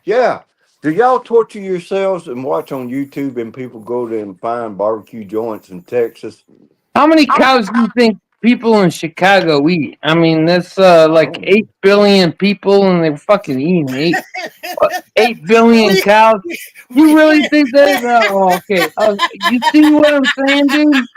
Speaker 2: Yeah. Do y'all torture yourselves and watch on YouTube and people go to and find barbecue joints in Texas?
Speaker 1: How many cows do you think people in Chicago eat? I mean, that's
Speaker 2: I
Speaker 1: like
Speaker 2: don't
Speaker 1: 8 billion people, and they're fucking eating 8 billion
Speaker 3: we,
Speaker 1: cows.
Speaker 3: we,
Speaker 1: You really
Speaker 3: we,
Speaker 1: think that? Oh, okay. You see what I'm saying, dude?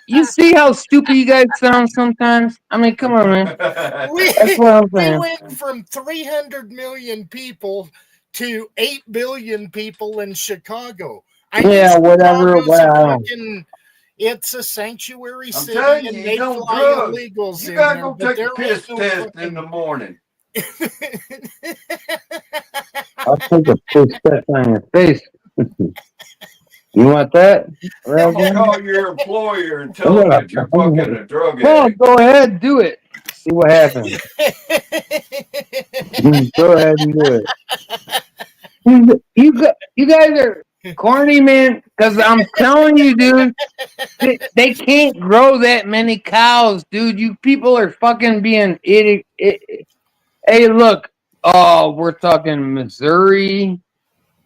Speaker 1: You see how stupid you guys sound sometimes? I mean, come on, man. That's
Speaker 3: we,
Speaker 1: what I'm
Speaker 3: we
Speaker 1: saying.
Speaker 3: went from 300 million people to 8 billion people in Chicago. I know
Speaker 1: Yeah, whatever.
Speaker 3: Chicago's a
Speaker 1: Wow.
Speaker 3: fucking, it's a sanctuary
Speaker 2: I'm
Speaker 3: city
Speaker 2: telling
Speaker 3: and
Speaker 2: you,
Speaker 3: they
Speaker 2: he's on
Speaker 3: fly
Speaker 2: drugs.
Speaker 3: illegals
Speaker 2: You
Speaker 3: in
Speaker 2: gotta
Speaker 3: there,
Speaker 2: go
Speaker 3: but
Speaker 2: take a
Speaker 3: there ain't
Speaker 2: piss
Speaker 3: no
Speaker 2: test in the
Speaker 3: fucking.
Speaker 2: morning.
Speaker 1: I'll take a piss test on your face. You want that?
Speaker 2: I'm gonna
Speaker 1: Raven?
Speaker 2: call your employer and
Speaker 1: I'm
Speaker 2: tell them that you're fucking
Speaker 1: gonna.
Speaker 2: a drug
Speaker 1: Well,
Speaker 2: addict.
Speaker 1: go ahead, do it. See what happens. Go ahead and do it. You guys are corny, man. Because I'm telling you, dude, they can't grow that many cows, dude. You people are fucking being idiot. Hey, look. Oh, we're talking Missouri.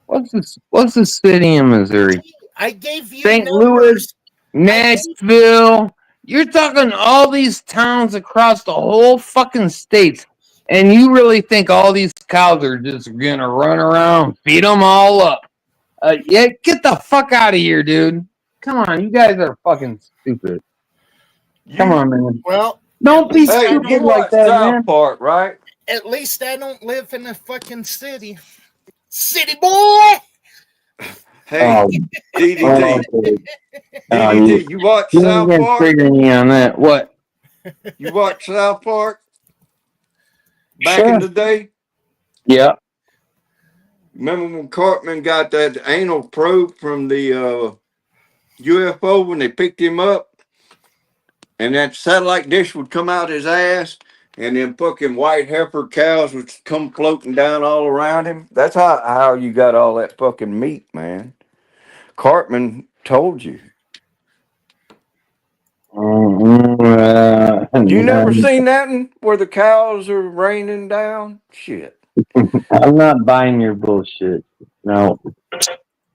Speaker 1: What's the city in Missouri?
Speaker 3: I gave you
Speaker 1: St. Louis,
Speaker 3: numbers. I gave
Speaker 1: Nashville. You're talking all these towns across the whole fucking states. And you really think all these cows are just gonna run around, feed them all up? Yeah, get the fuck out of here, dude. Come on, you guys are fucking stupid. Come
Speaker 2: You,
Speaker 1: on, man.
Speaker 3: well. At
Speaker 1: Don't be
Speaker 3: least
Speaker 2: hey,
Speaker 3: I
Speaker 2: you
Speaker 1: stupid
Speaker 3: don't.
Speaker 1: like
Speaker 2: watch
Speaker 1: that,
Speaker 2: South
Speaker 1: man.
Speaker 2: Park, right?
Speaker 3: At least I don't live in a fucking city. City boy.
Speaker 2: Hey,
Speaker 1: Oh,
Speaker 2: DDT,
Speaker 1: okay.
Speaker 2: DDT, you watch
Speaker 1: You ain't
Speaker 2: South
Speaker 1: gonna
Speaker 2: Park?
Speaker 1: trigger me on that. What?
Speaker 2: You watch South Park back in
Speaker 1: Sure.
Speaker 2: the day?
Speaker 1: Yeah.
Speaker 2: Remember when Cartman got that anal probe from the UFO when they picked him up, and that satellite dish would come out his ass, and then fucking white heifer cows would come floating down all around him? That's how you got all that fucking meat, man. Cartman told you. You never seen that where the cows are raining down? Shit.
Speaker 1: I'm not buying your bullshit. No.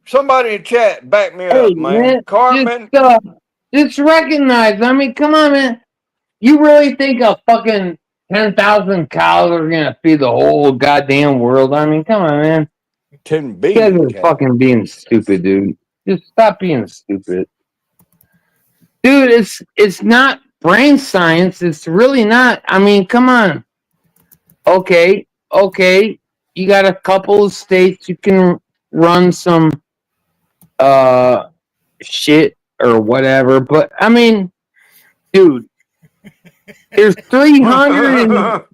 Speaker 2: Somebody in chat, back me
Speaker 1: Hey,
Speaker 2: up, man.
Speaker 1: man,
Speaker 2: Cartman.
Speaker 1: just recognize. I mean, come on, man. You really think a fucking 10,000 cows are gonna feed the whole goddamn world? I mean, come on, man.
Speaker 2: 10
Speaker 1: You guys
Speaker 2: billion
Speaker 1: are
Speaker 2: cows.
Speaker 1: fucking being stupid, dude. Just stop being stupid, dude. It's not brain science. It's really not. I mean, come on. Okay, okay. You got a couple of states you can run some uh shit or whatever, but I mean, dude, there's 300 and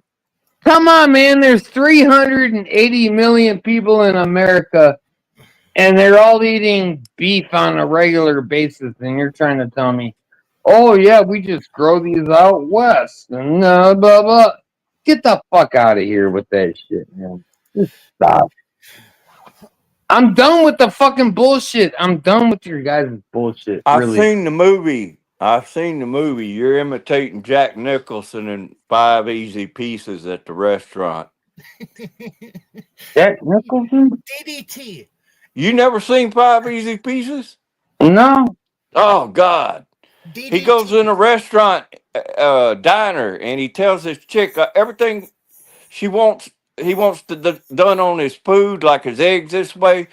Speaker 1: come on, man, there's 380 million people in America, and they're all eating beef on a regular basis, and you're trying to tell me, oh yeah, we just grow these out west and blah blah. Get the fuck out of here with that shit, man. Just stop. I'm done with the fucking bullshit. I'm done with your guys' bullshit.
Speaker 2: I've
Speaker 1: Really.
Speaker 2: seen the movie. I've seen the movie. You're imitating Jack Nicholson in 5 Easy Pieces at the restaurant.
Speaker 1: Jack Nicholson?
Speaker 3: DDT.
Speaker 2: You never seen 5 Easy Pieces?
Speaker 1: No.
Speaker 2: Oh God. He goes in
Speaker 3: DDT.
Speaker 2: a restaurant, diner, and he tells this chick everything she wants. He wants done on his food, like his eggs this way,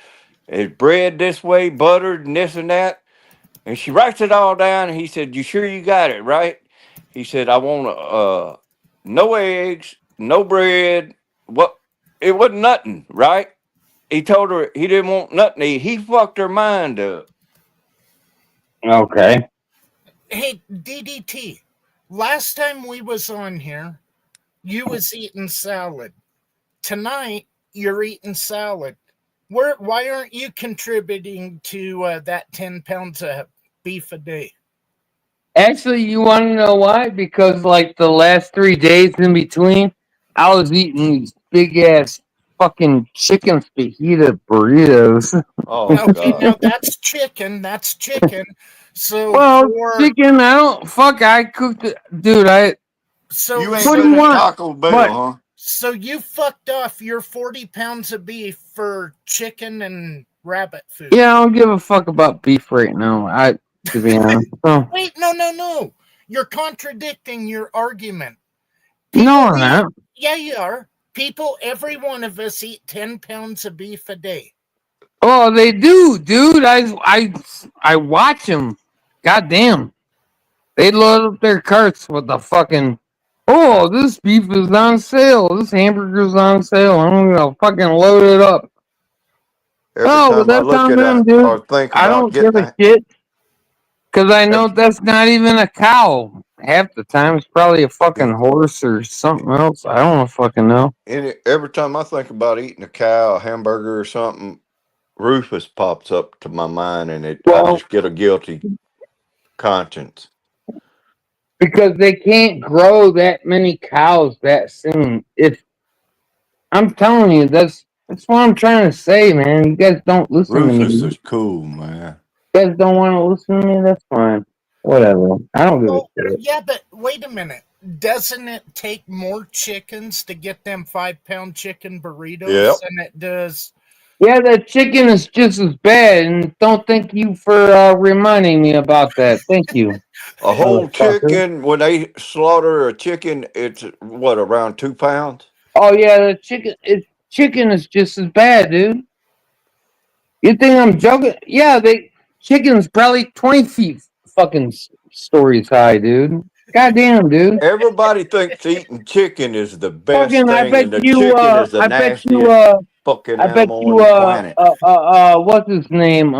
Speaker 2: his bread this way, buttered and this and that. And she writes it all down. And he said, "You sure you got it right?" He said, "I want no eggs, no bread. What? It wasn't nothing, right?" He told her he didn't want nothing. He fucked her mind up.
Speaker 1: Okay.
Speaker 3: Hey, DDT. Last time we was on here, you was eating salad. Tonight, you're eating salad. Why aren't you contributing to that 10 pounds of beef a day?
Speaker 1: Actually, you want to know why? Because like the last 3 days in between, I was eating these big ass fucking chicken fajita burritos.
Speaker 2: Oh
Speaker 3: Okay, now
Speaker 2: God.
Speaker 3: that's chicken. That's chicken. So
Speaker 1: Well,
Speaker 3: for
Speaker 1: chicken, I don't fuck. I cooked it, dude.
Speaker 3: so
Speaker 2: You ain't
Speaker 1: What do
Speaker 2: been
Speaker 1: you
Speaker 2: at
Speaker 1: want?
Speaker 2: Taco Bell,
Speaker 1: What?
Speaker 2: huh?
Speaker 3: so you fucked off your 40 pounds of beef for chicken and rabbit food.
Speaker 1: Yeah, I don't give a fuck about beef right now. To be honest. Oh,
Speaker 3: Wait, no. You're contradicting your argument.
Speaker 1: no, I'm
Speaker 3: eat,
Speaker 1: not.
Speaker 3: yeah, you are. People, every one of us eat 10 pounds of beef a day.
Speaker 1: Oh, they do, dude. I watch them. Goddamn, they load up their carts with the fucking. Oh, this beef is on sale. This hamburger's on sale. I'm gonna fucking load it up.
Speaker 2: Every
Speaker 1: Oh, but
Speaker 2: time I
Speaker 1: that's
Speaker 2: look
Speaker 1: on
Speaker 2: at
Speaker 1: them,
Speaker 2: a
Speaker 1: dude.
Speaker 2: or think
Speaker 1: I
Speaker 2: about
Speaker 1: don't give
Speaker 2: getting
Speaker 1: a
Speaker 2: a,
Speaker 1: shit because I know
Speaker 2: every,
Speaker 1: that's not even a cow. Half the time, it's probably a fucking
Speaker 2: it,
Speaker 1: horse or something else. I don't fucking know.
Speaker 2: every time I think about eating a cow, a hamburger, or something, Rufus pops up to my mind, and I
Speaker 1: Well,
Speaker 2: just get a guilty conscience.
Speaker 1: because they can't grow that many cows that soon. If I'm telling you, that's what I'm trying to say, man. You guys don't listen to me.
Speaker 2: Rufus
Speaker 1: You
Speaker 2: is cool, man.
Speaker 1: guys don't want to listen to me. That's fine. Whatever. I don't give a
Speaker 3: Well,
Speaker 1: shit.
Speaker 3: yeah, but wait a minute. Doesn't it take more chickens to get them 5-pound chicken burritos
Speaker 2: Yep.
Speaker 3: than it does?
Speaker 1: Yeah, that chicken is just as bad, and don't thank you for reminding me about that. Thank you,
Speaker 2: A whole
Speaker 1: motherfucker.
Speaker 2: chicken, when they slaughter a chicken, it's what, around 2 pounds?
Speaker 1: Oh yeah, the chicken is just as bad, dude. You think I'm joking? Yeah, chicken's probably 20 feet fucking stories high, dude. Goddamn, dude.
Speaker 2: Everybody thinks eating chicken is the best
Speaker 1: Fucking,
Speaker 2: thing, and the chicken is the nastiest fucking
Speaker 1: I bet
Speaker 2: animal on
Speaker 1: you,
Speaker 2: the planet.
Speaker 1: what's his name?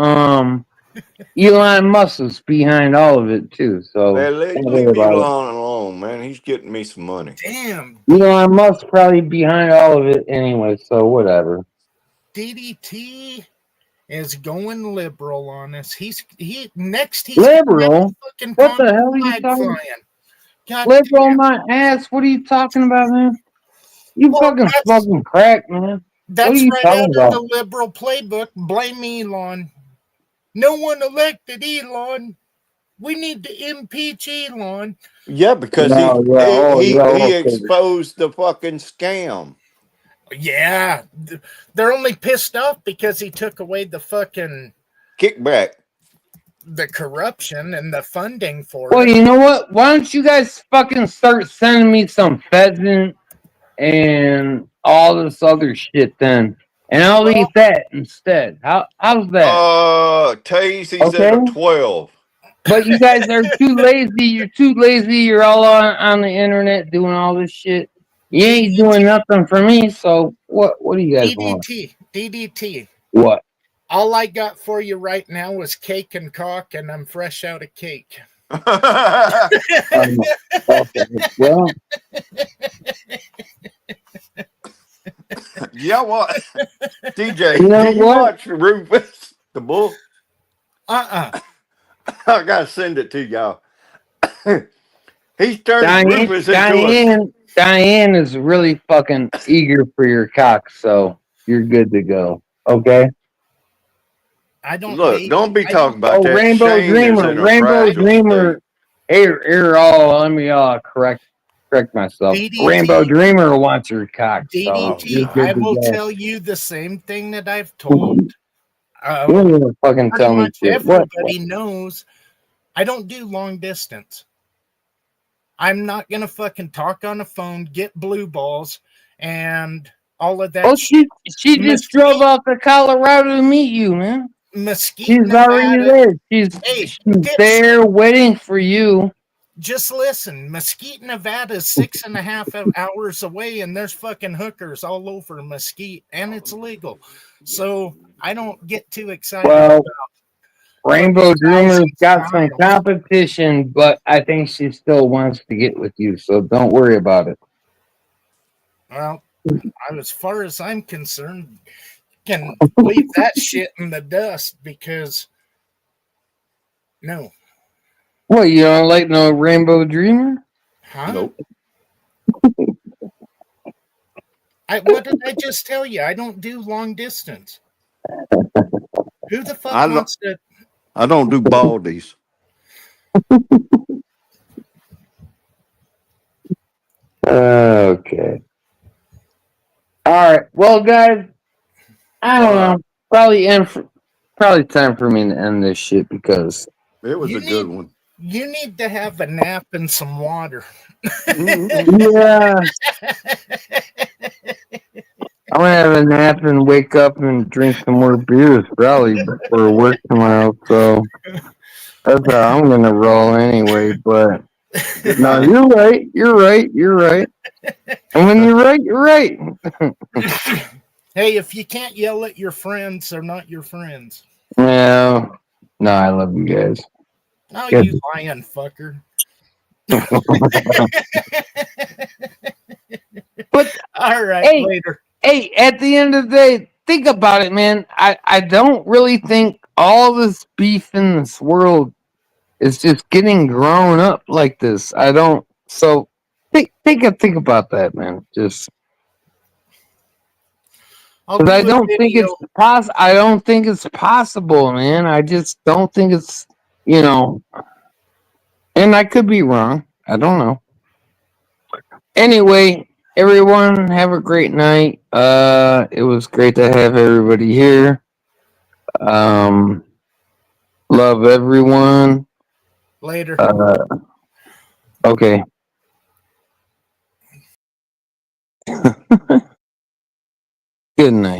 Speaker 1: Elon Musk is behind all of it too. So
Speaker 2: Man,
Speaker 1: don't
Speaker 2: leave
Speaker 1: worry about it.
Speaker 2: Elon alone, man. He's getting me some money.
Speaker 3: Damn,
Speaker 1: Elon Musk probably behind all of it anyway. So whatever.
Speaker 3: DDT is going liberal on us. He's gonna have
Speaker 1: Liberal?
Speaker 3: a fucking
Speaker 1: What the
Speaker 3: common
Speaker 1: hell are you
Speaker 3: flag
Speaker 1: talking?
Speaker 3: flying. God
Speaker 1: Liberal
Speaker 3: damn.
Speaker 1: my ass. What are you talking about, man? You
Speaker 3: Well,
Speaker 1: fucking smoking crack, man. What are
Speaker 3: that's
Speaker 1: you
Speaker 3: right
Speaker 1: talking
Speaker 3: out of
Speaker 1: about?
Speaker 3: the liberal playbook. Blame Elon. No one elected Elon. We need to impeach Elon.
Speaker 2: Yeah, because
Speaker 1: Yeah, yeah, oh, yeah,
Speaker 2: he
Speaker 1: okay.
Speaker 2: exposed the fucking scam.
Speaker 3: Yeah, they're only pissed off because he took away the fucking
Speaker 2: Kickback.
Speaker 3: the corruption and the funding for
Speaker 1: Well,
Speaker 3: it.
Speaker 1: you know what? Why don't you guys fucking start sending me some pheasant and all this other shit then? And I'll
Speaker 3: Well,
Speaker 1: eat that instead. How's that?
Speaker 2: Tazy's at
Speaker 1: Okay?
Speaker 2: a 12.
Speaker 1: But you guys are too lazy. You're too lazy. You're all on the internet doing all this shit. You ain't doing
Speaker 3: DDT,
Speaker 1: nothing for me. So what do you guys want?
Speaker 3: DDT.
Speaker 1: What?
Speaker 3: All I got for you right now is cake and cock, and I'm fresh out of cake.
Speaker 1: Um, okay. Well,
Speaker 2: Yeah, what? DJ,
Speaker 1: you know
Speaker 2: do you
Speaker 1: what?
Speaker 2: watch Rufus the Bull?
Speaker 3: Uh-uh.
Speaker 2: I gotta send it to y'all. He's turned
Speaker 1: Diane,
Speaker 2: Rufus into
Speaker 1: Diane is really fucking eager for your cock, so you're good to go. Okay.
Speaker 3: I don't
Speaker 2: Look,
Speaker 3: date.
Speaker 2: don't be
Speaker 3: I
Speaker 2: talking
Speaker 3: don't.
Speaker 2: about
Speaker 1: Oh,
Speaker 2: that.
Speaker 1: Rainbow
Speaker 2: Shane is
Speaker 1: Dreamer,
Speaker 2: in a
Speaker 1: Rainbow
Speaker 2: fragile
Speaker 1: Dreamer.
Speaker 2: state.
Speaker 1: Here, let me correct myself. Rainbow
Speaker 3: DDT,
Speaker 1: Dreamer wants your cock, so
Speaker 2: Oh
Speaker 1: you're
Speaker 3: DDT.
Speaker 2: God.
Speaker 3: I
Speaker 1: good to
Speaker 3: will
Speaker 1: go.
Speaker 3: tell you the same thing that I've
Speaker 1: You
Speaker 3: told.
Speaker 1: don't even fucking
Speaker 3: Pretty
Speaker 1: tell me
Speaker 3: much
Speaker 1: shit. What?
Speaker 3: everybody knows I don't do long distance. I'm not gonna fucking talk on the phone, get blue balls, and all of that
Speaker 1: Oh,
Speaker 3: shit.
Speaker 1: she just drove out to Colorado to meet you, man.
Speaker 3: Mesquite,
Speaker 1: She's already
Speaker 3: Nevada.
Speaker 1: there.
Speaker 3: Hey,
Speaker 1: She's
Speaker 3: dipshit,
Speaker 1: there waiting for you.
Speaker 3: just listen. Mesquite, Nevada is 6.5 hours away, and there's fucking hookers all over Mesquite, and it's legal. So I don't get too excited
Speaker 1: Well,
Speaker 3: about
Speaker 1: Rainbow
Speaker 3: fucking
Speaker 1: Dreamer's
Speaker 3: thousands of
Speaker 1: got some
Speaker 3: miles.
Speaker 1: competition, but I think she still wants to get with you, so don't worry about it.
Speaker 3: Well, as far as I'm concerned, can leave that shit in the dust because no,
Speaker 1: What, you don't like no Rainbow Dreamer?
Speaker 3: huh?
Speaker 2: Nope.
Speaker 3: What did I just tell you? I don't do long distance. Who the fuck
Speaker 2: I don't.
Speaker 3: wants to?
Speaker 2: I don't do baldies.
Speaker 1: Okay. All right. Well, guys, I don't know. Probably time for me to end this shit because
Speaker 2: It was
Speaker 3: You
Speaker 2: a good
Speaker 3: need
Speaker 2: one.
Speaker 3: you need to have a nap and some water.
Speaker 1: yeah, I'm gonna have a nap and wake up and drink some more beers probably before work tomorrow. So that's how I'm gonna roll anyway. But
Speaker 2: Good
Speaker 1: no,
Speaker 2: night.
Speaker 1: you're right. And when you're right, you're right.
Speaker 3: Hey, if you can't yell at your friends, they're not your friends.
Speaker 1: Yeah. No, I love you guys.
Speaker 3: Oh,
Speaker 1: Good.
Speaker 3: you lying fucker.
Speaker 1: But
Speaker 3: All right,
Speaker 1: hey,
Speaker 3: later.
Speaker 1: hey, at the end of the day, think about it, man. I don't really think all this beef in this world is just getting grown up like this. I don't. So think about that, man. Just
Speaker 3: I'll
Speaker 1: because I
Speaker 3: do a
Speaker 1: don't think it's
Speaker 3: video.
Speaker 1: I don't think it's possible, man. I just don't think it's you know. And I could be wrong. I don't know. Anyway, everyone, have a great night. It was great to have everybody here. Um, love everyone.
Speaker 3: Later.
Speaker 1: Okay. Good night.